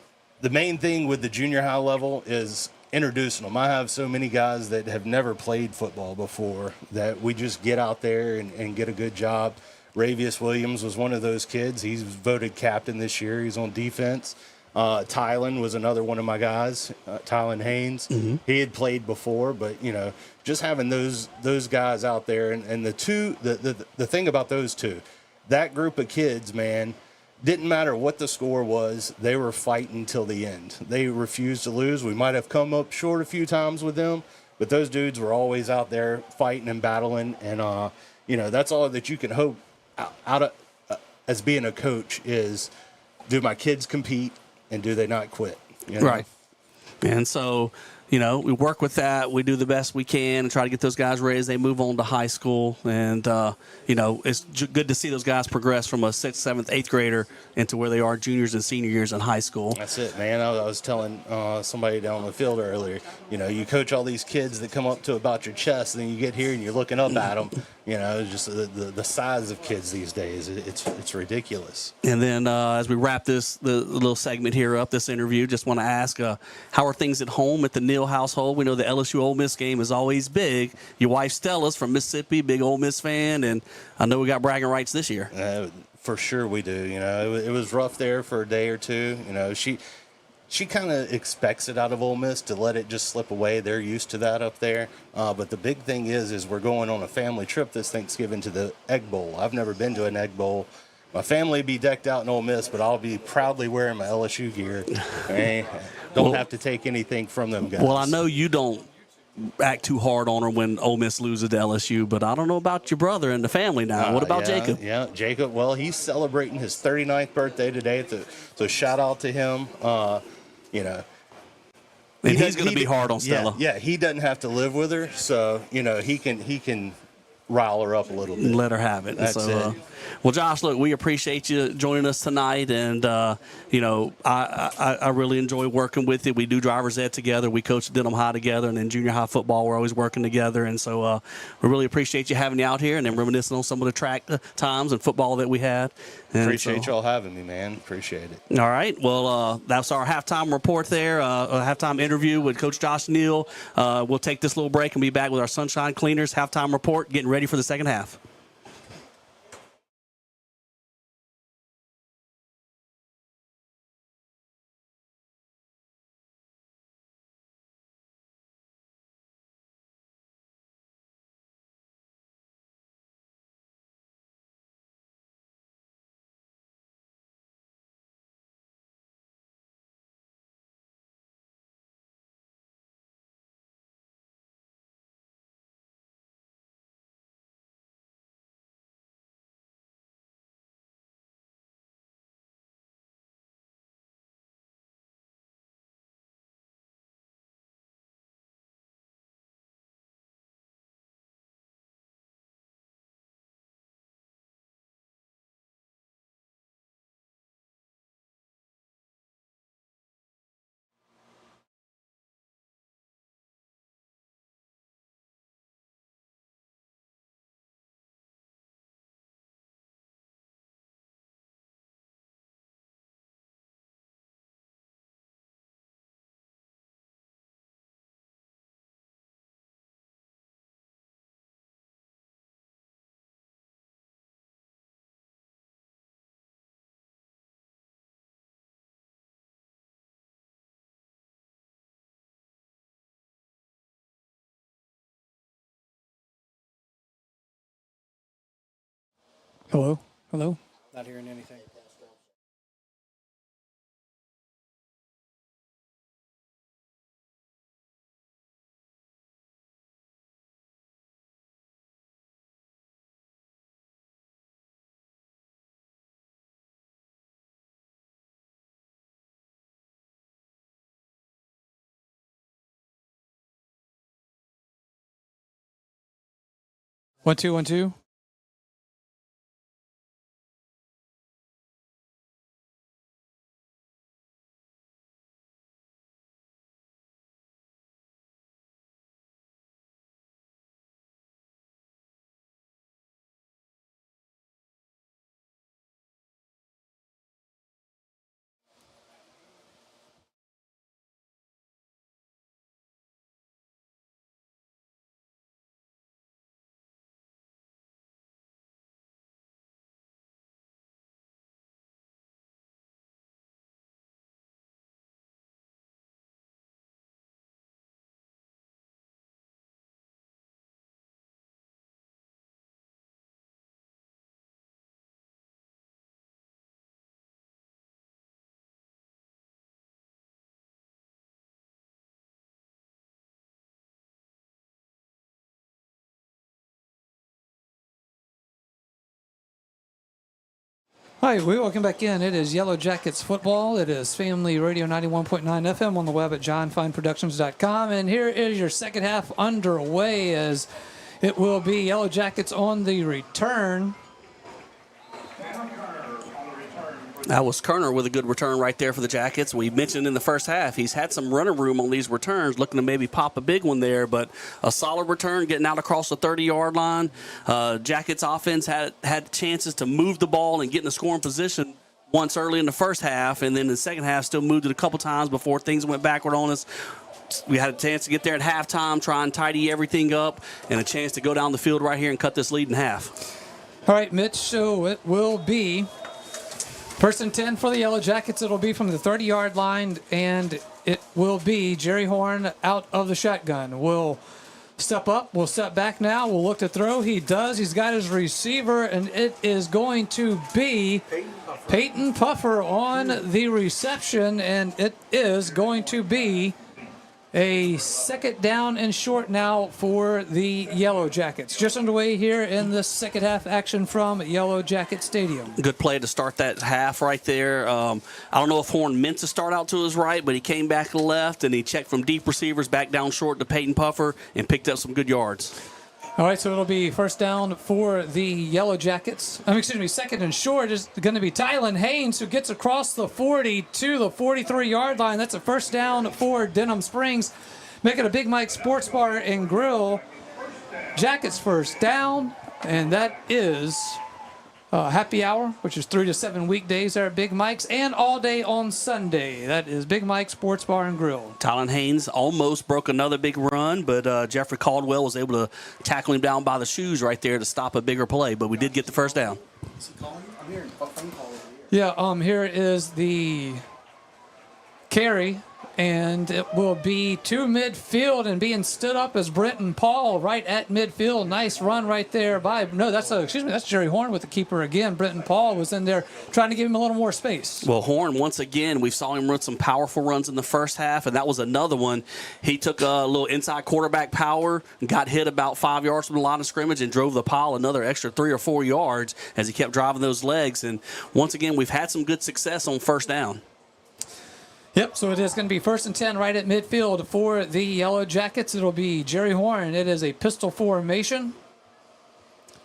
the main thing with the junior high level is introducing them. I have so many guys that have never played football before that we just get out there and get a good job. Ravius Williams was one of those kids. He's voted captain this year. He's on defense. Tylen was another one of my guys, Tylen Haynes. He had played before, but just having those guys out there, and the thing about those two, that group of kids, man, didn't matter what the score was, they were fighting till the end. They refused to lose. We might have come up short a few times with them, but those dudes were always out there fighting and battling, and that's all that you can hope out of as being a coach is, do my kids compete and do they not quit? Right. And so, we work with that. We do the best we can and try to get those guys ready as they move on to high school. And, it's good to see those guys progress from a 6th, 7th, 8th grader into where they are juniors and senior years in high school. That's it, man. I was telling somebody down the field earlier, you coach all these kids that come up to about your chest, and then you get here and you're looking up at them. Just the size of kids these days, it's ridiculous. And then as we wrap the little segment here up, this interview, just want to ask, how are things at home at the Neal household? We know the LSU Ole Miss game is always big. Your wife Stella's from Mississippi, big Ole Miss fan, and I know we got bragging rights this year. For sure we do. It was rough there for a day or two. She kind of expects it out of Ole Miss to let it just slip away. They're used to that up there. But the big thing is we're going on a family trip this Thanksgiving to the Egg Bowl. I've never been to an Egg Bowl. My family be decked out in Ole Miss, but I'll be proudly wearing my LSU gear. Don't have to take anything from them guys. Well, I know you don't act too hard on her when Ole Miss loses to LSU, but I don't know about your brother and the family now. What about Jacob? Yeah, Jacob. Well, he's celebrating his 39th birthday today, so shout out to him. And he's going to be hard on Stella. Yeah, he doesn't have to live with her, so he can rile her up a little bit. Let her have it. That's it. Well, Josh, look, we appreciate you joining us tonight, and I really enjoy working with you. We do driver's ed together. We coach at Denham High together, and then junior high football, we're always working together. And so we really appreciate you having you out here and then reminiscing on some of the track times and football that we had. And appreciate y'all having me, man. Appreciate it. All right. Well, that's our halftime report there, a halftime interview with Coach Josh Neal. We'll take this little break and be back with our Sunshine Cleaners halftime report, getting ready for the second half. Hello? Hello? Not hearing anything. One, two, 1, 2. Hi, we welcome back in. It is Yellow Jackets football. It is Family Radio 91.9 FM on the web at johnfineproductions.com. And here is your second half underway as it will be Yellow Jackets on the return. That was Kerner with a good return right there for the Jackets. We mentioned in the first half he's had some running room on these returns, looking to maybe pop a big one there, but a solid return getting out across the 30-yard line. Jackets offense had chances to move the ball and get in a scoring position once early in the first half, and then in the second half still moved it a couple times before things went backward on us. We had a chance to get there at halftime, try and tidy everything up, and a chance to go down the field right here and cut this lead in half. All right, Mitch, so it will be first and 10 for the Yellow Jackets. It'll be from the 30-yard line, and it will be Jerry Horn out of the shotgun. We'll step up. We'll step back now. We'll look to throw. He does. He's got his receiver, and it is going to be Peyton Puffer on the reception, and it is going to be a second down and short now for the Yellow Jackets. Just underway here in the second half action from Yellow Jacket Stadium. Good play to start that half right there. I don't know if Horn meant to start out to his right, but he came back to the left, and he checked from deep receivers back down short to Peyton Puffer and picked up some good yards. All right, so it'll be first down for the Yellow Jackets. Second and short is going to be Tylen Haynes, who gets across the 40 to the 43-yard line. That's a first down for Denham Springs, making a Big Mike Sports Bar and Grill Jackets first down, and that is happy hour, which is 3 to 7 weekdays there at Big Mike's, and all day on Sunday. That is Big Mike Sports Bar and Grill. Tylen Haynes almost broke another big run, but Jeffrey Caldwell was able to tackle him down by the shoes right there to stop a bigger play, but we did get the first down. Is he calling? I'm hearing a phone call over here. Yeah, here is the carry, and it will be to midfield and being stood up as Brenton Paul right at midfield. Nice run right there by, that's Jerry Horn with the keeper again. Brenton Paul was in there trying to give him a little more space. Well, Horn, once again, we saw him run some powerful runs in the first half, and that was another one. He took a little inside quarterback power, got hit about 5 yards from the line of scrimmage, and drove the pile another extra 3 or 4 yards as he kept driving those legs. And once again, we've had some good success on first down. Yep, so it is going to be first and 10 right at midfield for the Yellow Jackets. It'll be Jerry Horn. It is a pistol formation.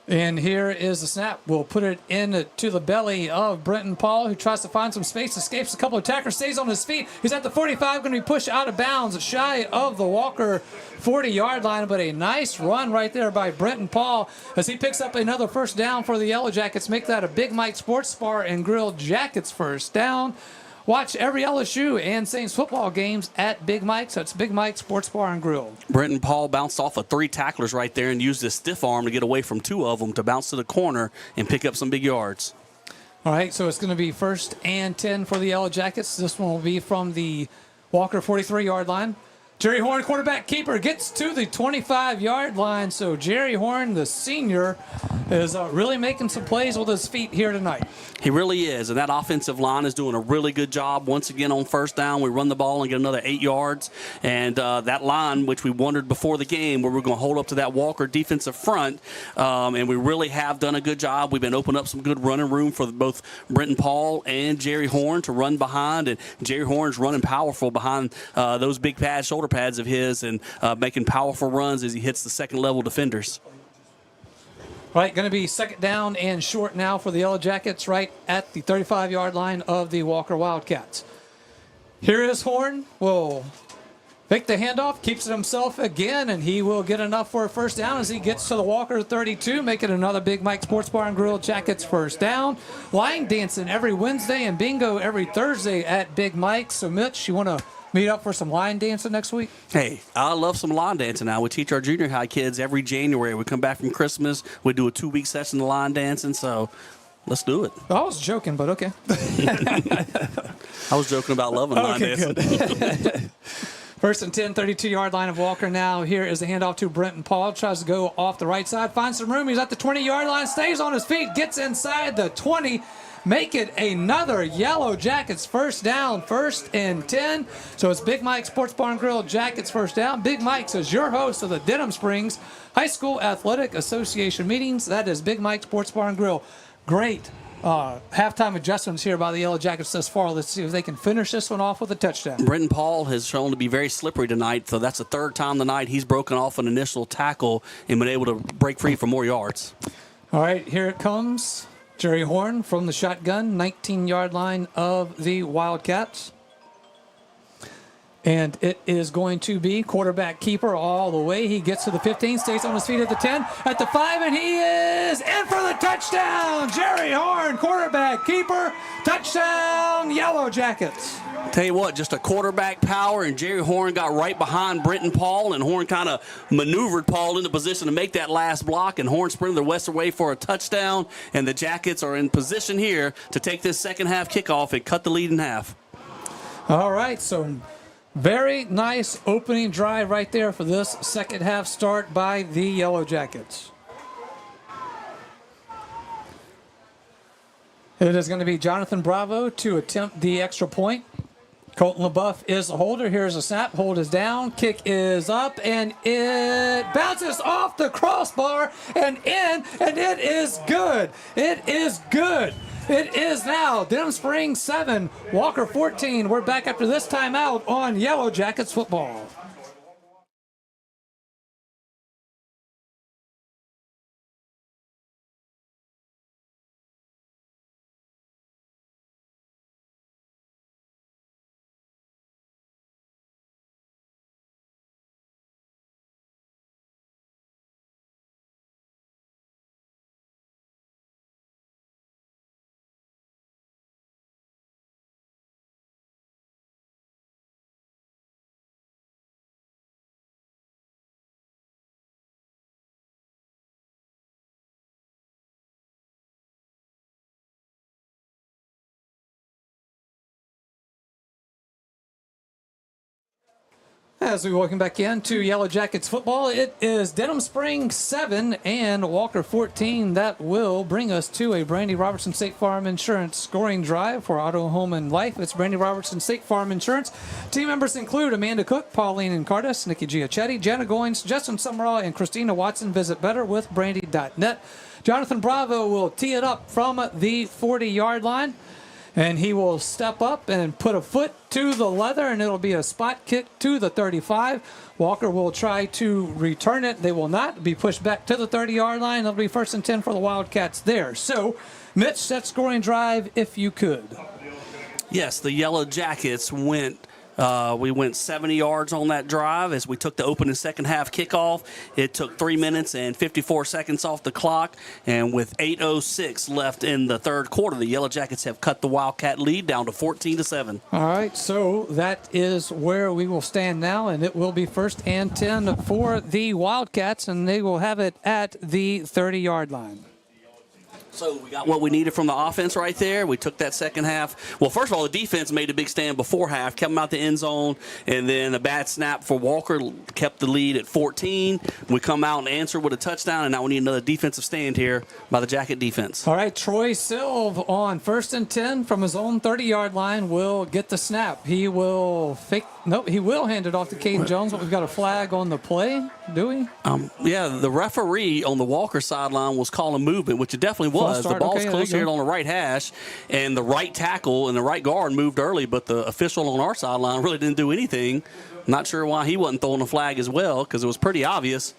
And here is the snap. We'll put it into the belly of Brenton Paul, who tries to find some space, escapes a couple of attackers, stays on his feet. He's at the 45, going to be pushed out of bounds, shy of the Walker 40-yard line, but a nice run right there by Brenton Paul as he picks up another first down for the Yellow Jackets. Make that a Big Mike Sports Bar and Grill Jackets first down. Watch every LSU and Saints football games at Big Mike's. That's Big Mike Sports Bar and Grill. Brenton Paul bounced off of 3 tacklers right there and used his stiff arm to get away from 2 of them to bounce to the corner and pick up some big yards. All right, so it's going to be first and 10 for the Yellow Jackets. This one will be from the Walker 43-yard line. Jerry Horn, quarterback keeper, gets to the 25-yard line. So Jerry Horn, the senior, is really making some plays with his feet here tonight. He really is, and that offensive line is doing a really good job. Once again on first down, we run the ball and get another 8 yards. And that line, which we wondered before the game, where we're going to hold up to that Walker defensive front, and we really have done a good job. We've been opening up some good running room for both Brenton Paul and Jerry Horn to run behind, and Jerry Horn's running powerful behind those big pads, shoulder pads of his, and making powerful runs as he hits the second-level defenders. All right, going to be second down and short now for the Yellow Jackets right at the 35-yard line of the Walker Wildcats. Here is Horn. Will fake the handoff, keeps it himself again, and he will get enough for a first down as he gets to the Walker 32, making another Big Mike Sports Bar and Grill Jackets first down. Line dancing every Wednesday and bingo every Thursday at Big Mike. So, Mitch, you want to meet up for some line dancing next week? Hey, I love some line dancing now. We teach our junior high kids every January. We come back from Christmas. We do a 2-week session of line dancing, so let's do it. I was joking, but okay. I was joking about loving line dancing. Good. First and 10, 32-yard line of Walker now. Here is the handoff to Brenton Paul. Tries to go off the right side, finds some room. He's at the 20-yard line, stays on his feet, gets inside the 20. Make it another Yellow Jackets first down, first and 10. So it's Big Mike Sports Bar and Grill Jackets first down. Big Mike's is your host of the Denham Springs High School Athletic Association meetings. That is Big Mike Sports Bar and Grill. Great halftime adjustments here by the Yellow Jackets thus far. Let's see if they can finish this one off with a touchdown. Brenton Paul has shown to be very slippery tonight, so that's the third time tonight he's broken off an initial tackle and been able to break free for more yards. All right, here it comes. Jerry Horn from the shotgun, 19-yard line of the Wildcats. And it is going to be quarterback keeper all the way. He gets to the 15, stays on his feet at the 10, at the 5, and he is in for the touchdown. Jerry Horn, quarterback keeper, touchdown, Yellow Jackets. Tell you what, just a quarterback power, and Jerry Horn got right behind Brenton Paul, and Horn kind of maneuvered Paul into position to make that last block, and Horn sprinted the western way for a touchdown, and the Jackets are in position here to take this second half kickoff and cut the lead in half. All right, so very nice opening drive right there for this second half start by the Yellow Jackets. It is going to be Jonathan Bravo to attempt the extra point. Colton LaBeouf is the holder. Here's a snap. Hold is down. Kick is up, and it bounces off the crossbar and in, and it is good. It is good. It is now Denham Springs 7, Walker 14. We're back after this timeout on Yellow Jackets football. As we welcome back into Yellow Jackets football, it is Denham Springs 7 and Walker 14. That will bring us to a Brandy Robertson State Farm Insurance scoring drive for Auto, Home, and Life. It's Brandy Robertson State Farm Insurance. Team members include Amanda Cook, Pauline and Cardis, Nikki Giachetti, Jenna Goins, Justin Summerall, and Christina Watson. Visit betterwithbrandy.net. Jonathan Bravo will tee it up from the 40-yard line. And he will step up and put a foot to the leather, and it'll be a spot kick to the 35. Walker will try to return it. They will not be pushed back to the 30-yard line. It'll be 1st and 10 for the Wildcats there. So, Mitch, that scoring drive, if you could. Yes, the Yellow Jackets we went 70 yards on that drive as we took the opening second half kickoff. It took 3 minutes and 54 seconds off the clock, and with 8:06 left in the third quarter, the Yellow Jackets have cut the Wildcat lead down to 14-7. All right, so that is where we will stand now, and it will be 1st and 10 for the Wildcats, and they will have it at the 30-yard line. So we got what we needed from the offense right there. We took that second half. Well, first of all, the defense made a big stand before half, kept them out the end zone, and then a bad snap for Walker kept the lead at 14. We come out and answer with a touchdown, and now we need another defensive stand here by the Jacket defense. All right, Troy Silv on 1st and 10 from his own 30-yard line will get the snap. He will he will hand it off to Caden Jones, but we've got a flag on the play, do we? Yeah, the referee on the Walker sideline was calling movement, which it definitely was. The ball's close here on the right hash, and the right tackle and the right guard moved early, but the official on our sideline really didn't do anything. Not sure why he wasn't throwing the flag as well, because it was pretty obvious.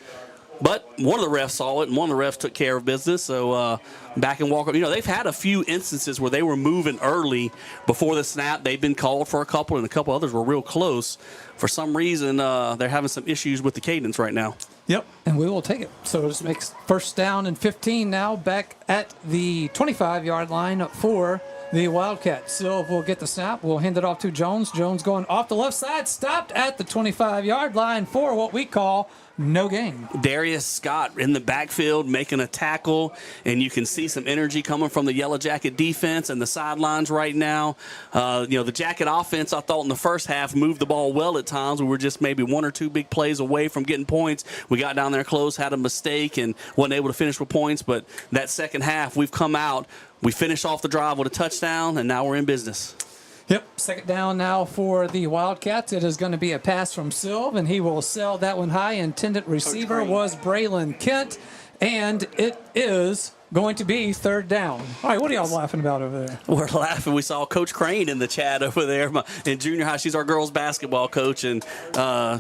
But one of the refs saw it, and one of the refs took care of business. So back in Walker, they've had a few instances where they were moving early before the snap. They've been called for a couple, and a couple others were real close. For some reason, they're having some issues with the cadence right now. Yep, and we will take it. So this makes 1st down and 15 now, back at the 25-yard line for the Wildcats. Silv will get the snap. We'll hand it off to Jones. Jones going off the left side, stopped at the 25-yard line for what we call no gain. Darius Scott in the backfield making a tackle, and you can see some energy coming from the Yellow Jacket defense and the sidelines right now. The Jacket offense, I thought in the first half, moved the ball well at times. We were just maybe 1 or 2 big plays away from getting points. We got down there close, had a mistake, and wasn't able to finish with points. But that second half, we've come out. We finished off the drive with a touchdown, and now we're in business. Yep, 2nd down now for the Wildcats. It is going to be a pass from Silv, and he will sell that one high. Intended receiver was Braylon Kent. And it is going to be third down. All right, what are y'all laughing about over there? We're laughing. We saw Coach Crane in the chat over there in junior high. She's our girls basketball coach, and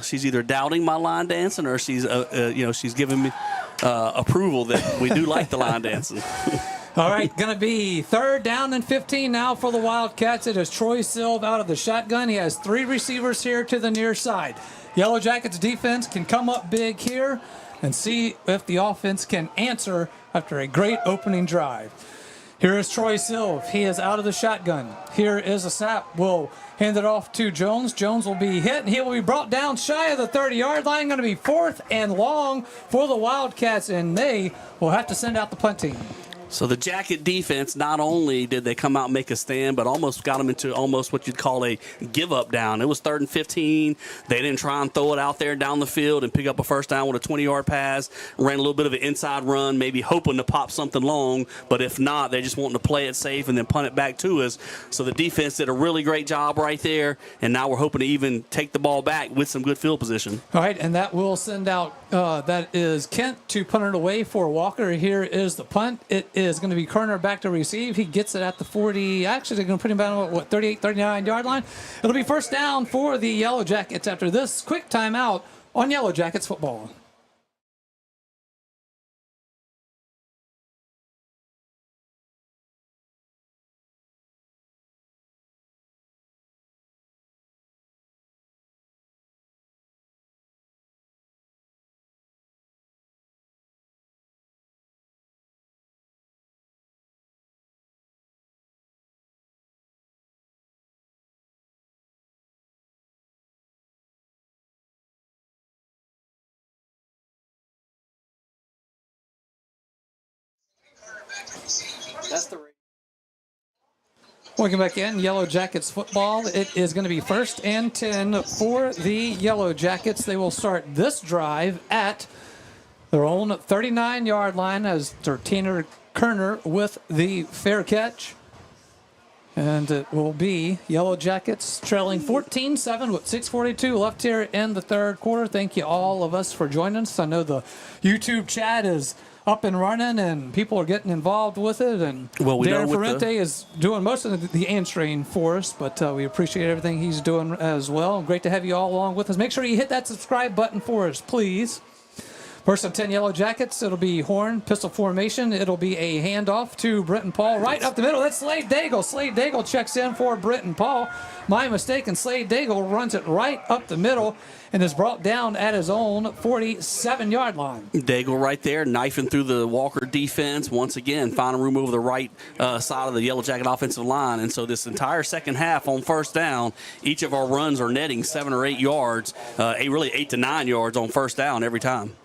she's either doubting my line dancing or she's giving me approval that we do like the line dancing. All right, going to be third down and 15 now for the Wildcats. It is Troy Silv out of the shotgun. He has 3 receivers here to the near side. Yellow Jackets defense can come up big here and see if the offense can answer after a great opening drive. Here is Troy Silv. He is out of the shotgun. Here is a snap. We'll hand it off to Jones. Jones will be hit, and he will be brought down shy of the 30-yard line. Going to be 4th and long for the Wildcats, and they will have to send out the punt team. So the Jacket defense, not only did they come out and make a stand, but almost got them into almost what you'd call a give-up down. It was 3rd and 15. They didn't try and throw it out there down the field and pick up a first down with a 20-yard pass. Ran a little bit of an inside run, maybe hoping to pop something long, but if not, they just wanting to play it safe and then punt it back to us. So the defense did a really great job right there, and now we're hoping to even take the ball back with some good field position. All right, and that will send out, that is Kent to punt it away for Walker. Here is the punt. It is going to be Kerner back to receive. He gets it at the 40. Actually, they're going to put him down at 38, 39-yard line. It'll be first down for the Yellow Jackets after this quick timeout on Yellow Jackets football. That's the Welcome back in, Yellow Jackets football. It is going to be 1st and 10 for the Yellow Jackets. They will start this drive at their own 39-yard line as Tanner Kerner with the fair catch. And it will be Yellow Jackets trailing 14-7 with 6:42 left here in the third quarter. Thank you all of us for joining us. I know the YouTube chat is up and running, and people are getting involved with it. And Darren Ferrente is doing most of the answering for us, but we appreciate everything he's doing as well. Great to have you all along with us. Make sure you hit that subscribe button for us, please. First and 10 Yellow Jackets. It'll be horn, pistol formation. It'll be a handoff to Britton Paul right up the middle. That's Slade Daigle. Slade Daigle checks in for Britton Paul. My mistake, and Slade Daigle runs it right up the middle and is brought down at his own 47-yard line. Daigle right there, knifing through the Walker defense. Once again, finding room over the right side of the Yellow Jacket offensive line. And so this entire second half on first down, each of our runs are netting 7 or 8 yards, really 8 to 9 yards on first down every time.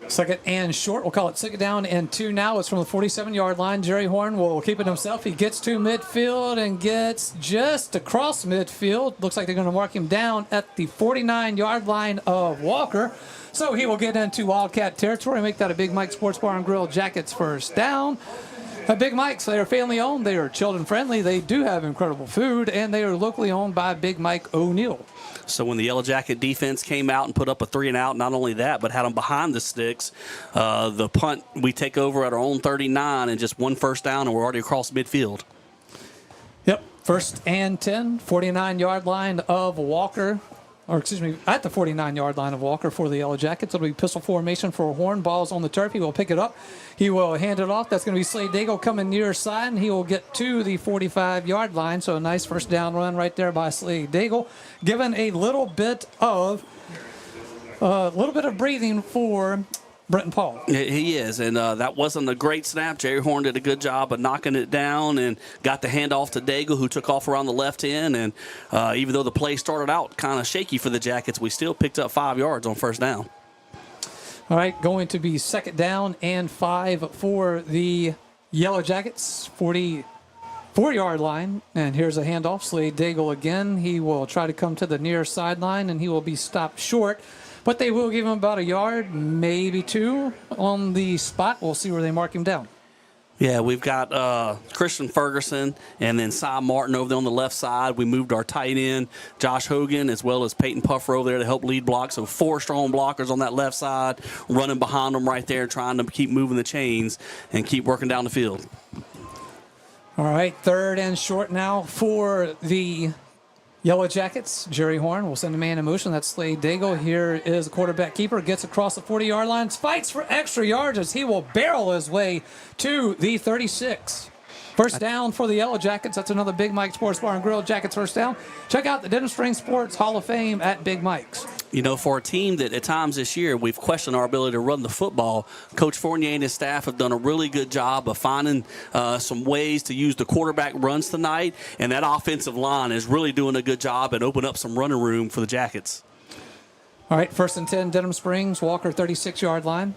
Second and short. We'll call it second down and 2 now. It's from the 47-yard line. Jerry Horn will keep it himself. He gets to midfield and gets just across midfield. Looks like they're going to mark him down at the 49-yard line of Walker. So he will get into Wildcat territory and make that a Big Mike Sports Bar and Grill Jackets first down. At Big Mike's, they are family owned. They are children friendly. They do have incredible food, and they are locally owned by Big Mike O'Neill. So when the Yellow Jacket defense came out and put up a 3-and-out, not only that, but had them behind the sticks, the punt, we take over at our own 39 and just 1 first down, and we're already across midfield. Yep, first and 10, 49-yard line of Walker. Or excuse me, at the 49-yard line of Walker for the Yellow Jackets. It'll be pistol formation for Horn. Ball's on the turf. He will pick it up. He will hand it off. That's going to be Slade Daigle coming near side, and he will get to the 45-yard line. So a nice first down run right there by Slade Daigle, giving a little bit of breathing for Britton Paul. He is, and that wasn't a great snap. Jerry Horn did a good job of knocking it down and got the handoff to Daigle, who took off around the left end. And even though the play started out kind of shaky for the Jackets, we still picked up 5 yards on first down. All right, going to be second down and 5 for the Yellow Jackets, 44-yard line. And here's a handoff. Slade Daigle again. He will try to come to the near sideline, and he will be stopped short. But they will give him about a yard, maybe 2 on the spot. We'll see where they mark him down. Yeah, we've got Christian Ferguson and then Cy Martin over there on the left side. We moved our tight end, Josh Hogan, as well as Peyton Puffer over there to help lead block. So 4 strong blockers on that left side, running behind them right there, trying to keep moving the chains and keep working down the field. All right, 3rd and short now for the Yellow Jackets. Jerry Horn will send a man in motion. That's Slade Daigle. Here is the quarterback keeper. Gets across the 40-yard line. Fights for extra yards as he will barrel his way to the 36. First down for the Yellow Jackets. That's another Big Mike Sports Bar and Grill Jackets first down. Check out the Denham Springs Sports Hall of Fame at Big Mike's. You know, for a team that at times this year we've questioned our ability to run the football, Coach Fournier and his staff have done a really good job of finding some ways to use the quarterback runs tonight, and that offensive line is really doing a good job and open up some running room for the Jackets. All right, 1st and 10, Denham Springs, Walker 36-yard line.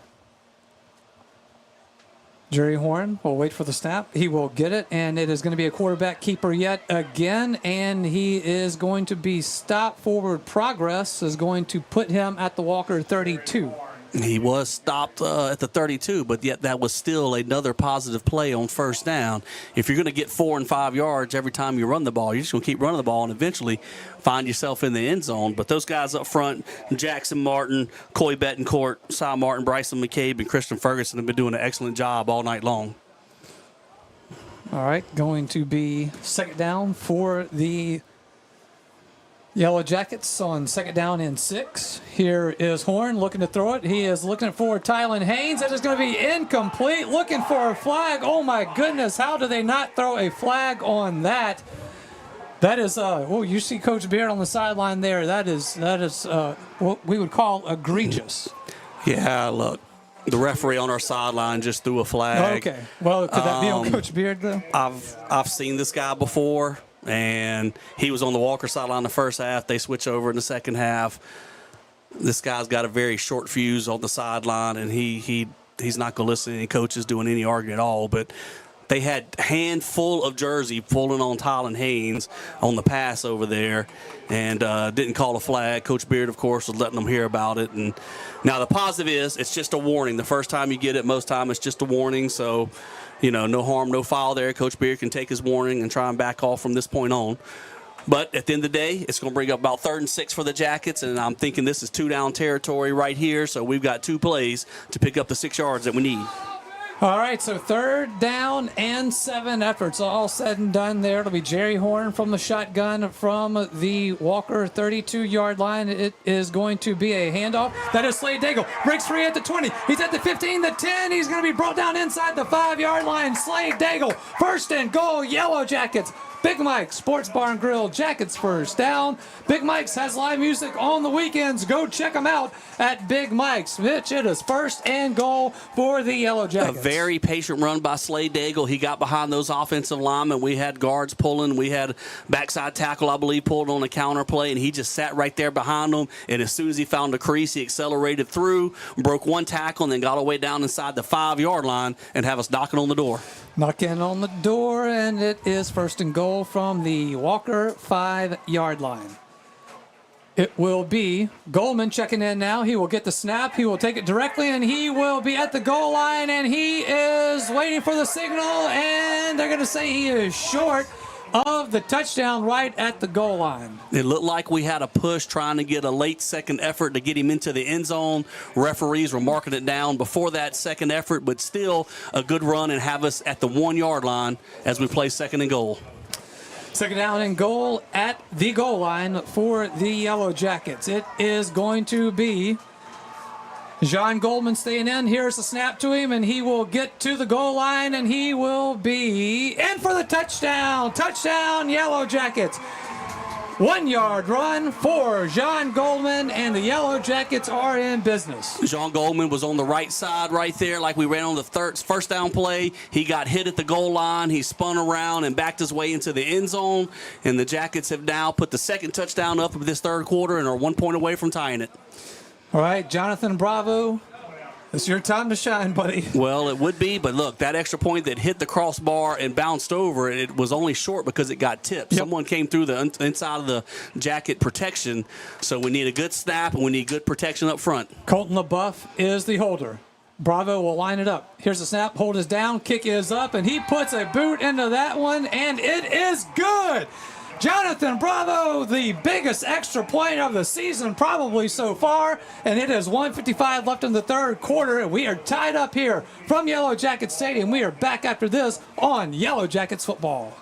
Jerry Horn will wait for the snap. He will get it, and it is going to be a quarterback keeper yet again, and he is going to be stopped. Forward progress is going to put him at the Walker 32. He was stopped at the 32, but yet that was still another positive play on first down. If you're going to get 4 and 5 yards every time you run the ball, you're just going to keep running the ball and eventually find yourself in the end zone. But those guys up front, Jackson Martin, Coy Betancourt, Cy Martin, Bryson McCabe, and Christian Ferguson have been doing an excellent job all night long. All right, going to be 2nd down for the Yellow Jackets on 2nd down and 6. Here is Horn looking to throw it. He is looking for Tylen Haynes. That is going to be incomplete. Looking for a flag. Oh my goodness, how do they not throw a flag on that? That is, you see Coach Beard on the sideline there. That is what we would call egregious. Yeah, look, the referee on our sideline just threw a flag. Okay, well, could that be on Coach Beard though? I've seen this guy before. And he was on the Walker sideline the first half. They switch over in the second half. This guy's got a very short fuse on the sideline, and he's not going to listen to any coaches doing any arguing at all. But they had a handful of jersey pulling on Tylen Haynes on the pass over there and didn't call a flag. Coach Beard, of course, was letting them hear about it. And now the positive is it's just a warning. The first time you get it, most time it's just a warning. So, you know, no harm, no foul there. Coach Beard can take his warning and try and back off from this point on. But at the end of the day, it's going to bring up about 3rd and 6 for the Jackets, and I'm thinking this is 2-down territory right here, so we've got 2 plays to pick up the 6 yards that we need. All right, so 3rd down and 7 efforts all said and done there. It'll be Jerry Horn from the shotgun from the Walker 32-yard line. It is going to be a handoff. That is Slade Daigle. Breaks free at the 20. He's at the 15, the 10. He's going to be brought down inside the 5-yard line. Slade Daigle, 1st and goal, Yellow Jackets. Big Mike's Sports Bar and Grill, Jackets first down. Big Mike's has live music on the weekends. Go check them out at Big Mike's. Mitch, it is 1st and goal for the Yellow Jackets. A very patient run by Slade Daigle. He got behind those offensive linemen. We had guards pulling. We had backside tackle, I believe, pulled on a counter play, and he just sat right there behind them. And as soon as he found the crease, he accelerated through, broke 1 tackle, and then got all the way down inside the 5-yard line and have us knocking on the door. Knocking on the door, and it is 1st and goal from the Walker 5-yard line. It will be Goldman checking in now. He will get the snap. He will take it directly, and he will be at the goal line, and he is waiting for the signal, and they're going to say he is short of the touchdown right at the goal line. It looked like we had a push trying to get a late second effort to get him into the end zone. Referees were marking it down before that second effort, but still a good run and have us at the 1-yard line as we play 2nd and goal. 2nd down and goal at the goal line for the Yellow Jackets. It is going to be John Goldman staying in. Here's the snap to him, and he will get to the goal line, and he will be in for the touchdown. Touchdown, Yellow Jackets. 1-yard run for John Goldman, and the Yellow Jackets are in business. John Goldman was on the right side right there like we ran on the first down play. He got hit at the goal line. He spun around and backed his way into the end zone, and the Jackets have now put the 2nd touchdown up of this 3rd quarter and are 1 point away from tying it. All right, Jonathan Bravo, it's your time to shine, buddy. Well, it would be, but look, that extra point that hit the crossbar and bounced over, it was only short because it got tipped. Yep. Someone came through the inside of the jacket protection, so we need a good snap and we need good protection up front. Colton LaBeouf is the holder. Bravo will line it up. Here's the snap. Hold is down. Kick is up, and he puts a boot into that one, and it is good. Jonathan Bravo, the biggest extra point of the season probably so far, and it is 1:55 left in the third quarter. We are tied up here from Yellow Jackets Stadium. We are back after this on Yellow Jackets football.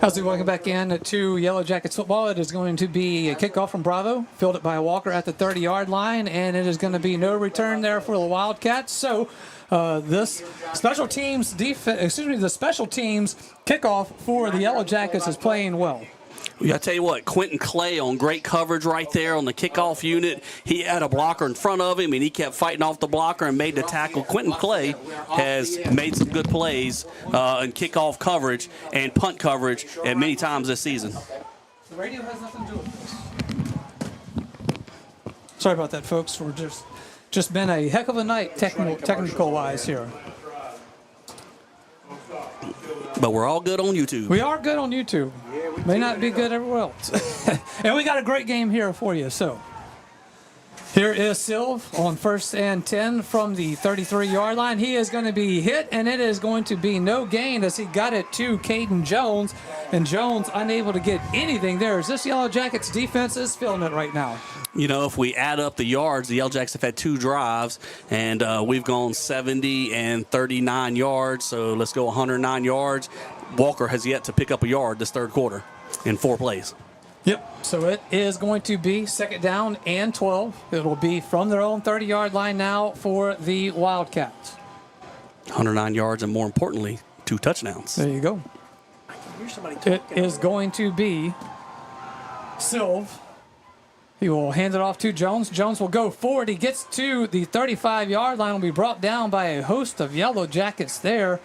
As we welcome back in to Yellow Jackets football, it is going to be a kickoff from Bravo, fielded by Walker at the 30-yard line, and it is going to be no return there for the Wildcats. So this special teams the special teams kickoff for the Yellow Jackets is playing well. I tell you what, Quentin Clay on great coverage right there on the kickoff unit. He had a blocker in front of him, and he kept fighting off the blocker and made the tackle. Quentin Clay has made some good plays in kickoff coverage and punt coverage at many times this season. The radio has nothing to do with this. Sorry about that, folks. We're just been a heck of a night technical-wise here. But we're all good on YouTube. We are good on YouTube. May not be good everywhere else. And we got a great game here for you. So here is Silv on 1st and 10 from the 33-yard line. He is going to be hit, and it is going to be no gain as he got it to Caden Jones. And Jones unable to get anything there. As this Yellow Jackets defense is feeling it right now. You know, if we add up the yards, the Yellow Jackets have had 2 drives, and we've gone 70 and 39 yards. So let's go 109 yards. Walker has yet to pick up a yard this third quarter in 4 plays. Yep, so it is going to be 2nd down and 12. It'll be from their own 30-yard line now for the Wildcats. 109 yards, and more importantly, 2 touchdowns. There you go. It is going to be Silv. He will hand it off to Jones. Jones will go forward. He gets to the 35-yard line. Will be brought down by a host of Yellow Jackets there.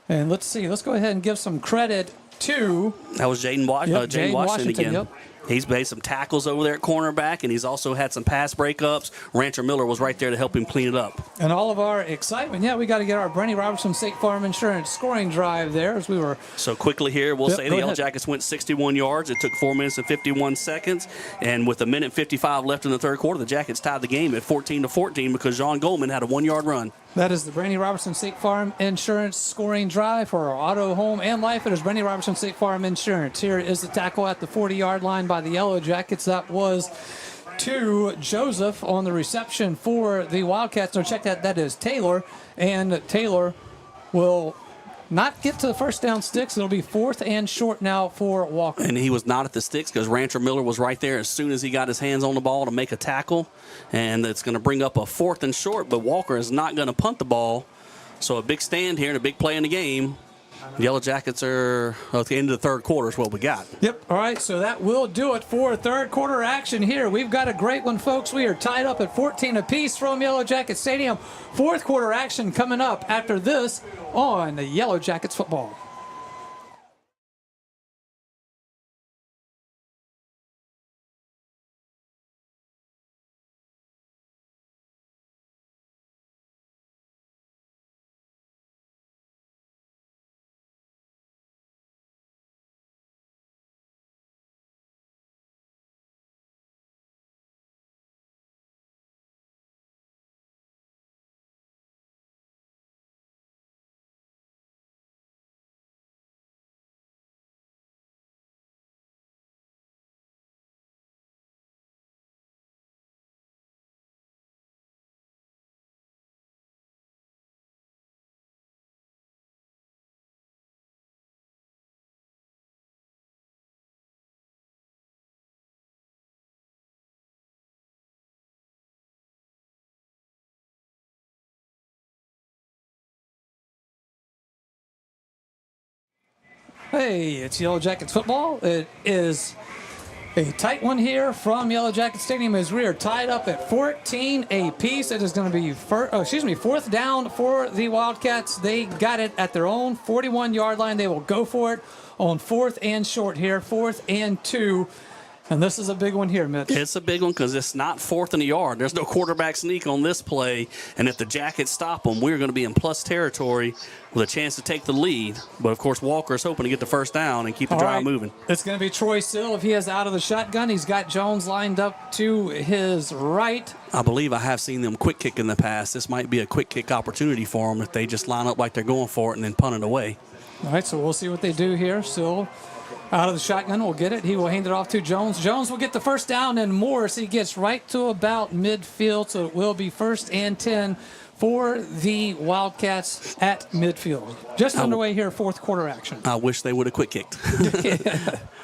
And let's see. Let's go ahead and give some credit to... That was Jaden Washington again. Yep. He's made some tackles over there at cornerback, and he's also had some pass breakups. Rancher Miller was right there to help him clean it up. And all of our excitement, we got to get our Brenny Robertson State Farm Insurance scoring drive there as we were... So quickly here, we'll say the Yellow Jackets went 61 yards. It took 4 minutes and 51 seconds. And with 1:55 left in the third quarter, the Jackets tied the game at 14-14 because John Goldman had a 1-yard run. That is the Brandy Robertson State Farm Insurance scoring drive for our auto, home, and life. It is Brandy Robertson State Farm Insurance. Here is the tackle at the 40-yard line by the Yellow Jackets. That was to Joseph on the reception for the Wildcats. So check that. That is Taylor. And Taylor will not get to the first down sticks. It'll be 4th and short now for Walker. And he was not at the sticks because Rancher Miller was right there as soon as he got his hands on the ball to make a tackle. And it's going to bring up a 4th and short, but Walker is not going to punt the ball. So a big stand here and a big play in the game. The Yellow Jackets are at the end of the third quarter is what we got. Yep. All right, so that will do it for third quarter action here. We've got a great one, folks. We are tied up at 14 apiece from Yellow Jacket Stadium. Fourth quarter action coming up after this on Yellow Jackets football. Hey, it's Yellow Jackets football. It is a tight one here from Yellow Jacket Stadium as we are tied up at 14 apiece. It is going to be fourth down for the Wildcats. They got it at their own 41-yard line. They will go for it on 4th and short here, 4th and 2. And this is a big one here, Mitch. It's a big one because it's not 4th and a yard. There's no quarterback sneak on this play. And if the Jackets stop them, we're going to be in plus territory with a chance to take the lead. But, of course, Walker is hoping to get the first down and keep the drive moving. It's going to be Troy Sill if he is out of the shotgun. He's got Jones lined up to his right. I believe I have seen them quick kick in the past. This might be a quick kick opportunity for them if they just line up like they're going for it and then punt it away. All right, so we'll see what they do here. Sill out of the shotgun will get it. He will hand it off to Jones. Jones will get the first down, and Morris, he gets right to about midfield, so it will be 1st and 10 for the Wildcats at midfield. Just underway here, 4th quarter action. I wish they would have quick kicked.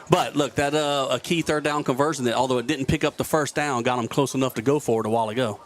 But, look, that a key 3rd down conversion that, although it didn't pick up the first down, got them close enough to go for it a while ago.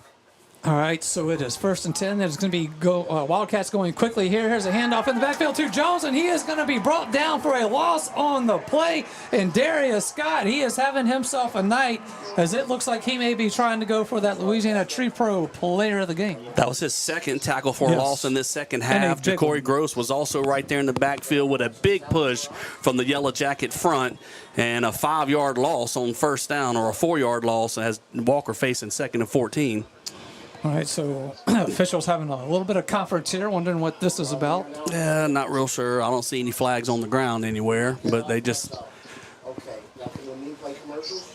All right, so it is 1st and 10. It's going to be Wildcats going quickly here. Here's a handoff in the backfield to Jones, and he is going to be brought down for a loss on the play. And Darius Scott, he is having himself a night as it looks like he may be trying to go for that Louisiana Tree Pro player of the game. That was his 2nd tackle for a loss in this second half. Ja'Cory Gross was also right there in the backfield with a big push from the Yellow Jacket front and a 5-yard loss on 1st down, or a 4-yard loss as Walker facing 2nd and 14. All right, so officials having a little bit of conference here, wondering what this is about. Yeah, not real sure. I don't see any flags on the ground anywhere, but they just... Okay, now can we play commercials?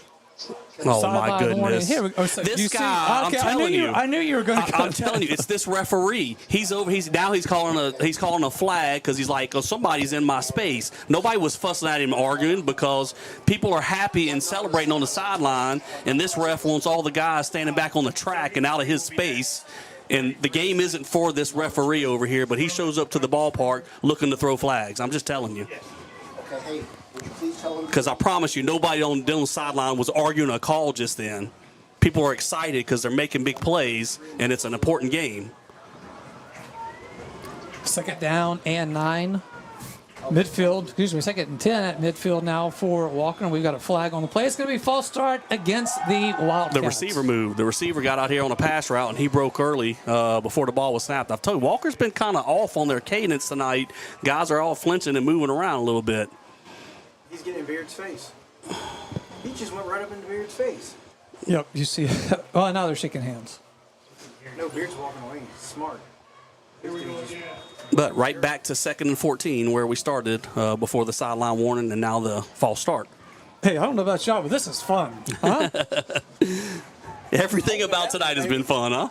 Oh, my goodness. Here we go. So this guy, okay, I'm telling you. I knew you were going to I'm telling you, it's this referee. He's calling a flag because he's like, oh, somebody's in my space. Nobody was fussing at him arguing because people are happy and celebrating on the sideline, and this ref wants all the guys standing back on the track and out of his space. And the game isn't for this referee over here, but he shows up to the ballpark looking to throw flags. I'm just telling you. Okay, hey. Because I promise you, nobody on Denham's sideline was arguing a call just then. People are excited because they're making big plays, and it's an important game. 2nd down and 9. Midfield, 2nd and 10 at midfield now for Walker, and we've got a flag on the play. It's going to be false start against the Wildcats. The receiver moved. The receiver got out here on a pass route, and he broke early before the ball was snapped. I've told you, Walker's been kind of off on their cadence tonight. Guys are all flinching and moving around a little bit. He's getting in Beard's face. He just went right up into Beard's face. Yep, you see. Oh, now they're shaking hands. No, Beard's walking away. He's smart. Here we go. But right back to 2nd and 14 where we started before the sideline warning and now the false start. Hey, I don't know about y'all, but this is fun. Huh? Everything about tonight has been fun, huh?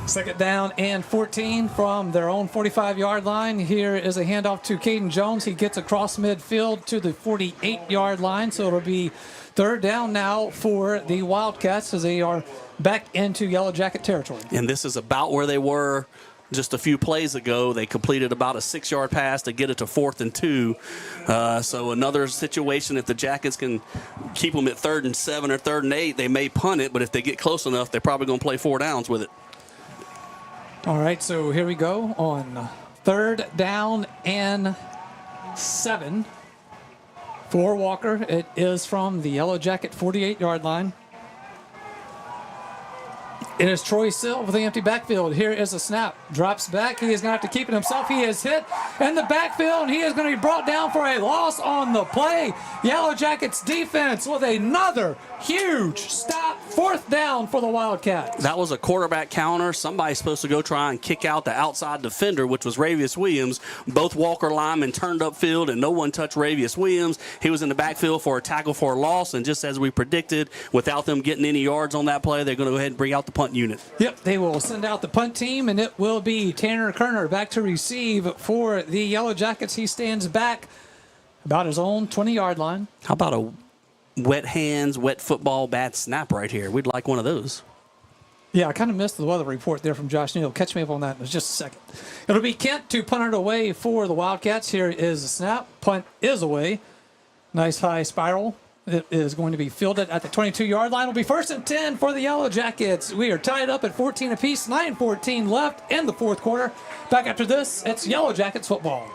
2nd down and 14 from their own 45-yard line. Here is a handoff to Caden Jones. He gets across midfield to the 48-yard line, so it'll be 3rd down now for the Wildcats as they are back into Yellow Jacket territory. And this is about where they were just a few plays ago. They completed about a 6-yard pass to get it to 4th and 2. So another situation, if the Jackets can keep them at 3rd and 7 or 3rd and 8, they may punt it, but if they get close enough, they're probably going to play 4 downs with it. All right, so here we go on 3rd down and 7 for Walker. It is from the Yellow Jacket 48-yard line. It is Troy Sill with the empty backfield. Here is a snap. Drops back. He is going to have to keep it himself. He is hit in the backfield, and he is going to be brought down for a loss on the play. Yellow Jackets defense with another huge stop. 4th down for the Wildcats. That was a quarterback counter. Somebody's supposed to go try and kick out the outside defender, which was Ravius Williams. Both Walker linemen turned upfield, and no one touched Ravius Williams. He was in the backfield for a tackle for a loss, and just as we predicted, without them getting any yards on that play, they're going to go ahead and bring out the punt unit. Yep, they will send out the punt team, and it will be Tanner Kerner back to receive for the Yellow Jackets. He stands back about his own 20-yard line. How about a wet hands, wet football, bad snap right here? We'd like one of those. Yeah, I kind of missed the weather report there from Josh Neal. Catch me up on that in just a second. It'll be Kent to punt it away for the Wildcats. Here is the snap. Punt is away. Nice high spiral. It is going to be fielded at the 22-yard line. It'll be 1st and 10 for the Yellow Jackets. We are tied up at 14 apiece, 9:14 left in the 4th quarter. Back after this, it's Yellow Jackets football.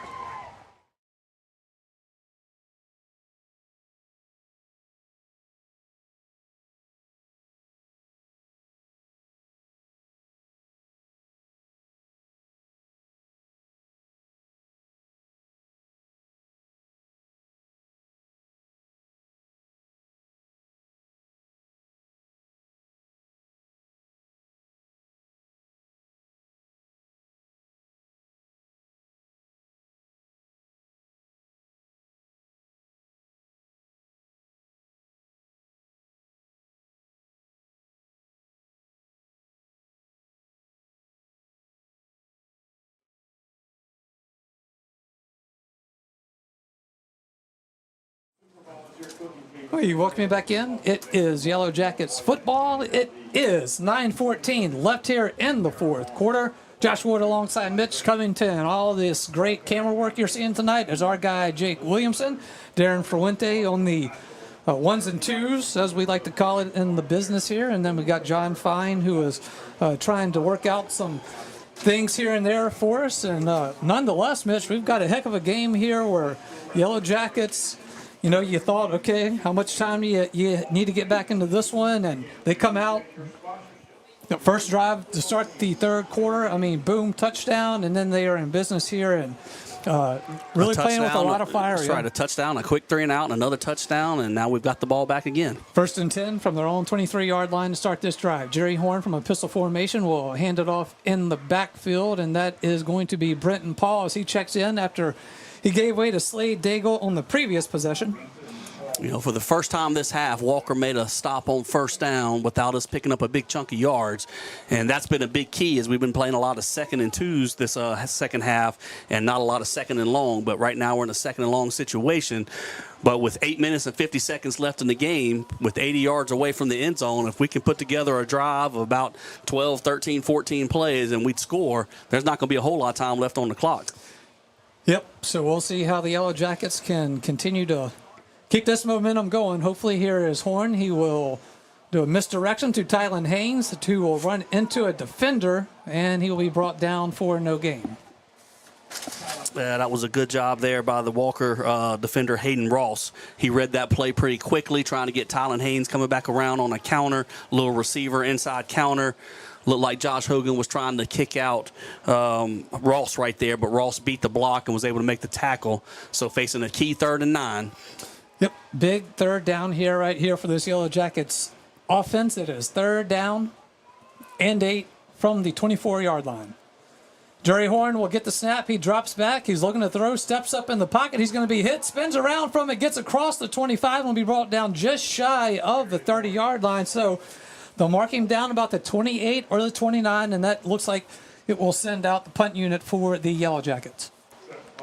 Well, you welcome me back in. It is Yellow Jackets football. It is 9:14 left here in the fourth quarter. Josh Ward alongside Mitch Covington. All this great camera work you're seeing tonight is our guy Jake Williamson. Darren Fuente on the ones and twos, as we like to call it in the business here. And then we got John Fine, who is trying to work out some things here and there for us. And nonetheless, Mitch, we've got a heck of a game here where Yellow Jackets, you know, you thought, okay, how much time do you need to get back into this one? And they come out, the first drive to start the third quarter, I mean, boom, touchdown, and then they are in business here and really playing with a lot of fire. That's right, a touchdown, a quick 3 and out, and another touchdown, and now we've got the ball back again. 1st and 10 from their own 23-yard line to start this drive. Jerry Horn from a pistol formation will hand it off in the backfield, and that is going to be Brenton Paul as he checks in after he gave way to Slade Daigle on the previous possession. You know, for the first time this half, Walker made a stop on first down without us picking up a big chunk of yards. And that's been a big key as we've been playing a lot of 2nd and 2s this second half and not a lot of 2nd and long. But right now we're in a 2nd and long situation. But with 8 minutes and 50 seconds left in the game, with 80 yards away from the end zone, if we can put together a drive of about 12, 13, 14 plays and we'd score, there's not going to be a whole lot of time left on the clock. Yep, so we'll see how the Yellow Jackets can continue to keep this momentum going. Hopefully here is Horn. He will do a misdirection to Tylen Haynes, who will run into a defender, and he will be brought down for no gain. Yeah, that was a good job there by the Walker defender, Hayden Ross. He read that play pretty quickly, trying to get Tylen Haynes coming back around on a counter, little receiver inside counter. Looked like Josh Hogan was trying to kick out Ross right there, but Ross beat the block and was able to make the tackle. So facing a key 3rd and 9. Yep, big third down here, right here for this Yellow Jackets offense. It is 3rd down and 8 from the 24-yard line. Jerry Horn will get the snap. He drops back. He's looking to throw, steps up in the pocket. He's going to be hit, spins around from it, gets across the 25, and will be brought down just shy of the 30-yard line. So they'll mark him down about the 28 or the 29, and that looks like it will send out the punt unit for the Yellow Jackets.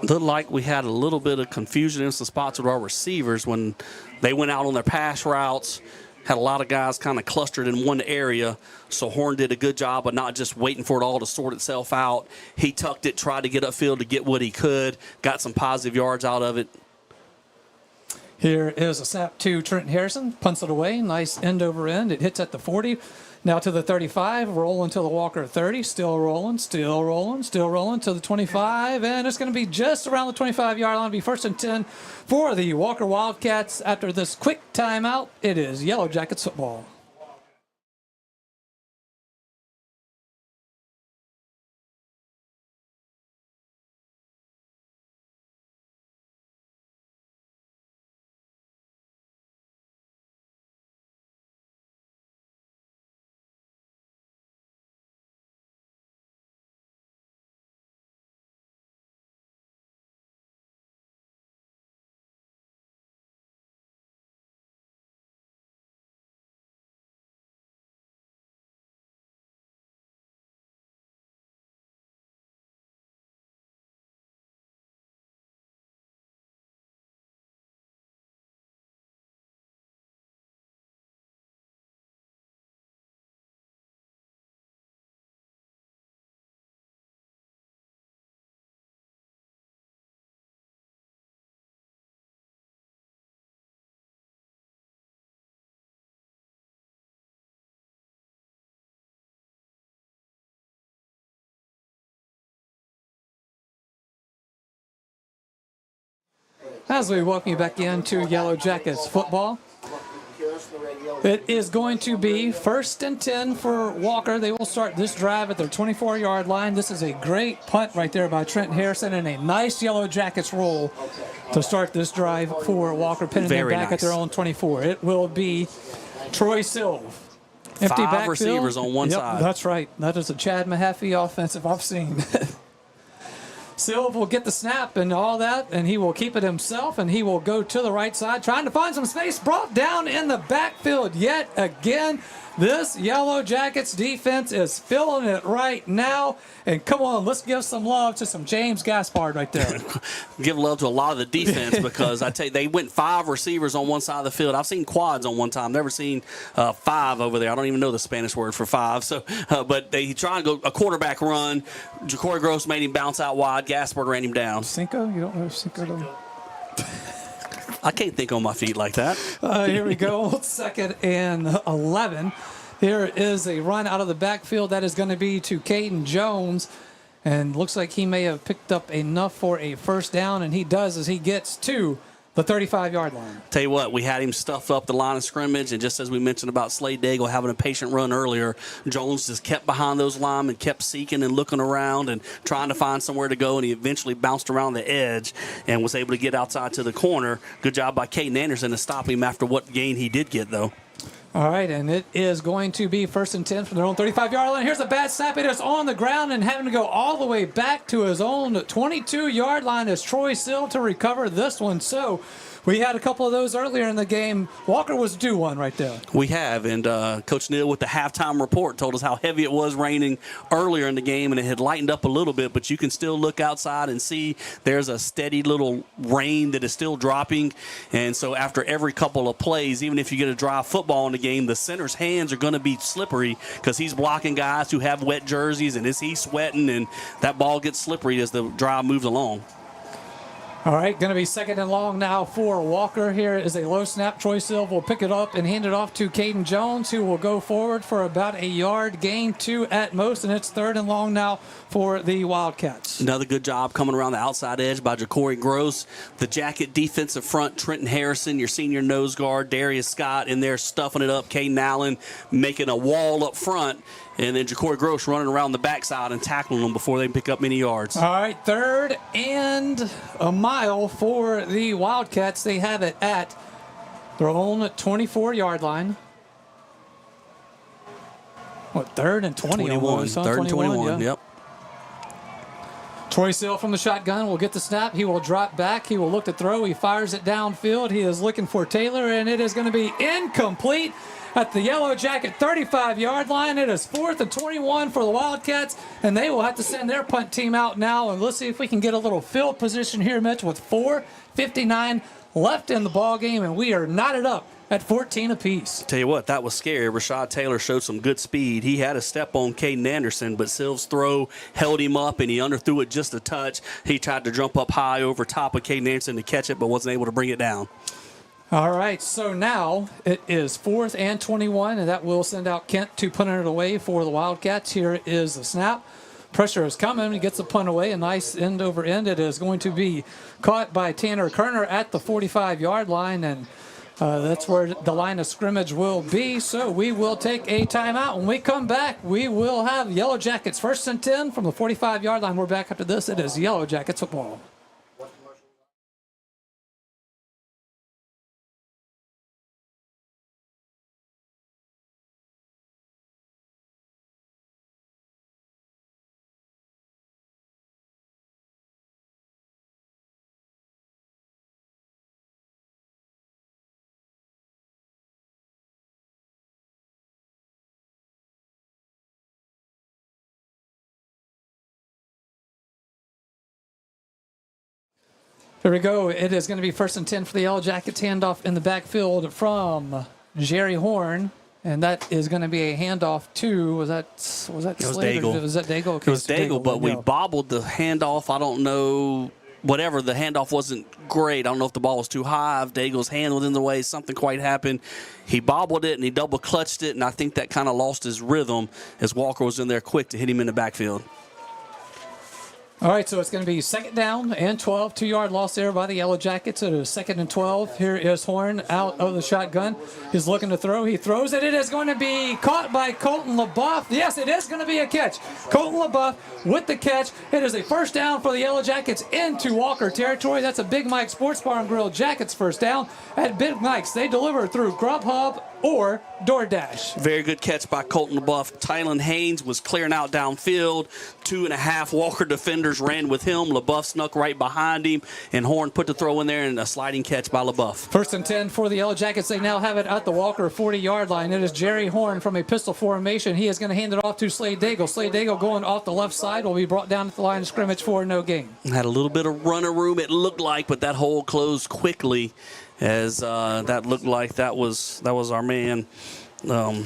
Looked like we had a little bit of confusion in some spots with our receivers when they went out on their pass routes. Had a lot of guys kind of clustered in one area. So Horn did a good job of not just waiting for it all to sort itself out. He tucked it, tried to get upfield to get what he could, got some positive yards out of it. Here is a snap to Trenton Harrison. Punts it away. Nice end over end. It hits at the 40. Now to the 35. Rolling to the Walker 30. Still rolling, still rolling, still rolling to the 25. And it's going to be just around the 25-yard line. It'll be 1st and 10 for the Walker Wildcats. After this quick timeout, it is Yellow Jackets football. As we welcome you back into Yellow Jackets football, it is going to be 1st and 10 for Walker. They will start this drive at their 24-yard line. This is a great punt right there by Trent Harrison and a nice Yellow Jackets roll to start this drive for Walker, pinning them back at their own 24. It will be Troy Silv. Empty 5 receivers on one side. That's right. That is a Chad Mahaffey offensive I've seen. Silv will get the snap and all that, and he will keep it himself, and he will go to the right side, trying to find some space, brought down in the backfield yet again. This Yellow Jackets defense is filling it right now. And come on, let's give some love to some James Gaspard right there. Give love to a lot of the defense because I tell you, they went 5 receivers on one side of the field. I've seen quads on one time. Never seen 5 over there. I don't even know the Spanish word for 5. So, but they tried to go a quarterback run. Ja'Cory Gross made him bounce out wide. Gaspard ran him down. Cinco? You don't know Cinco? I can't think on my feet like that. Here we go. 2nd and 11. Here is a run out of the backfield. That is going to be to Caden Jones. And looks like he may have picked up enough for a first down. And he does as he gets to the 35-yard line. Tell you what, we had him stuff up the line of scrimmage, and just as we mentioned about Slade Daigle having a patient run earlier, Jones just kept behind those linemen, kept seeking and looking around and trying to find somewhere to go, and he eventually bounced around the edge and was able to get outside to the corner. Good job by Caden Anderson to stop him after what gain he did get, though. All right, and it is going to be 1st and 10 from their own 35-yard line. Here's a bad snap. It is on the ground and having to go all the way back to his own 22-yard line as Troy Silv to recover this one. So we had a couple of those earlier in the game. Walker was due one right there. We have, and Coach Neal with the halftime report told us how heavy it was raining earlier in the game, and it had lightened up a little bit, but you can still look outside and see there's a steady little rain that is still dropping. And so after every couple of plays, even if you get a dry football in the game, the center's hands are going to be slippery because he's blocking guys who have wet jerseys, and he's sweating, and that ball gets slippery as the drive moves along. All right, going to be 2nd and long now for Walker. Here is a low snap. Troy Silv will pick it up and hand it off to Caden Jones, who will go forward for about a yard, gain 2 at most, and it's 3rd and long now for the Wildcats. Another good job coming around the outside edge by Ja'Cory Gross. The Jacket defensive front, Trenton Harrison, your senior nose guard, Darius Scott in there stuffing it up, Caden Allen making a wall up front, and then Ja'Cory Gross running around the backside and tackling them before they pick up many yards. All right, 3rd and a mile for the Wildcats. They have it at their own 24-yard line. What, 3rd and 20? 21. 3rd and 21, yeah. Yep. Troy Silv from the shotgun will get the snap. He will drop back. He will look to throw. He fires it downfield. He is looking for Taylor, and it is going to be incomplete at the Yellow Jacket 35-yard line. It is 4th and 21 for the Wildcats, and they will have to send their punt team out now. And let's see if we can get a little field position here, Mitch, with 4:59 left in the ball game, and we are knotted up at 14 apiece. Tell you what, that was scary. Rashad Taylor showed some good speed. He had a step on Caden Anderson, but Silv's throw held him up, and he underthrew it just a touch. He tried to jump up high over top of Caden Anderson to catch it, but wasn't able to bring it down. All right, so now it is 4th and 21, and that will send out Kent to punt it away for the Wildcats. Here is the snap. Pressure is coming. He gets the punt away. A nice end over end. It is going to be caught by Tanner Kerner at the 45-yard line, and that's where the line of scrimmage will be. So we will take a timeout. When we come back, we will have Yellow Jackets 1st and 10 from the 45-yard line. We're back after this. It is Yellow Jackets football. Here we go. It is going to be 1st and 10 for the Yellow Jackets. Handoff in the backfield from Jerry Horn. And that is going to be a handoff to, was that Daigle? Was that Daigle? Okay, it was Daigle, but we bobbled the handoff. I don't know, whatever. The handoff wasn't great. I don't know if the ball was too high, if Daigle's hand was in the way, something quite happened. He bobbled it and he double clutched it, and I think that kind of lost his rhythm as Walker was in there quick to hit him in the backfield. All right, so it's going to be 2nd down and 12. 2-yard loss there by the Yellow Jackets. It is 2nd and 12. Here is Horn out of the shotgun. He's looking to throw. He throws it. It is going to be caught by Colton LaBeouf. Yes, it is going to be a catch. Colton LaBeouf with the catch. It is a 1st down for the Yellow Jackets into Walker territory. That's a Big Mike Sports Bar and Grill Jackets 1st down at Big Mike's. They deliver through Grubhub, or DoorDash. Very good catch by Colton LaBeouf. Tylen Haynes was clearing out downfield. 2.5 Walker defenders ran with him. LaBeouf snuck right behind him, and Horn put the throw in there, and a sliding catch by LaBeouf. 1st and 10 for the Yellow Jackets. They now have it at the Walker 40-yard line. It is Jerry Horn from a pistol formation. He is going to hand it off to Slade Daigle. Slade Daigle going off the left side will be brought down at the line of scrimmage for no gain. Had a little bit of runner room, it looked like, but that hole closed quickly, as that looked like that was our man. Dante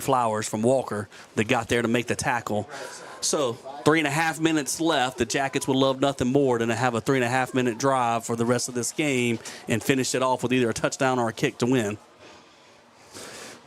Flowers from Walker that got there to make the tackle. So 3.5 minutes left. The Jackets would love nothing more than to have a 3.5-minute drive for the rest of this game and finish it off with either a touchdown or a kick to win.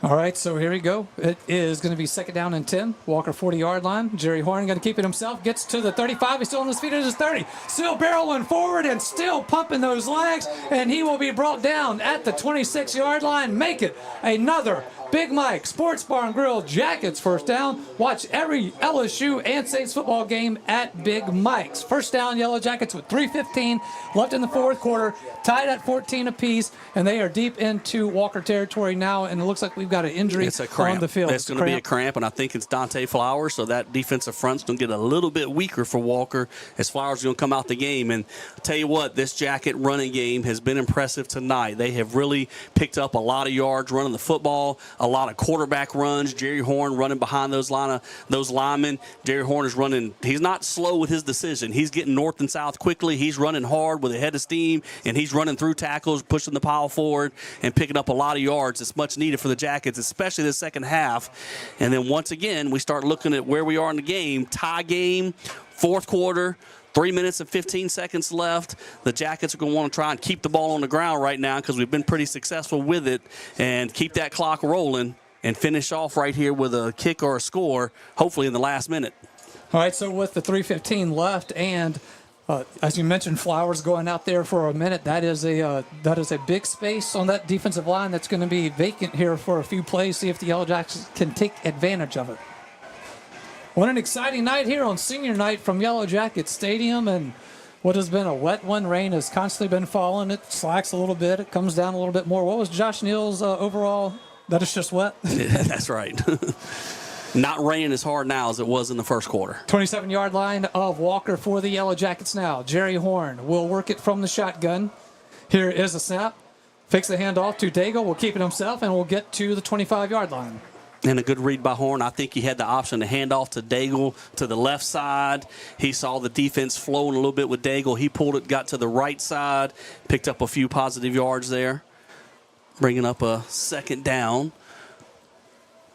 All right, so here we go. It is going to be 2nd down and 10. Walker 40-yard line. Jerry Horn going to keep it himself. Gets to the 35. He's still on his feet at his 30. Still barreling forward and still pumping those legs. And he will be brought down at the 26-yard line. Make it another Big Mike Sports Bar and Grill Jackets first down. Watch every LSU and Saints football game at Big Mike's. First down, Yellow Jackets with 3:15 left in the 4th quarter. Tied at 14 apiece. And they are deep into Walker territory now. And it looks like we've got an injury on the field. It's going to be a cramp, and I think it's Dante Flowers. So that defensive front's going to get a little bit weaker for Walker as Flowers is going to come out the game. And I'll tell you what, this Jacket running game has been impressive tonight. They have really picked up a lot of yards running the football. A lot of quarterback runs. Jerry Horn running behind those linemen. Jerry Horn is running. He's not slow with his decision. He's getting north and south quickly. He's running hard with a head of steam, and he's running through tackles, pushing the pile forward, and picking up a lot of yards. It's much needed for the Jackets, especially the second half. And then once again, we start looking at where we are in the game. Tie game, 4th quarter. 3 minutes and 15 seconds left. The Jackets are going to want to try and keep the ball on the ground right now because we've been pretty successful with it, and keep that clock rolling and finish off right here with a kick or a score, hopefully in the last minute. All right, so with the 3:15 left and as you mentioned, Flowers going out there for a minute, that is a big space on that defensive line that's going to be vacant here for a few plays. See if the Yellow Jackets can take advantage of it. What an exciting night here on senior night from Yellow Jacket Stadium, and what has been a wet one. Rain has constantly been falling. It slacks a little bit. It comes down a little bit more. What was Josh Neal's overall? That is just wet? Yeah, that's right. Not raining as hard now as it was in the 1st quarter. 27-yard line of Walker for the Yellow Jackets now. Jerry Horn will work it from the shotgun. Here is a snap. Fakes the handoff to Daigle. Will keep it himself, and will get to the 25-yard line. And a good read by Horn. I think he had the option to hand off to Daigle to the left side. He saw the defense flowing a little bit with Daigle. He pulled it, got to the right side, picked up a few positive yards there, bringing up a 2nd down.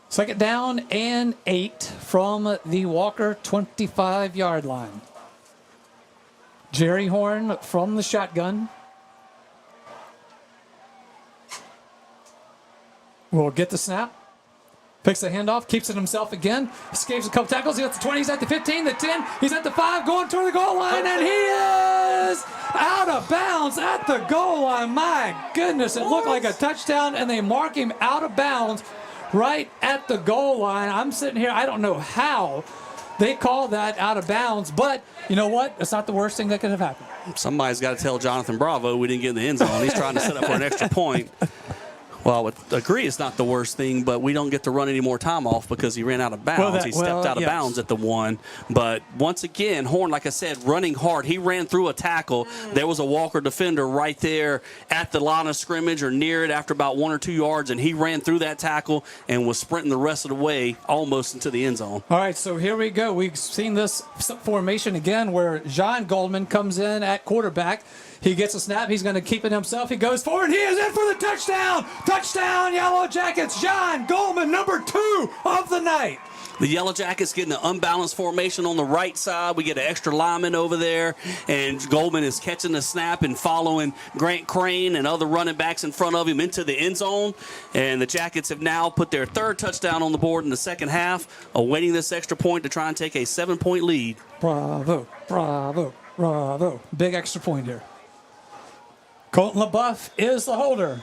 2nd down and 8 from the Walker 25-yard line. Jerry Horn from the shotgun. Will get the snap. Picks the handoff, keeps it himself again. Escapes a couple tackles. He's at the 20, he's at the 15, the 10. He's at the 5, going toward the goal line, and he is out of bounds at the goal line. My goodness, it looked like a touchdown, and they mark him out of bounds right at the goal line. I'm sitting here, I don't know how they call that out of bounds, but you know what? It's not the worst thing that could have happened. Somebody's got to tell Jonathan Bravo we didn't get in the end zone. He's trying to set up for an extra point. Well, I would agree it's not the worst thing, but we don't get to run any more time off because he ran out of bounds. He stepped out of bounds at the 1. But once again, Horn, like I said, running hard. He ran through a tackle. There was a Walker defender right there at the line of scrimmage or near it after about 1 or 2 yards, and he ran through that tackle and was sprinting the rest of the way almost into the end zone. All right, so here we go. We've seen this formation again where John Goldman comes in at quarterback. He gets a snap. He's going to keep it himself. He goes forward. He is in for the touchdown. Touchdown, Yellow Jackets. John Goldman, number 2 of the night. The Yellow Jackets getting an unbalanced formation on the right side. We get an extra lineman over there, and Goldman is catching the snap and following Grant Crane and other running backs in front of him into the end zone. And the Jackets have now put their 3rd touchdown on the board in the second half, awaiting this extra point to try and take a 7-point lead. Bravo, bravo, bravo. Big extra point here. Colton LaBeouf is the holder.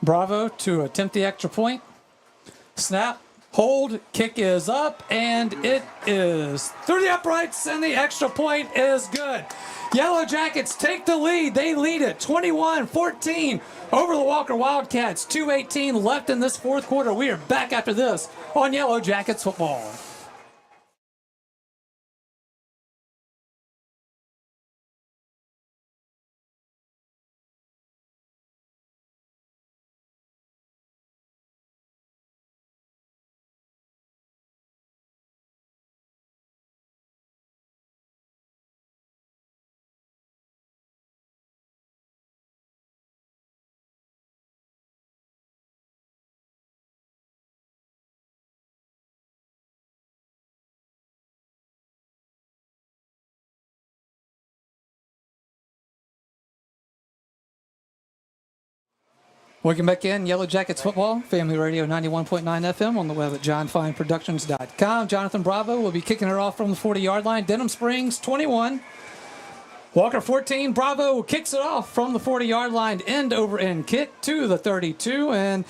Bravo to attempt the extra point. Snap. Hold, kick is up, and it is through the uprights, and the extra point is good. Yellow Jackets take the lead. They lead it 21-14 over the Walker Wildcats. 2:18 left in this fourth quarter. We are back after this on Yellow Jackets football. Welcome back in, Yellow Jackets football, Family Radio 91.9 FM on the web at johnfineproductions.com. Jonathan Bravo will be kicking it off from the 40-yard line. Denham Springs 21, Walker 14. Bravo kicks it off from the 40-yard line, end over end kick to the 32, and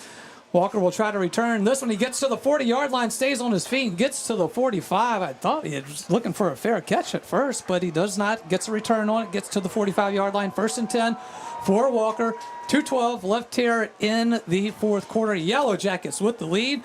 Walker will try to return this one. He gets to the 40-yard line, stays on his feet, gets to the 45. I thought he was looking for a fair catch at first, but he does not. Gets a return on it, gets to the 45-yard line, 1st and 10 for Walker. 2:12 left here in the fourth quarter. Yellow Jackets with the lead.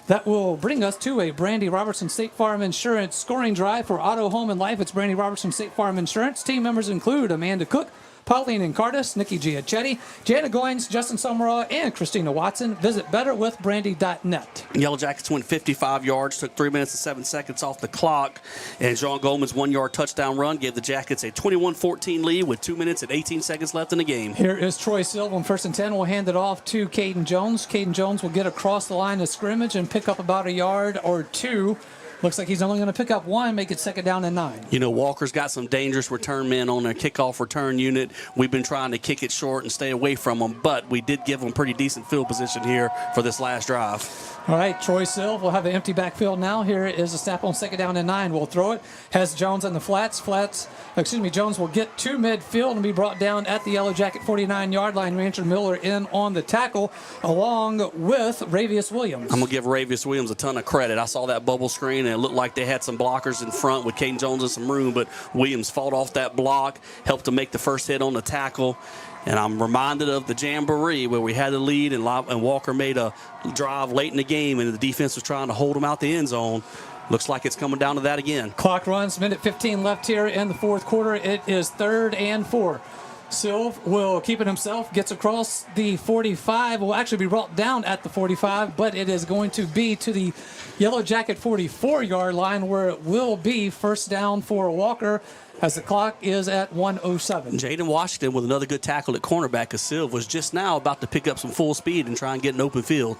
That will bring us to a Brandy Robertson State Farm Insurance scoring drive for Auto, Home, and Life. It's Brandy Robertson State Farm Insurance. Team members include Amanda Cook, Pauline and Cardis, Nikki Giachetti, Jana Goins, Justin Summerall, and Christina Watson. Visit betterwithbrandy.net. Yellow Jackets went 55 yards, took 3 minutes and 7 seconds off the clock, and John Goldman's 1-yard touchdown run gave the Jackets a 21-14 lead with 2 minutes and 18 seconds left in the game. Here is Troy Silva on 1st and 10. We'll hand it off to Caden Jones. Caden Jones will get across the line of scrimmage and pick up about a yard or two. Looks like he's only going to pick up one, make it 2nd down and 9. You know, Walker's got some dangerous return men on their kickoff return unit. We've been trying to kick it short and stay away from them, but we did give them pretty decent field position here for this last drive. All right, Troy Silva will have an empty backfield now. Here is a snap on 2nd down and 9. We'll throw it. Has Jones on the flats. Jones will get to midfield and be brought down at the Yellow Jacket 49-yard line. Rancher Miller in on the tackle along with Ravius Williams. I'm going to give Ravius Williams a ton of credit. I saw that bubble screen, and it looked like they had some blockers in front with Caden Jones in some room, but Williams fought off that block, helped to make the first hit on the tackle. And I'm reminded of the Jamboree where we had the lead and Walker made a drive late in the game and the defense was trying to hold him out the end zone. Looks like it's coming down to that again. Clock runs, minute 15 left here in the fourth quarter. It is 3rd and 4. Silv will keep it himself, gets across the 45, will actually be brought down at the 45, but it is going to be to the Yellow Jacket 44-yard line where it will be 1st down for Walker as the clock is at 1:07. Jaden Washington with another good tackle at cornerback because Silv was just now about to pick up some full speed and try and get an open field.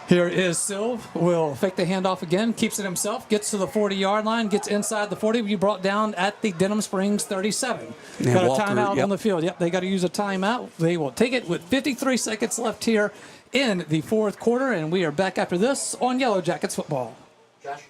Here is Silv, will fake the handoff again, keeps it himself, gets to the 40-yard line, gets inside the 40, be brought down at the Denham Springs 37. And got Walker, a timeout on the field. Yep, they got to use a timeout. They will take it with 53 seconds left here in the fourth quarter, and we are back after this on Yellow Jackets football. Josh,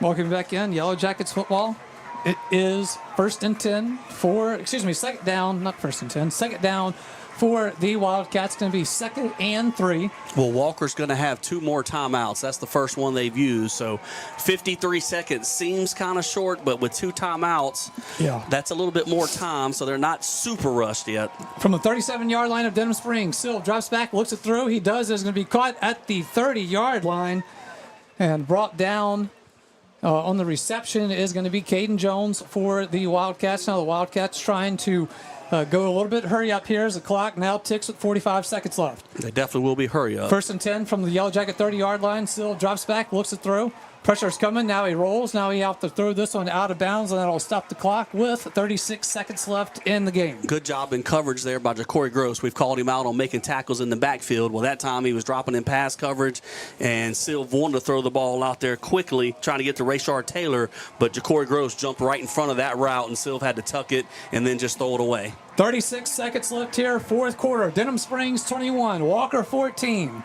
Welcome back in Yellow Jackets football. It is 1st and 10 for, 2nd down, not 1st and 10, 2nd down for the Wildcats. Going to be 2nd and 3. Well, Walker's going to have 2 more timeouts. That's the first one they've used. So 53 seconds seems kind of short, but with 2 timeouts, that's a little bit more time, so they're not super rushed yet. From the 37-yard line of Denham Springs, Silv drops back, looks it through. He does. Is going to be caught at the 30-yard line and brought down. On the reception is going to be Caden Jones for the Wildcats. Now the Wildcats trying to go a little bit hurry up here as the clock now ticks with 45 seconds left. They definitely will be hurry up. 1st and 10 from the Yellow Jacket 30-yard line. Still drops back, looks it through. Pressure's coming. Now he rolls. Now he have to throw this one out of bounds, and that'll stop the clock with 36 seconds left in the game. Good job in coverage there by Ja'Cory Gross. We've called him out on making tackles in the backfield. Well, that time he was dropping in pass coverage, and Silv wanted to throw the ball out there quickly, trying to get to Rayshard Taylor, but Ja'Cory Gross jumped right in front of that route, and Silv had to tuck it and then just throw it away. 36 seconds left here, fourth quarter. Denham Springs 21, Walker 14.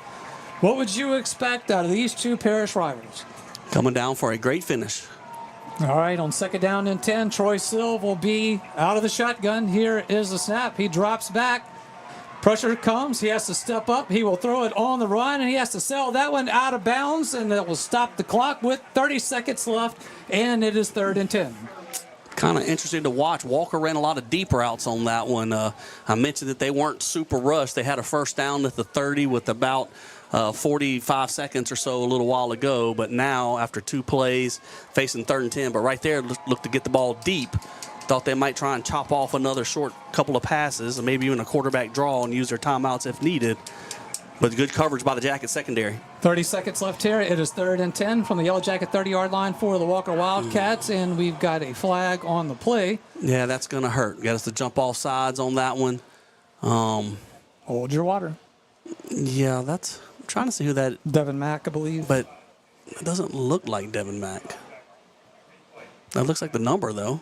What would you expect out of these two parish rivals? Coming down for a great finish. All right, on second down and 10, Troy Silv will be out of the shotgun. Here is the snap. He drops back. Pressure comes. He has to step up. He will throw it on the run, and he has to sail that one out of bounds, and that will stop the clock with 30 seconds left, and it is 3rd and 10. Kind of interesting to watch. Walker ran a lot of deep routes on that one. I mentioned that they weren't super rushed. They had a first down at the 30 with about 45 seconds or so a little while ago, but now after 2 plays facing 3rd and 10, but right there looked to get the ball deep. Thought they might try and chop off another short couple of passes, and maybe even a quarterback draw and use their timeouts if needed. But good coverage by the Jacket secondary. 30 seconds left here. It is 3rd and 10 from the Yellow Jacket 30-yard line for the Walker Wildcats, and we've got a flag on the play. Yeah, that's going to hurt. Got us to jump off sides on that one. Hold your water. Yeah, that's... I'm trying to see who that... Devin Mack, I believe. But it doesn't look like Devin Mack. That looks like the number, though.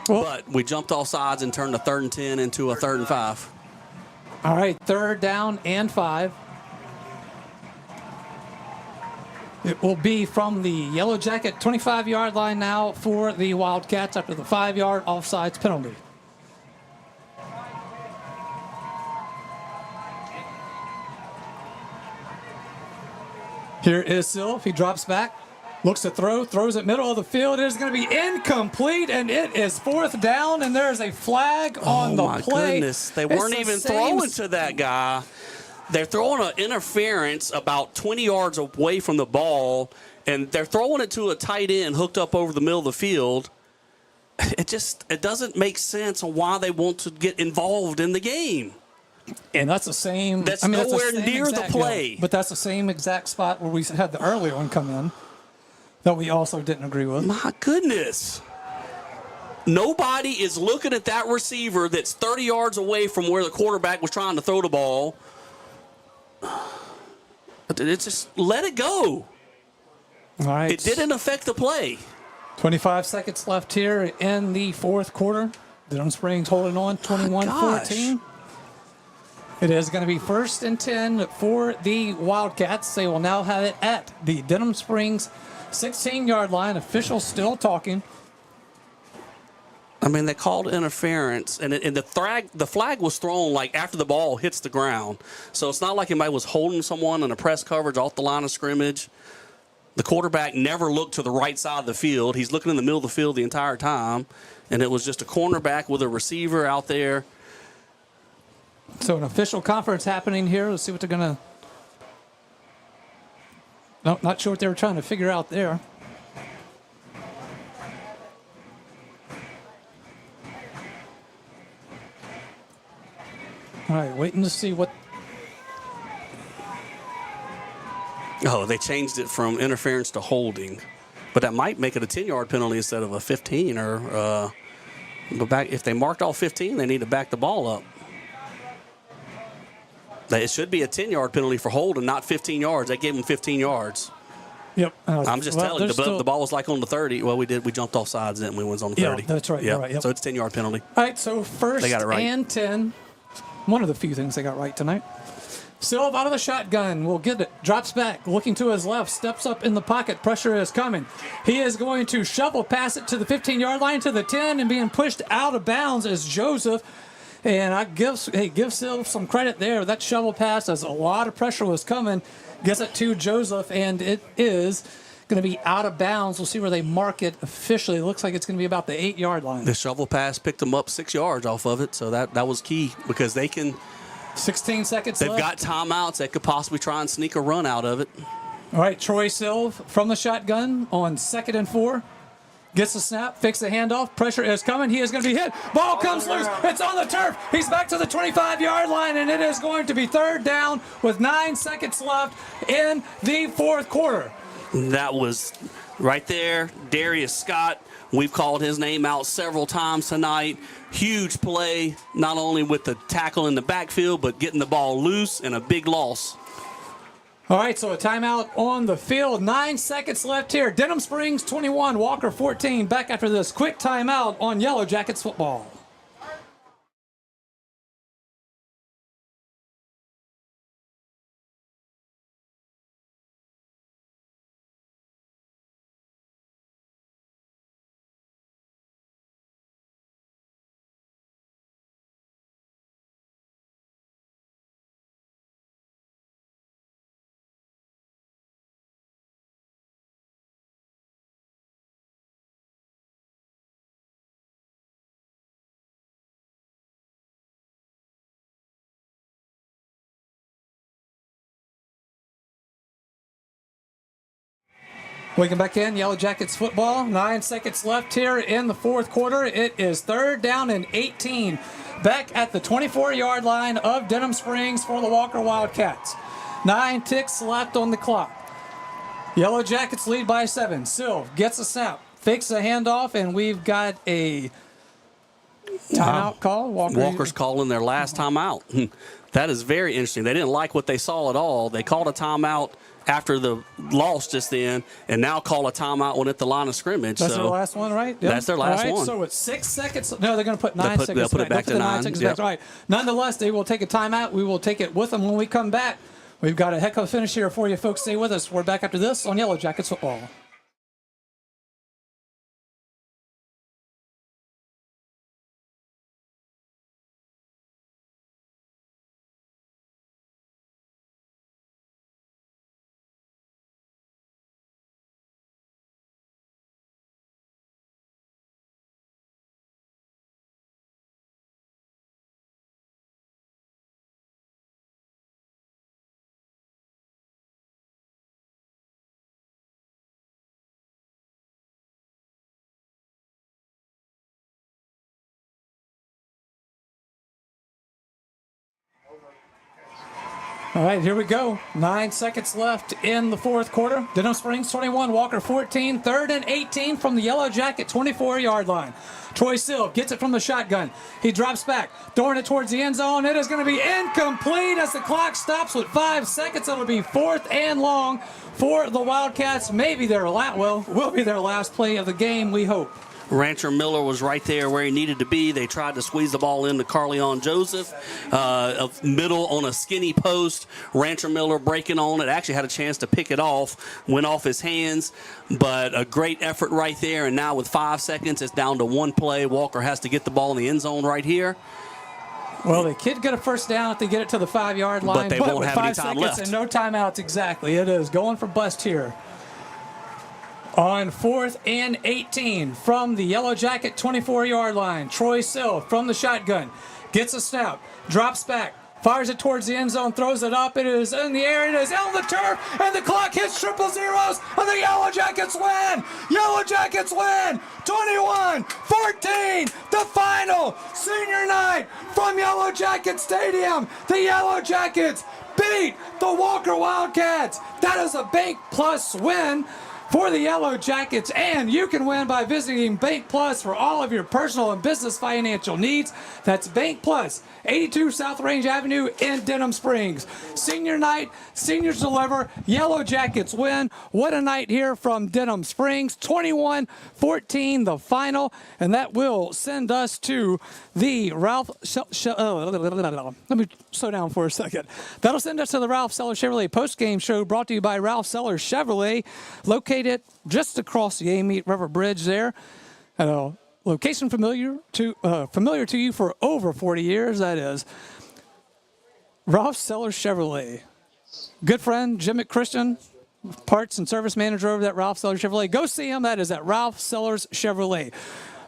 But we jumped off sides and turned a 3rd and 10 into a 3rd and 5. All right, 3rd down and 5. It will be from the Yellow Jacket 25-yard line now for the Wildcats after the 5-yard offsides penalty. Here is Silv. He drops back, looks to throw, throws it middle of the field. It is going to be incomplete, and it is 4th down, and there is a flag on the play. Oh, my goodness. They weren't even throwing to that guy. They're throwing an interference about 20 yards away from the ball, and they're throwing it to a tight end hooked up over the middle of the field. It doesn't make sense on why they want to get involved in the game. And that's the same. That's nowhere near the play. But that's the same exact spot where we had the earlier one come in that we also didn't agree with. My goodness. Nobody is looking at that receiver that's 30 yards away from where the quarterback was trying to throw the ball. It's just let it go. All right. It didn't affect the play. 25 seconds left here in the 4th quarter. Denham Springs holding on 21-14. It is going to be 1st and 10 for the Wildcats. They will now have it at the Denham Springs 16-yard line. Officials still talking. I mean, they called interference, and the flag was thrown like after the ball hits the ground. So it's not like anybody was holding someone in a press coverage off the line of scrimmage. The quarterback never looked to the right side of the field. He's looking in the middle of the field the entire time, and it was just a cornerback with a receiver out there. So an official conference happening here. Let's see what they're going to... No, not sure what they were trying to figure out there. All right, waiting to see what... Oh, they changed it from interference to holding. But that might make it a 10-yard penalty instead of a 15. But if they marked all 15, they need to back the ball up. It should be a 10-yard penalty for holding, not 15 yards. They gave him 15 yards. Yep. I'm just telling you, the ball was like on the 30. Well, we jumped off sides, didn't we? It was on the 30. Yeah, that's right. Yep. Right, yep. So it's a 10-yard penalty. All right, so 1st they got it right. and 10. One of the few things they got right tonight. Silv out of the shotgun. Will get it. Drops back. Looking to his left. Steps up in the pocket. Pressure is coming. He is going to shovel pass it to the 15-yard line to the 10, and being pushed out of bounds is Joseph. And I give Silv some credit there. That shovel pass, as a lot of pressure was coming, gets it to Joseph, and it is going to be out of bounds. We'll see where they mark it officially. It looks like it's going to be about the 8-yard line. The shovel pass picked them up 6 yards off of it, so that was key because they can. 16 seconds They've left. got timeouts. They could possibly try and sneak a run out of it. All right, Troy Silv from the shotgun on 2nd and 4. Gets the snap, fakes the handoff. Pressure is coming. He is going to be hit. Ball comes loose. It's on the turf. He's back to the 25-yard line, and it is going to be third down with 9 seconds left in the fourth quarter. That was right there. Darius Scott. We've called his name out several times tonight. Huge play, not only with the tackle in the backfield, but getting the ball loose and a big loss. All right, so a timeout on the field. 9 seconds left here. Denham Springs 21, Walker 14. Back after this quick timeout on Yellow Jackets football. Welcome back in, Yellow Jackets football. 9 seconds left here in the fourth quarter. It is third down and 18. Back at the 24-yard line of Denham Springs for the Walker Wildcats. 9 ticks left on the clock. Yellow Jackets lead by 7. Silv gets a snap, fakes a handoff, and we've got a timeout call. Walker's calling their last timeout. That is very interesting. They didn't like what they saw at all. They called a timeout after the loss just then, and now call a timeout when at the line of scrimmage. That's their last one, right? Yep. That's their last one. So it's 6 seconds. No, they're going to put 9 seconds. They'll put it back to 9. Yep. All right. Nonetheless, they will take a timeout. We will take it with them when we come back. We've got a heck of a finish here for you folks. Stay with us. We're back after this on Yellow Jackets football. All right, here we go. 9 seconds left in the fourth quarter. Denham Springs 21, Walker 14. Third and 18 from the Yellow Jacket 24-yard line. Troy Silv gets it from the shotgun. He drops back, throwing it towards the end zone. It is going to be incomplete as the clock stops with 5 seconds. It'll be fourth and long for the Wildcats. Maybe will be their last play of the game, we hope. Rancher Miller was right there where he needed to be. They tried to squeeze the ball into Carleon Joseph. Middle on a skinny post. Rancher Miller breaking on it. Actually had a chance to pick it off. Went off his hands. But a great effort right there. And now with 5 seconds, it's down to one play. Walker has to get the ball in the end zone right here. Well, they could get a first down if they get it to the 5-yard line. But they won't have any time left. And no timeouts, exactly. It is going for bust here. On 4th and 18 from the Yellow Jacket 24-yard line. Troy Silv from the shotgun gets a snap, drops back, fires it towards the end zone, throws it up. It is in the air. It is on the turf, and the clock hits triple zeros, and the Yellow Jackets win. Yellow Jackets win 21-14. The final senior night from Yellow Jacket Stadium. The Yellow Jackets beat the Walker Wildcats. That is a Bank Plus win for the Yellow Jackets, and you can win by visiting Bank Plus for all of your personal and business financial needs. That's Bank Plus, 82 South Range Avenue in Denham Springs. Senior night, seniors deliver, Yellow Jackets win. What a night here from Denham Springs, 21-14 the final, and that will send us to the Ralph, let me slow down for a second. That'll send us to the Ralph Sellers Chevrolet postgame show brought to you by Ralph Sellers Chevrolet, located just across the Amite River Bridge there. Location familiar to you for over 40 years, that is. Ralph Sellers Chevrolet. Good friend, Jim McChristian, parts and service manager over at Ralph Sellers Chevrolet. Go see him. That is at Ralph Sellers Chevrolet.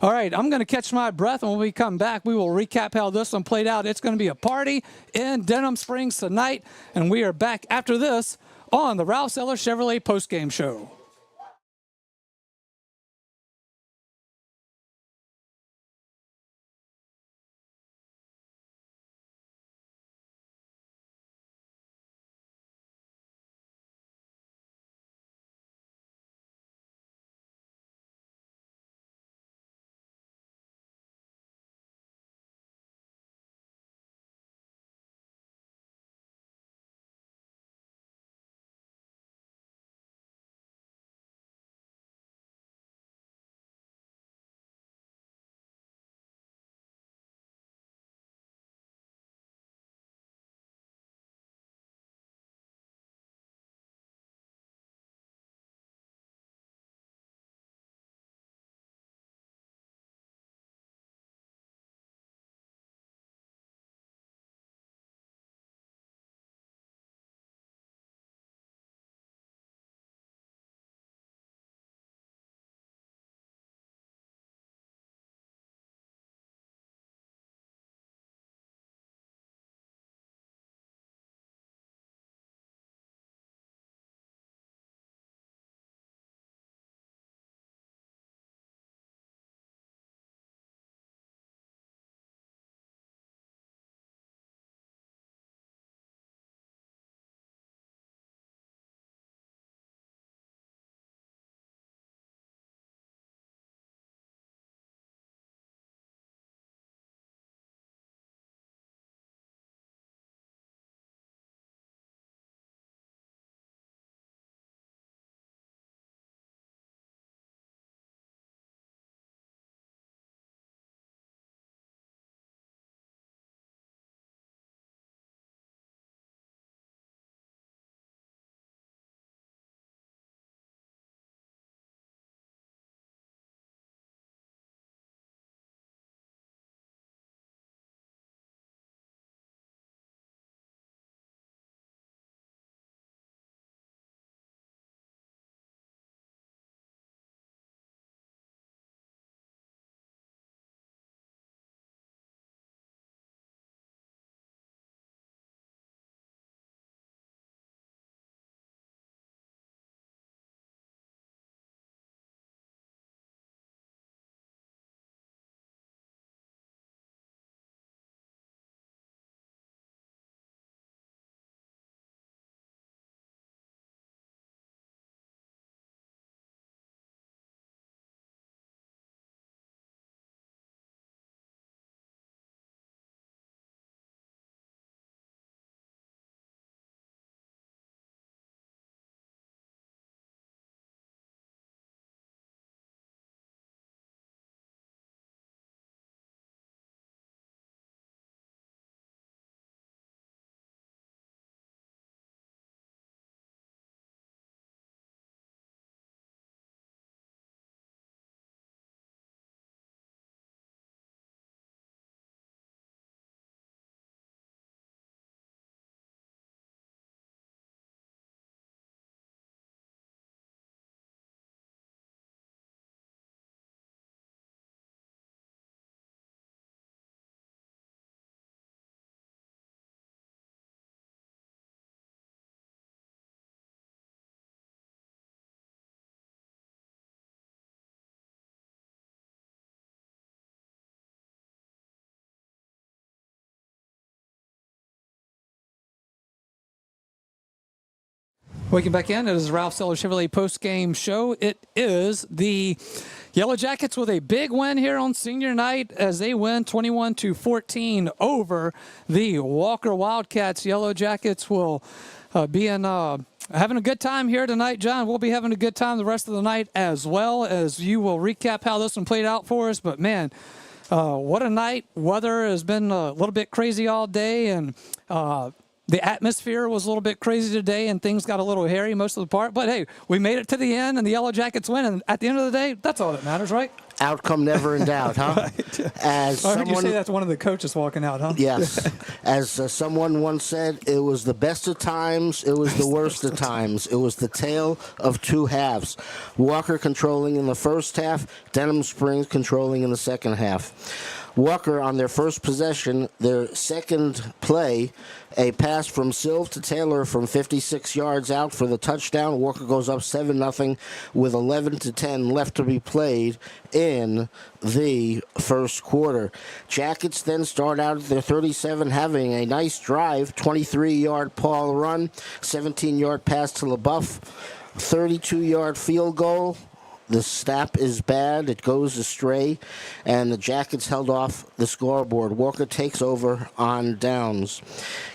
All right, I'm going to catch my breath, and when we come back, we will recap how this one played out. It's going to be a party in Denham Springs tonight, and we are back after this on the Ralph Sellers Chevrolet postgame show. Welcome back in. It is Ralph Seller Chevrolet post-game show. It is the Yellow Jackets with a big win here on senior night as they win 21-14 over the Walker Wildcats. Yellow Jackets will be having a good time here tonight, John. We'll be having a good time the rest of the night as well, as you will recap how this one played out for us. But, man, what a night. Weather has been a little bit crazy all day, and the atmosphere was a little bit crazy today, and things got a little hairy most of the part. But, hey, we made it to the end, and the Yellow Jackets win. And at the end of the day, that's all that matters, right? Outcome never in doubt, huh? Right. As I heard you say that's one of the coaches walking out, huh? Yes. As someone once said, it was the best of times, it was the worst of times. It was the tale of two halves. Walker controlling in the first half, Denham Springs controlling in the second half. Walker, on their first possession, their second play, a pass from Silv to Taylor from 56 yards out for the touchdown. Walker goes up 7-0 with 11-10 left to be played in the first quarter. Jackets then start out at their 37, having a nice drive, 23-yard Paul run, 17-yard pass to LaBeouf, 32-yard field goal. The snap is bad. It goes astray, and the Jackets held off the scoreboard. Walker takes over on downs.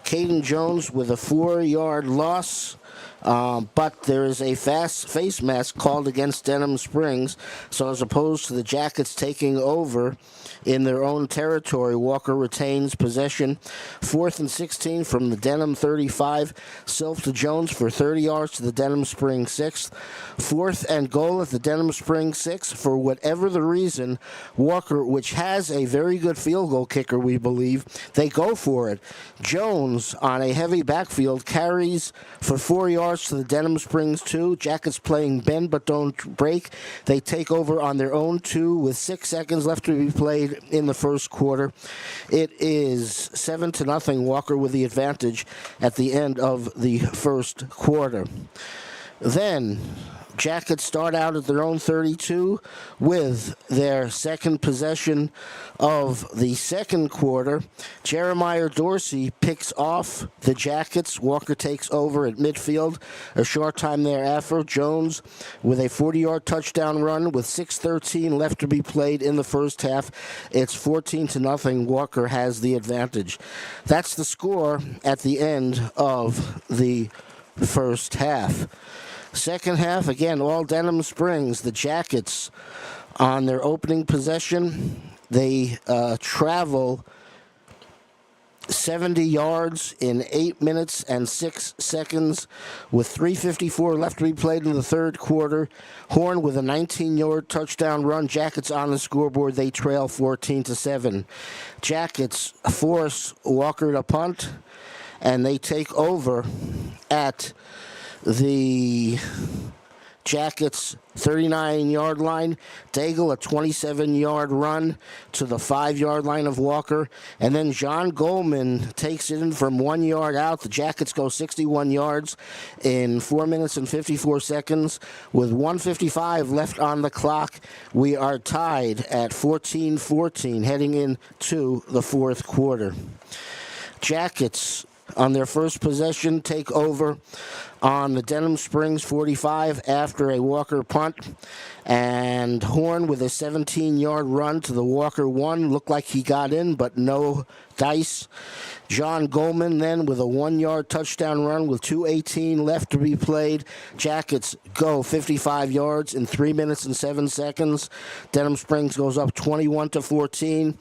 Caden Jones with a 4-yard loss, but there is a fast face mask called against Denham Springs, so as opposed to the Jackets taking over in their own territory, Walker retains possession. 4th and 16 from the Denham 35. Silv to Jones for 30 yards to the Denham Springs 6. 4th and goal at the Denham Springs 6. For whatever the reason, Walker, which has a very good field goal kicker, we believe, they go for it. Jones, on a heavy backfield, carries for 4 yards to the Denham Springs 2. Jackets playing bend but don't break. They take over on their own 2 with 6 seconds left to be played in the first quarter. It is 7-0, Walker with the advantage at the end of the first quarter. Then Jackets start out at their own 32 with their second possession of the second quarter. Jeremiah Dorsey picks off the Jackets. Walker takes over at midfield. A short time thereafter, Jones with a 40-yard touchdown run with 6:13 left to be played in the first half. It's 14-0. Walker has the advantage. That's the score at the end of the first half. Second half, again, all Denham Springs. The Jackets, on their opening possession, they travel 70 yards in 8 minutes and 6 seconds with 3:54 left to be played in the third quarter. Horn with a 19-yard touchdown run. Jackets on the scoreboard. They trail 14-7. Jackets force Walker to punt, and they take over at the Jackets 39-yard line. Daigle, a 27-yard run to the 5-yard line of Walker. And then John Goldman takes it in from 1 yard out. The Jackets go 61 yards in 4 minutes and 54 seconds. With 1:55 left on the clock, we are tied at 14-14 heading into the fourth quarter. Jackets, on their first possession, take over on the Denham Springs 45 after a Walker punt. And Horn with a 17-yard run to the Walker 1. Looked like he got in, but no dice. John Goldman then with a 1-yard touchdown run with 2:18 left to be played. Jackets go 55 yards in 3 minutes and 7 seconds. Denham Springs goes up 21-14.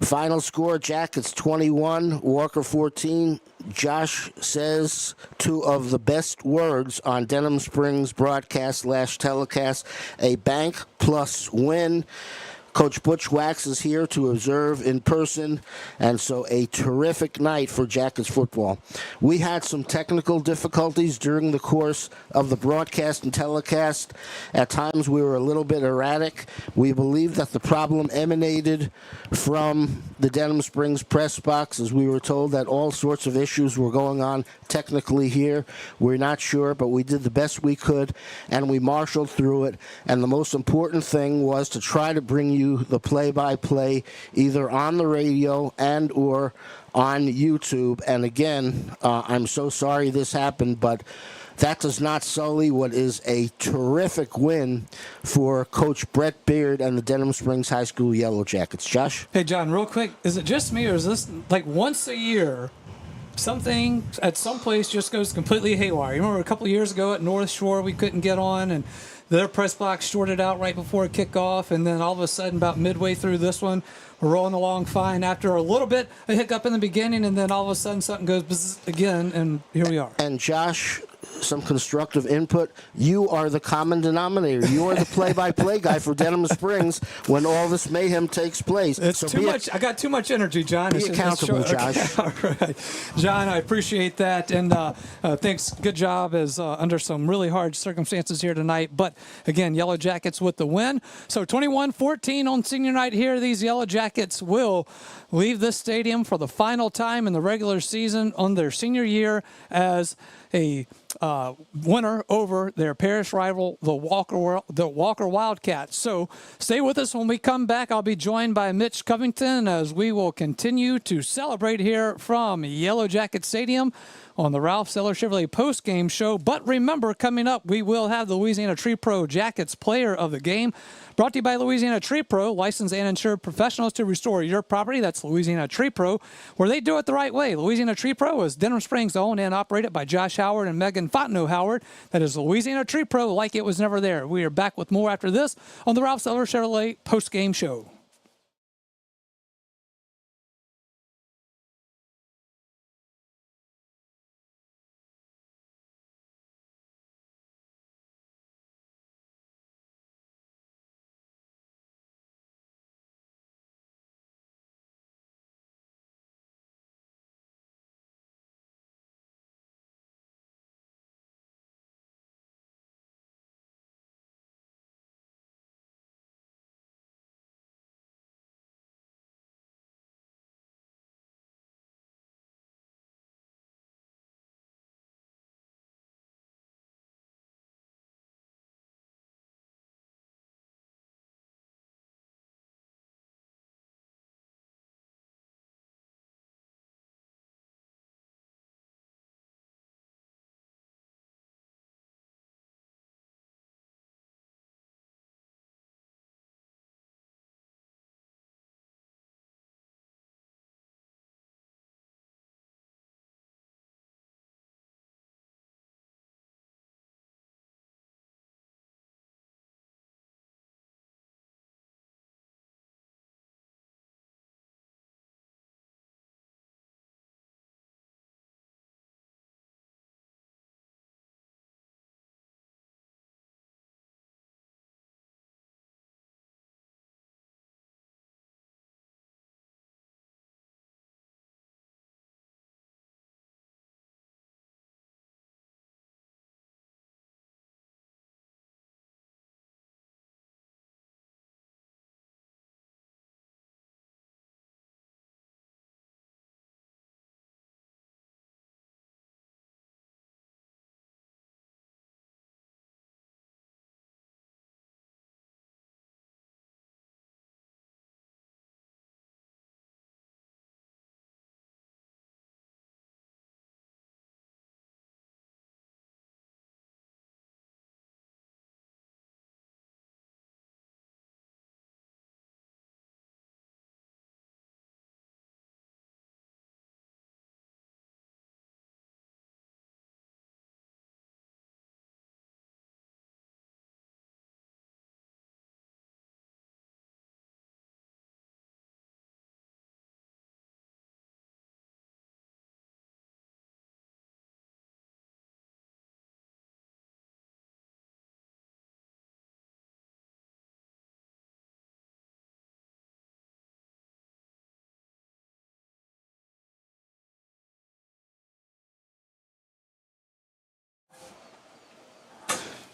Final score, Jackets 21, Walker 14. Josh says two of the best words on Denham Springs broadcast/telecast, a bank plus win. Coach Butch Wax is here to observe in person, and so a terrific night for Jackets football. We had some technical difficulties during the course of the broadcast and telecast. At times we were a little bit erratic. We believe that the problem emanated from the Denham Springs press box, as we were told that all sorts of issues were going on technically here. We're not sure, but we did the best we could, and we marshaled through it. And the most important thing was to try to bring you the play-by-play either on the radio and or on YouTube. And again, I'm so sorry this happened, but that does not sully what is a terrific win for Coach Brett Beard and the Denham Springs High School Yellow Jackets. Josh? Hey, John, real quick, is it just me, or is this like once a year something at some place just goes completely haywire? You remember a couple of years ago at North Shore we couldn't get on, and their press box shorted out right before kickoff, and then all of a sudden about midway through this one, we're rolling along fine after a little bit a hiccup in the beginning, and then all of a sudden something goes bzzz again, and here we are. And Josh, some constructive input. You are the common denominator. You are the play-by-play guy for Denham Springs when all this mayhem takes place. It's too much. I got too much energy, John. Be accountable, Josh. Okay, all right. John, I appreciate that, and thanks. Good job as under some really hard circumstances here tonight. But again, Yellow Jackets with the win. So 21-14 on senior night here. These Yellow Jackets will leave this stadium for the final time in the regular season on their senior year as a winner over their parish rival, the Walker Wildcats. So stay with us when we come back. I'll be joined by Mitch Covington as we will continue to celebrate here from Yellow Jacket Stadium on the Ralph Seller Chevrolet post-game show. But remember, coming up, we will have the Louisiana Tree Pro Jackets Player of the Game. Brought to you by Louisiana Tree Pro, licensed and insured professionals to restore your property. That's Louisiana Tree Pro, where they do it the right way. Louisiana Tree Pro is Denham Springs owned and operated by Josh Howard and Megan Fontenot Howard. That is Louisiana Tree Pro, like it was never there. We are back with more after this on the Ralph Seller Chevrolet post-game show.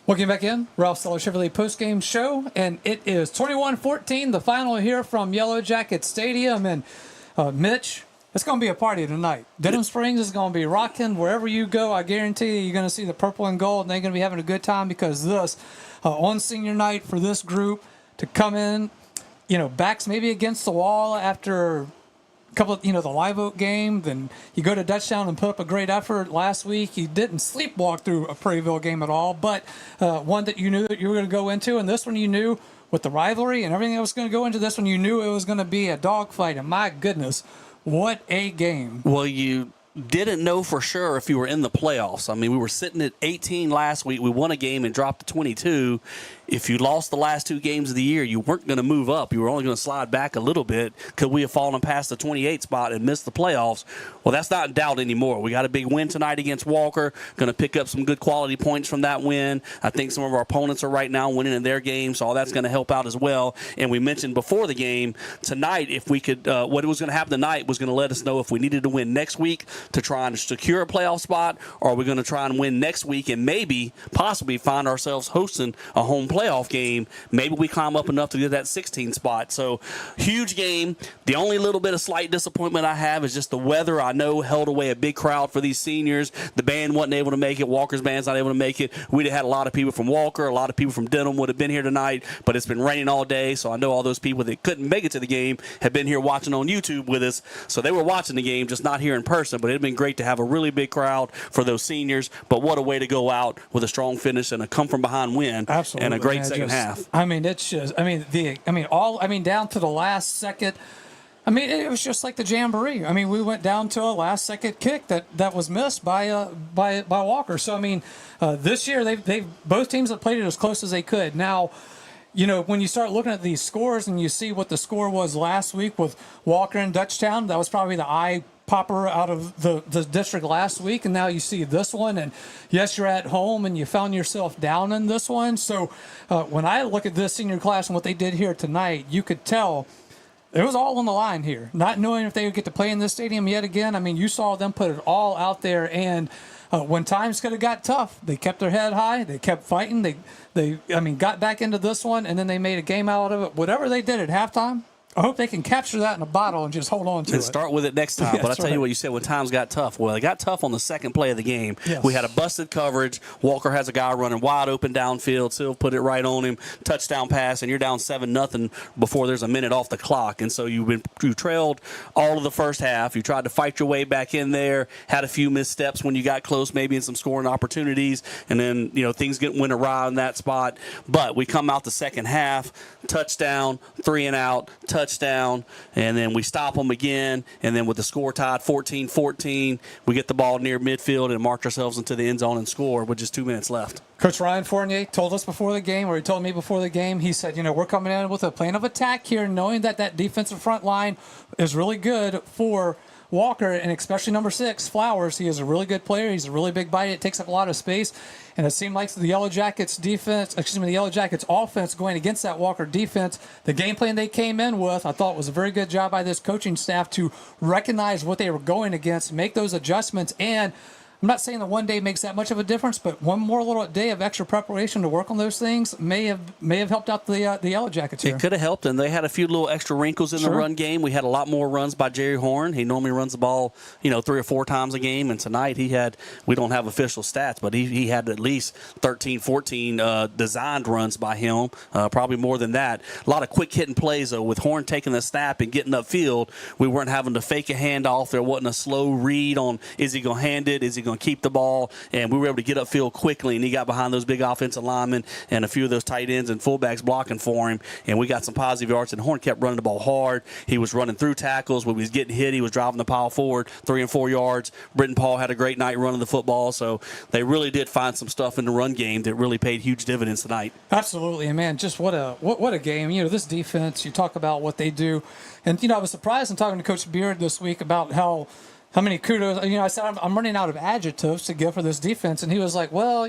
Welcome back in, Ralph Seller Chevrolet postgame show, and it is 21-14, the final here from Yellow Jacket Stadium. And Mitch, it's going to be a party tonight. Denham Springs is going to be rocking wherever you go. I guarantee you, you're going to see the purple and gold, and they're going to be having a good time because this, on senior night for this group to come in, backs maybe against the wall after couple of, the Live Oak game. Then you go to Dutchtown and put up a great effort last week. You didn't sleepwalk through a Prairieville game at all, but one that you knew that you were going to go into, and this one you knew with the rivalry and everything that was going to go into this one, you knew it was going to be a dogfight. And my goodness, what a game! Well, you didn't know for sure if you were in the playoffs. I mean, we were sitting at 18 last week. We won a game and dropped to 22. If you lost the last 2 games of the year, you weren't going to move up. You were only going to slide back a little bit. Could we have fallen past the 28 spot and missed the playoffs? Well, that's not in doubt anymore. We got a big win tonight against Walker. Going to pick up some good quality points from that win. I think some of our opponents are right now winning in their games, so all that's going to help out as well. And we mentioned before the game, tonight, if we could, what was going to happen tonight was going to let us know if we needed to win next week to try and secure a playoff spot, or are we going to try and win next week and maybe, possibly find ourselves hosting a home playoff game. Maybe we climb up enough to get that 16 spot. So, huge game. The only little bit of slight disappointment I have is just the weather. I know held away a big crowd for these seniors. The band wasn't able to make it. Walker's band's not able to make it. We'd have had a lot of people from Walker, a lot of people from Denham would have been here tonight, but it's been raining all day, so I know all those people that couldn't make it to the game have been here watching on YouTube with us. So they were watching the game, just not here in person, but it had been great to have a really big crowd for those seniors. But what a way to go out with a strong finish and a come-from-behind win. Absolutely, and a great man, second half. I mean, it's just, down to the last second. I mean, it was just like the Jamboree. I mean, we went down to a last-second kick that was missed by Walker. So I mean, this year they both teams have played it as close as they could. Now, when you start looking at these scores and you see what the score was last week with Walker and Dutchtown, that was probably the eye popper out of the district last week, and now you see this one, and yes, you're at home and you found yourself down in this one. So when I look at this senior class and what they did here tonight, you could tell it was all on the line here, not knowing if they would get to play in this stadium yet again. I mean, you saw them put it all out there, and when times could have got tough, they kept their head high, they kept fighting, they got back into this one, and then they made a game out of it. Whatever they did at halftime, I hope they can capture that in a bottle and just hold on to it. And start with it next time. But I tell you what, you said when times got tough. Well, it got tough on the second play of the game. Yes. We had a busted coverage. Walker has a guy running wide open downfield. Silv put it right on him. Touchdown pass, and you're down 7-0 before there's a minute off the clock. And so you trailed all of the first half. You tried to fight your way back in there. Had a few missteps when you got close, maybe in some scoring opportunities. And then things went awry in that spot. But we come out the second half, touchdown, 3 and out, touchdown, and then we stop them again, and then with the score tied 14-14, we get the ball near midfield and march ourselves into the end zone and score with just 2 minutes left. Coach Ryan Fournier told us before the game, or he told me before the game, he said, we're coming in with a plan of attack here, knowing that defensive front line is really good for Walker, and especially number 6, Flowers. He is a really good player. He's a really big body. It takes up a lot of space. And it seemed like the Yellow Jackets offense going against that Walker defense, the game plan they came in with, I thought was a very good job by this coaching staff to recognize what they were going against, make those adjustments, and I'm not saying that one day makes that much of a difference, but one more little day of extra preparation to work on those things may have helped out the Yellow Jackets here. It could have helped, and they had a few little extra wrinkles in the run game. We had a lot more runs by Jerry Horn. He normally runs the ball, 3 or 4 times a game, and tonight we don't have official stats, but he had at least 13, 14 designed runs by him, probably more than that. A lot of quick hitting plays, though, with Horn taking the snap and getting upfield. We weren't having to fake a handoff. There wasn't a slow read on is he going to hand it, is he going to keep the ball, and we were able to get upfield quickly, and he got behind those big offensive linemen and a few of those tight ends and fullbacks blocking for him, and we got some positive yards, and Horn kept running the ball hard. He was running through tackles. When he was getting hit, he was driving the pile forward 3 and 4 yards. Britton Paul had a great night running the football, so they really did find some stuff in the run game that really paid huge dividends tonight. Absolutely, and man, just what a game. This defense, you talk about what they do, and I was surprised in talking to Coach Beard this week about how many kudos. I said I'm running out of adjectives to give for this defense, and he was like, well,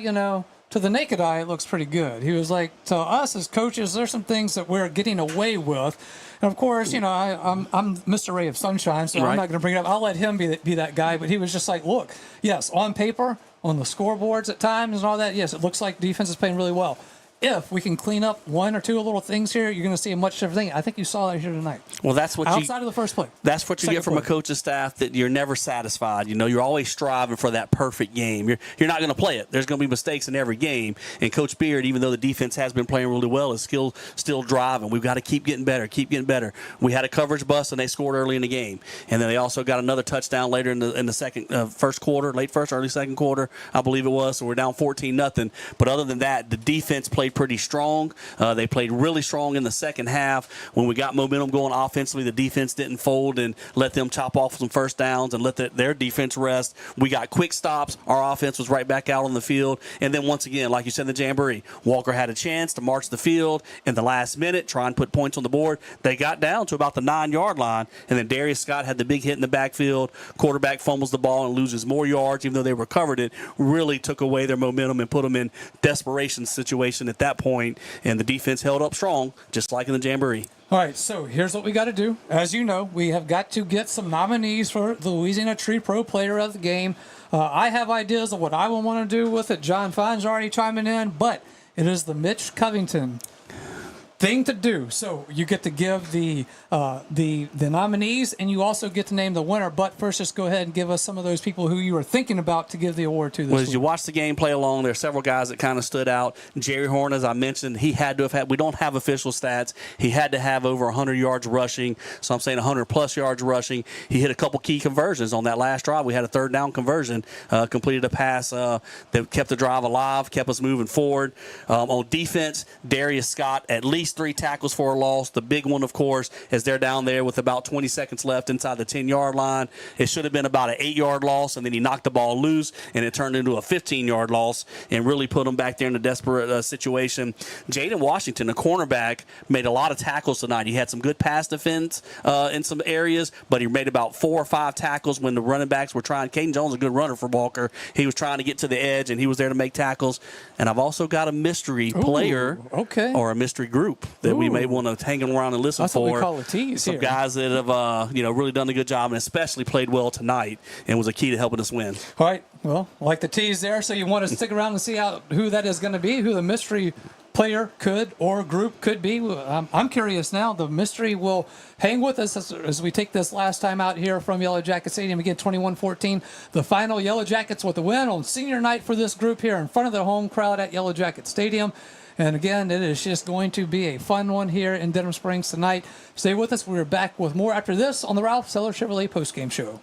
to the naked eye, it looks pretty good. He was like, to us as coaches, there's some things that we're getting away with. And, of course, I'm Mr. Ray of Sunshine, so I'm not going to bring it up. I'll let him be that guy. But he was just like, look, yes, on paper, on the scoreboards at times and all that, yes, it looks like defense is playing really well. if we can clean up one or two little things here, you're going to see a much different thing. I think you saw that here tonight. Well, that's what outside of the first play. That's what you Second get from play. a coach's staff, that you're never satisfied. You're always striving for that perfect game. You're not going to play it. There's going to be mistakes in every game. And Coach Beard, even though the defense has been playing really well, is still driving. We've got to keep getting better, better. We had a coverage bust, and they scored early in the game. And then they also got another touchdown later in the first quarter, late first, early second quarter, I believe it was. So we're down 14-0. But other than that, the defense played pretty strong. They played really strong in the second half. When we got momentum going offensively, the defense didn't fold and let them chop off some first downs and let their defense rest. We got quick stops. Our offense was right back out on the field. And then once again, like you said in the Jamboree, Walker had a chance to march the field in the last minute, try and put points on the board. They got down to about the 9-yard line, and then Darius Scott had the big hit in the backfield. Quarterback fumbles the ball and loses more yards, even though they recovered it. Really took away their momentum and put them in desperation situation at that point. And the defense held up strong, just like in the Jamboree. All right, so here's what we got to do. As you know, we have got to get some nominees for the Louisiana Tree Pro Player of the Game. I have ideas of what I will want to do with it. John Fine's already chiming in, but it is the Mitch Covington thing to do. So you get to give the nominees, and you also get to name the winner. But first, just go ahead and give us some of those people who you are thinking about to give the award to this Well, week. as you watch the game play along, there are several guys that kind of stood out. Jerry Horn, as I mentioned, he had to have had, we don't have official stats, he had to have over 100 yards rushing. So I'm saying 100-plus yards rushing. He hit a couple key conversions on that last drive. We had a third down conversion, completed a pass that kept the drive alive, kept us moving forward. On defense, Darius Scott, at least 3 tackles for a loss. The big one, of course, is they're down there with about 20 seconds left inside the 10-yard line. It should have been about an 8-yard loss, and then he knocked the ball loose, and it turned into a 15-yard loss and really put them back there in a desperate situation. Jaden Washington, the cornerback, made a lot of tackles tonight. He had some good pass defense in some areas, but he made about 4 or 5 tackles when the running backs were trying. Caden Jones, a good runner for Walker. He was trying to get to the edge, and he was there to make tackles. And I've also got a mystery player or a mystery group that we may want to hang around and listen That's for. what we call a tease Some here. guys that have really done a good job and especially played well tonight and was a key to helping us win. All right, well, like the tease there, so you want to stick around and see who that is going to be, who the mystery player could or group could be. I'm curious now. The mystery will hang with us as we take this last time out here from Yellow Jacket Stadium. Again, 21-14, the final. Yellow Jackets with the win on senior night for this group here in front of the home crowd at Yellow Jacket Stadium. And again, it is just going to be a fun one here in Denham Springs tonight. Stay with us. We're back with more after this on the Ralph Seller Chevrolet postgame show.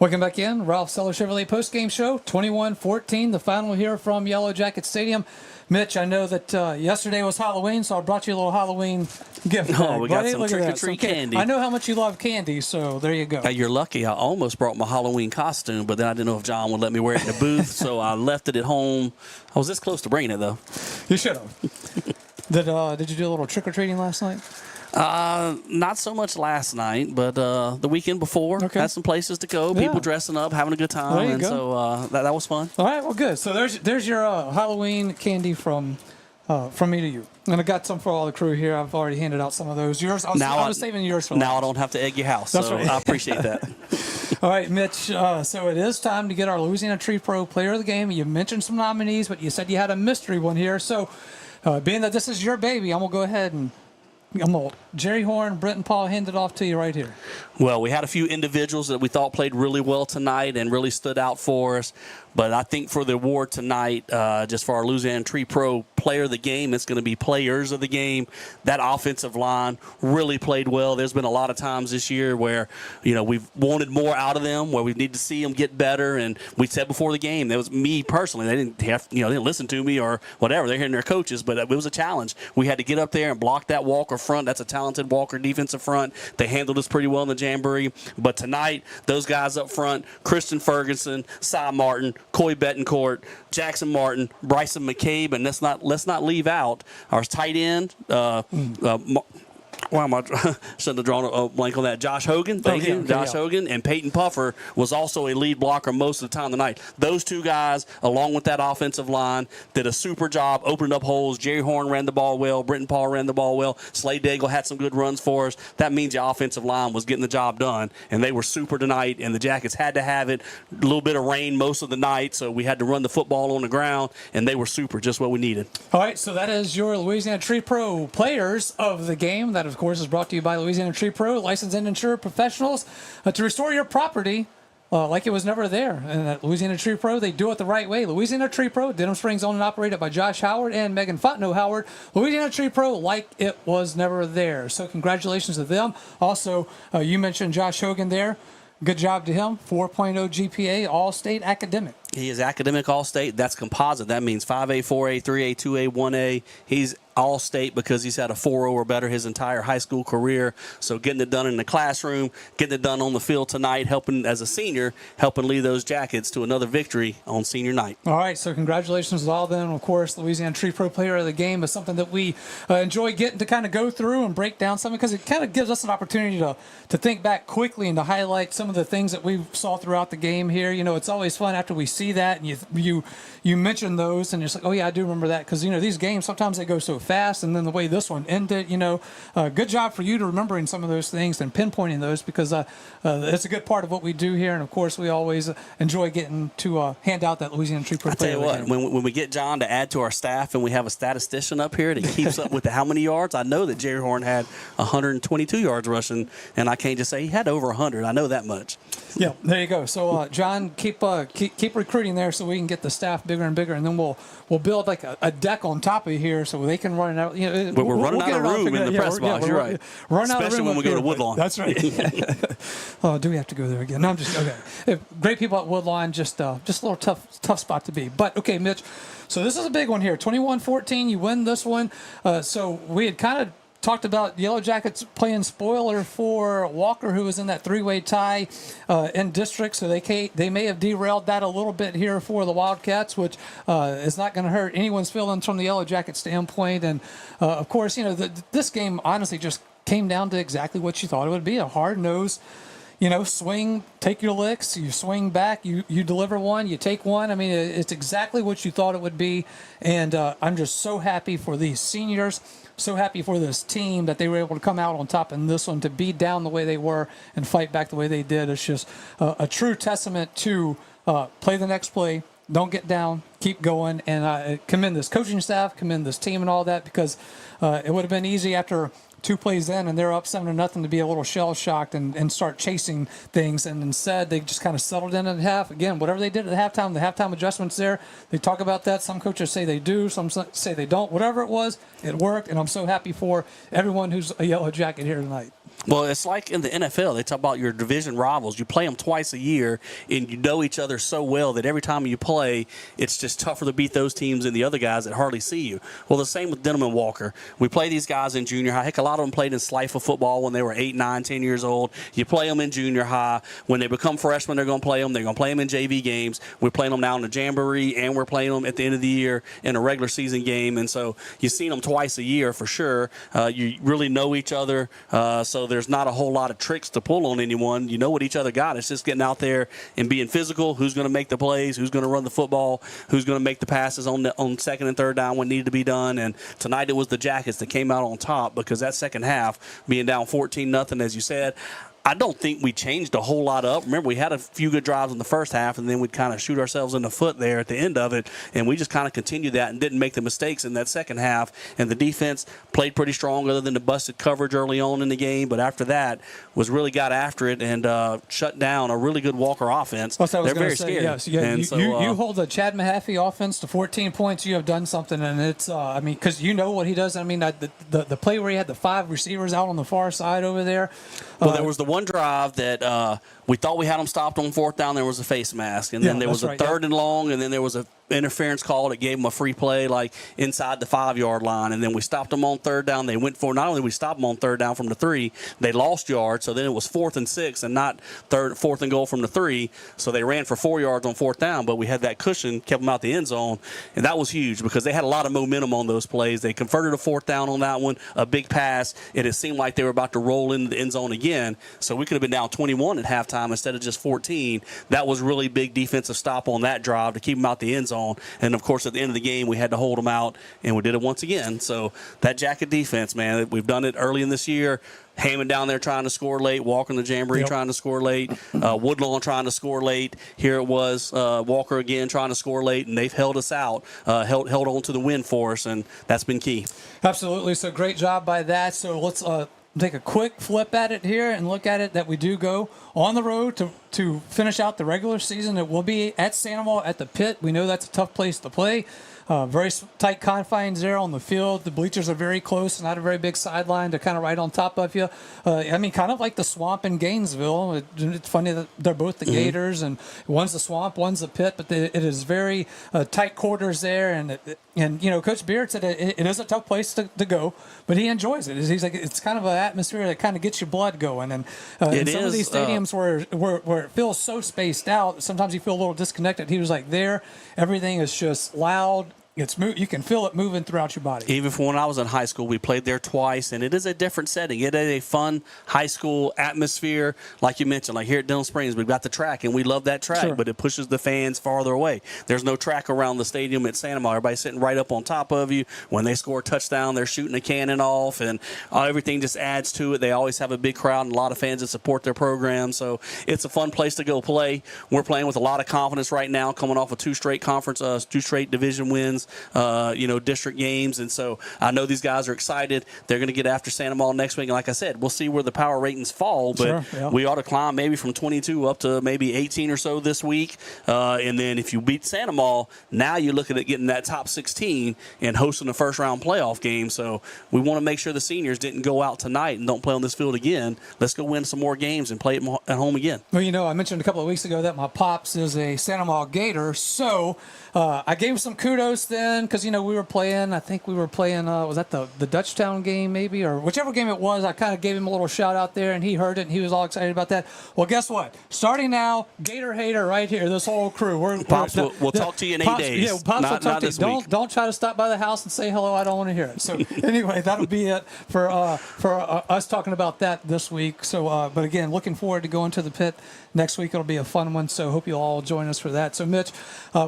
Welcome back in. Ralph Seller Chevrolet postgame show, 21-14, the final here from Yellow Jacket Stadium. Mitch, I know that yesterday was Halloween, so I brought you a little Halloween gift bag. Oh, we got some trick-or-treat candy. I know how much you love candy, so there you go. You're lucky. I almost brought my Halloween costume, but then I didn't know if John would let me wear it in the booth, so I left it at home. I was this close to bringing it, though. You should have. Did you do a little trick-or-treating last night? Not so much last night, but the weekend before, had some places to go. Yeah. People dressing up, having a good time, There you and go. so that was fun. All right, well, good. So there's your Halloween candy from me to you, and I got some for all the crew here. I've already handed out some of those. Yours, I was saving yours for now. last. I don't have to egg your house, That's so right. I appreciate that. All right, Mitch. So it is time to get our Louisiana Tree Pro Player of the Game. You mentioned some nominees, but you said you had a mystery one here. So, being that this is your baby, I'm gonna go ahead and Jerry Horn, Brent, and Paul hand it off to you right here. Well, we had a few individuals that we thought played really well tonight and really stood out for us. But I think for the award tonight, just for our Louisiana Tree Pro Player of the Game, it's going to be Players of the Game. That offensive line really played well. There's been a lot of times this year where, we've wanted more out of them, where we need to see them get better. And we said before the game, that was me personally. They didn't have, they didn't listen to me or whatever. They're hearing their coaches, but it was a challenge. We had to get up there and block that Walker front. That's a talented Walker defensive front. They handled us pretty well in the Jamboree. But tonight, those guys up front, Christian Ferguson, Cy Martin, Coy Betancourt, Jackson Martin, Bryson McCabe, and let's not leave out our tight end. Why am I shouldn't have drawn a blank on that? Josh Hogan, thank you. Josh Hogan, and Peyton Puffer was also a lead blocker most of the time tonight. Those two guys, along with that offensive line, did a super job, opening up holes. Jerry Horn ran the ball well. Brent and Paul ran the ball well. Slade Daigle had some good runs for us. That means the offensive line was getting the job done, and they were super tonight, and the Jackets had to have it. A little bit of rain most of the night, so we had to run the football on the ground, and they were super, just what we needed. All right, so that is your Louisiana Tree Pro Players of the Game. That, of course, is brought to you by Louisiana Tree Pro, licensed and insured professionals to restore your property like it was never there. And at Louisiana Tree Pro, they do it the right way. Louisiana Tree Pro, Denham Springs owned and operated by Josh Howard and Megan Fontenot Howard. Louisiana Tree Pro, like it was never there. So congratulations to them. Also, you mentioned Josh Hogan there. Good job to him. 4.0 GPA, all-state academic. He is academic all-state. That's composite. That means 5A, 4A, 3A, 2A, 1A. He's all-state because he's had a 4.0 or better his entire high school career. So getting it done in the classroom, getting it done on the field tonight, helping as a senior, helping lead those Jackets to another victory on senior night. All right, so congratulations to all of them. Of course, Louisiana Tree Pro Player of the Game is something that we enjoy getting to kind of go through and break down something because it kind of gives us an opportunity to think back quickly and to highlight some of the things that we saw throughout the game here. It's always fun after we see that and you mention those and it's like, oh yeah, I do remember that because these games sometimes they go so fast, and then the way this one ended, good job for you to remembering some of those things and pinpointing those because it's a good part of what we do here, and of course we always enjoy getting to hand out that Louisiana Tree Pro. I tell you what, when we get John to add to our staff and we have a statistician up here that keeps up with how many yards, I know that Jerry Horn had 122 yards rushing, and I can't just say he had over 100. I know that much. Yeah, there you go. So John, keep recruiting there so we can get the staff bigger and bigger, and then we'll build like a deck on top of here so they can run it out. But we're running out of room in the press box. You're right. Especially when we go to Woodlawn. That's right. Oh, do we have to go there again? No, I'm just okay. Great people at Woodlawn. Just a little tough spot to be. But okay, Mitch. So this is a big one here. 21-14. You win this one. So we had kind of talked about Yellow Jackets playing spoiler for Walker, who was in that three-way tie in district. So they may have derailed that a little bit here for the Wildcats, which is not going to hurt anyone's feelings from the Yellow Jacket standpoint. And of course, this game honestly just came down to exactly what you thought it would be: a hard-nosed, swing, take your licks, you swing back, you deliver one, you take one. I mean, it's exactly what you thought it would be. And I'm just so happy for these seniors, so happy for this team that they were able to come out on top in this one, to be down the way they were and fight back the way they did. It's just a true testament to play the next play, don't get down, keep going. And I commend this coaching staff, commend this team and all that, because it would have been easy after 2 plays in and they're up 7-0 to be a little shell-shocked and start chasing things. And instead, they just kind of settled in at half. Again, whatever they did at halftime, the halftime adjustments there, they talk about that. Some coaches say they do, some say they don't. Whatever it was, it worked, and I'm so happy for everyone who's a Yellow Jacket here tonight. Well, it's like in the NFL. They talk about your division rivals. You play them twice a year, and you know each other so well that every time you play, it's just tougher to beat those teams than the other guys that hardly see you. Well, the same with Denham and Walker. We play these guys in junior high. Heck, a lot of them played in Slifa football when they were 8, 9, 10 years old. You play them in junior high. When they become freshmen, they're going to play them. They're going to play them in JV games. We're playing them now in the Jamboree, and we're playing them at the end of the year in a regular season game. And so you've seen them twice a year for sure. You really know each other, so there's not a whole lot of tricks to pull on anyone. You know what each other got. It's just getting out there and being physical. Who's going to make the plays? Who's going to run the football? Who's going to make the passes on second and third down when needed to be done? And tonight it was the Jackets that came out on top because that second half, being down 14-0, as you said, I don't think we changed a whole lot up. Remember, we had a few good drives in the first half, and then we'd kind of shoot ourselves in the foot there at the end of it, and we just kind of continued that and didn't make the mistakes in that second half. And the defense played pretty strong other than the busted coverage early on in the game, but after that was really got after it and shut down a really good Walker offense. They're very scary. Yes, you hold the Chad Mahaffey offense to 14 points, you have done something, and it's, because you know what he does. I mean, the play where he had the 5 receivers out on the far side over there. Well, there was the one drive that we thought we had them stopped on fourth down. There was a face mask, and then there was a third and long, and then there was a interference call that gave them a free play like inside the 5-yard line, and then we stopped them on third down. They went for, not only we stopped them on third down from the 3, they lost yards, so then it was 4th and 6 and not 4th and goal from the 3, so they ran for 4 yards on fourth down, but we had that cushion, kept them out the end zone, and that was huge because they had a lot of momentum on those plays. They converted a fourth down on that one, a big pass, and it seemed like they were about to roll into the end zone again, so we could have been down 21 at halftime instead of just 14. That was really big defensive stop on that drive to keep them out the end zone. And, of course, at the end of the game, we had to hold them out, and we did it once again. So that Jacket defense, man, we've done it early in this year. Hammond down there trying to score late, Walker in the Jamboree trying to score late, Woodlawn trying to score late. Here it was Walker again trying to score late, and they've held us out, held on to the win for us, and that's been key. Absolutely. So great job by that. So let's take a quick flip at it here and look at it that we do go on the road to finish out the regular season. It will be at Sandoval at the Pit. We know that's a tough place to play. Very tight confines there on the field. The bleachers are very close, not a very big sideline. They're kind of right on top of you. Kind of like the Swamp in Gainesville. It's funny that they're both the Gators, and one's the Swamp, one's the Pit, but it is very tight quarters there. And Coach Beard said it is a tough place to go, but he enjoys it. He's like, it's kind of an atmosphere that kind of gets your blood going. And in some of these stadiums where it feels so spaced out, sometimes you feel a little disconnected. He was like, everything is just loud. You can feel it moving throughout your body. Even from when I was in high school, we played there twice, and it is a different setting. It is a fun high school atmosphere, like you mentioned. Like here at Denham Springs, we've got the track, and we love that track, but it pushes the fans farther away. There's no track around the stadium at Santa Maria. Everybody's sitting right up on top of you. When they score a touchdown, they're shooting a cannon off, and everything just adds to it. They always have a big crowd and a lot of fans that support their program, so it's a fun place to go play. We're playing with a lot of confidence right now, coming off of 2 straight division wins. District games, and so I know these guys are excited. They're going to get after Santa Maria next week, and like I said, we'll see where the power ratings fall, but we ought to climb maybe from 22 up to maybe 18 or so this week, and then if you beat Santa Maria, now you're looking at getting that top 16 and hosting a first-round playoff game, so we want to make sure the seniors didn't go out tonight and don't play on this field again. Let's go win some more games and play it at home again. Well, I mentioned a couple of weeks ago that my pops is a Santa Maria Gator, so I gave him some kudos then because, we were playing, was that the Dutchtown game maybe, or whichever game it was. I kind of gave him a little shout out there, and he heard it, and he was all excited about that. Well, guess what? Starting now, Gator hater right here, this whole crew. Pops, we'll talk to you in 8 days. Yeah, Pops will talk to you. Don't try to stop by the house and say hello. I don't want to hear it. So anyway, that'll be it for us talking about that this week. So, but again, looking forward to going to the Pit next week. It'll be a fun one, so hope you'll all join us for that. So, Mitch,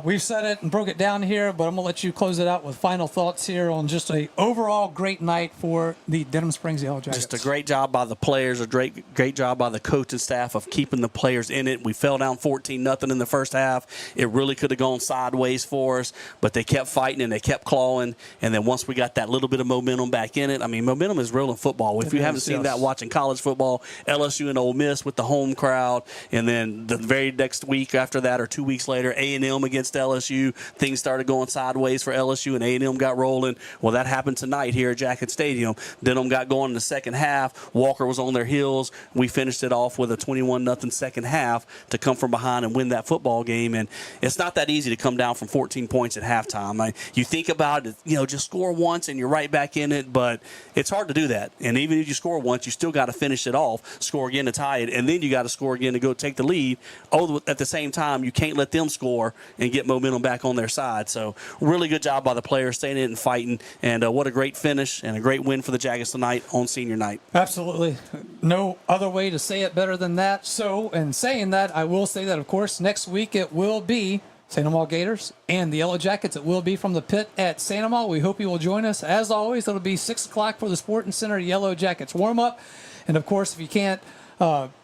we've said it and broke it down here, but I'm going to let you close it out with final thoughts here on just a overall great night for the Denham Springs Yellow Jackets. Just a great job by the players, a great job by the coaching staff of keeping the players in it. We fell down 14-0 in the first half. It really could have gone sideways for us, but they kept fighting and they kept clawing, and then once we got that little bit of momentum back in it, momentum is real in football. If you haven't seen that watching college football, LSU and Ole Miss with the home crowd, and then the very next week after that or 2 weeks later, A&M against LSU, things started going sideways. sideways for LSU, and A&M got rolling. Well, that happened tonight here at Jacket Stadium. Denham got going in the second half. Walker was on their heels. We finished it off with a 21-0 second half to come from behind and win that football game. And it's not that easy to come down from 14 points at halftime. You think about it, just score once and you're right back in it, but it's hard to do that. And even if you score once, you still got to finish it off, score again to tie it, and then you got to score again to go take the lead. Oh, at the same time, you can't let them score and get momentum back on their side. So really good job by the players staying in it and fighting. And what a great finish and a great win for the Jackets tonight on senior night. Absolutely. No other way to say it better than that. So, in saying that, I will say that, of course, next week it will be St. Amal Gators and the Yellow Jackets. It will be from the pit at St. Amal. We hope you will join us. As always, it'll be 6 o'clock for the Sporting Center Yellow Jackets warm-up. And, of course, if you can't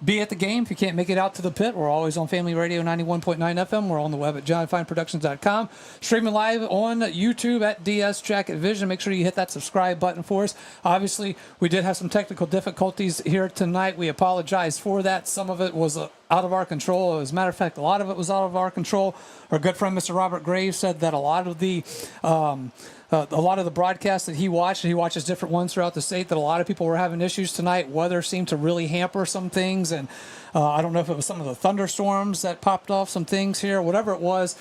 be at the game, if you can't make it out to the pit, we're always on Family Radio 91.9 FM. We're on the web at johnfineproductions.com. Streaming live on YouTube at DS Jacket Vision. Make sure you hit that subscribe button for us. Obviously, we did have some technical difficulties here tonight. We apologize for that. Some of it was out of our control. As a matter of fact, a lot of it was out of our control. Our good friend, Mr. Robert Graves, said that a lot of the broadcasts that he watches different ones throughout the state, that a lot of people were having issues tonight. Weather seemed to really hamper some things, and I don't know if it was some of the thunderstorms that popped off some things here. Whatever it was,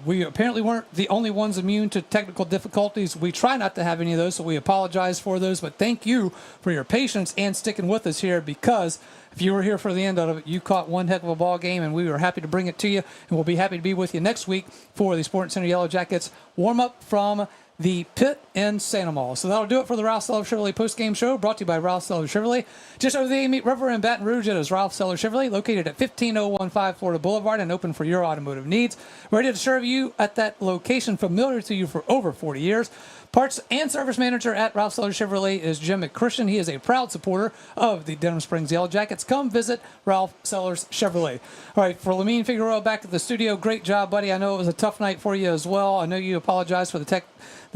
we apparently weren't the only ones immune to technical difficulties. We try not to have any of those, so we apologize for those. But thank you for your patience and sticking with us here, because if you were here for the end of it, you caught one heck of a ball game, and we were happy to bring it to you. And we'll be happy to be with you next week for the Sporting Center Yellow Jackets warm-up from the pit in St. Amal. So that'll do it for the Ralph Seller Chevrolet post-game show, brought to you by Ralph Seller Chevrolet. Just over the Amite River in Baton Rouge, it is Ralph Seller Chevrolet, located at 15015 Florida Boulevard and open for your automotive needs. Ready to serve you at that location, familiar to you for over 40 years. Parts and service manager at Ralph Seller Chevrolet is Jim McChristian. He is a proud supporter of the Denham Springs Yellow Jackets. Come visit Ralph Sellers Chevrolet. All right, for Lamine Figueroa back at the studio, great job, buddy. I know it was a tough night for you as well. I know you apologize for the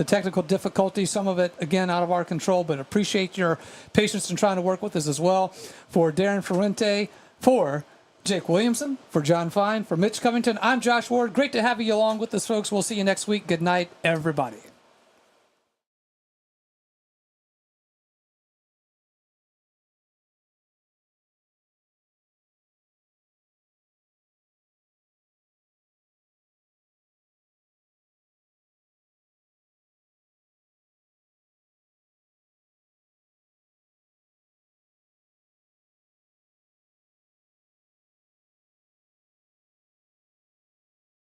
technical difficulties, some of it, again, out of our control, but appreciate your patience in trying to work with us as well. For Darren Ferrente, for Jake Williamson, for John Fine, for Mitch Covington, I'm Josh Ward. Great to have you along with us, folks. We'll see you next week. Good night, everybody.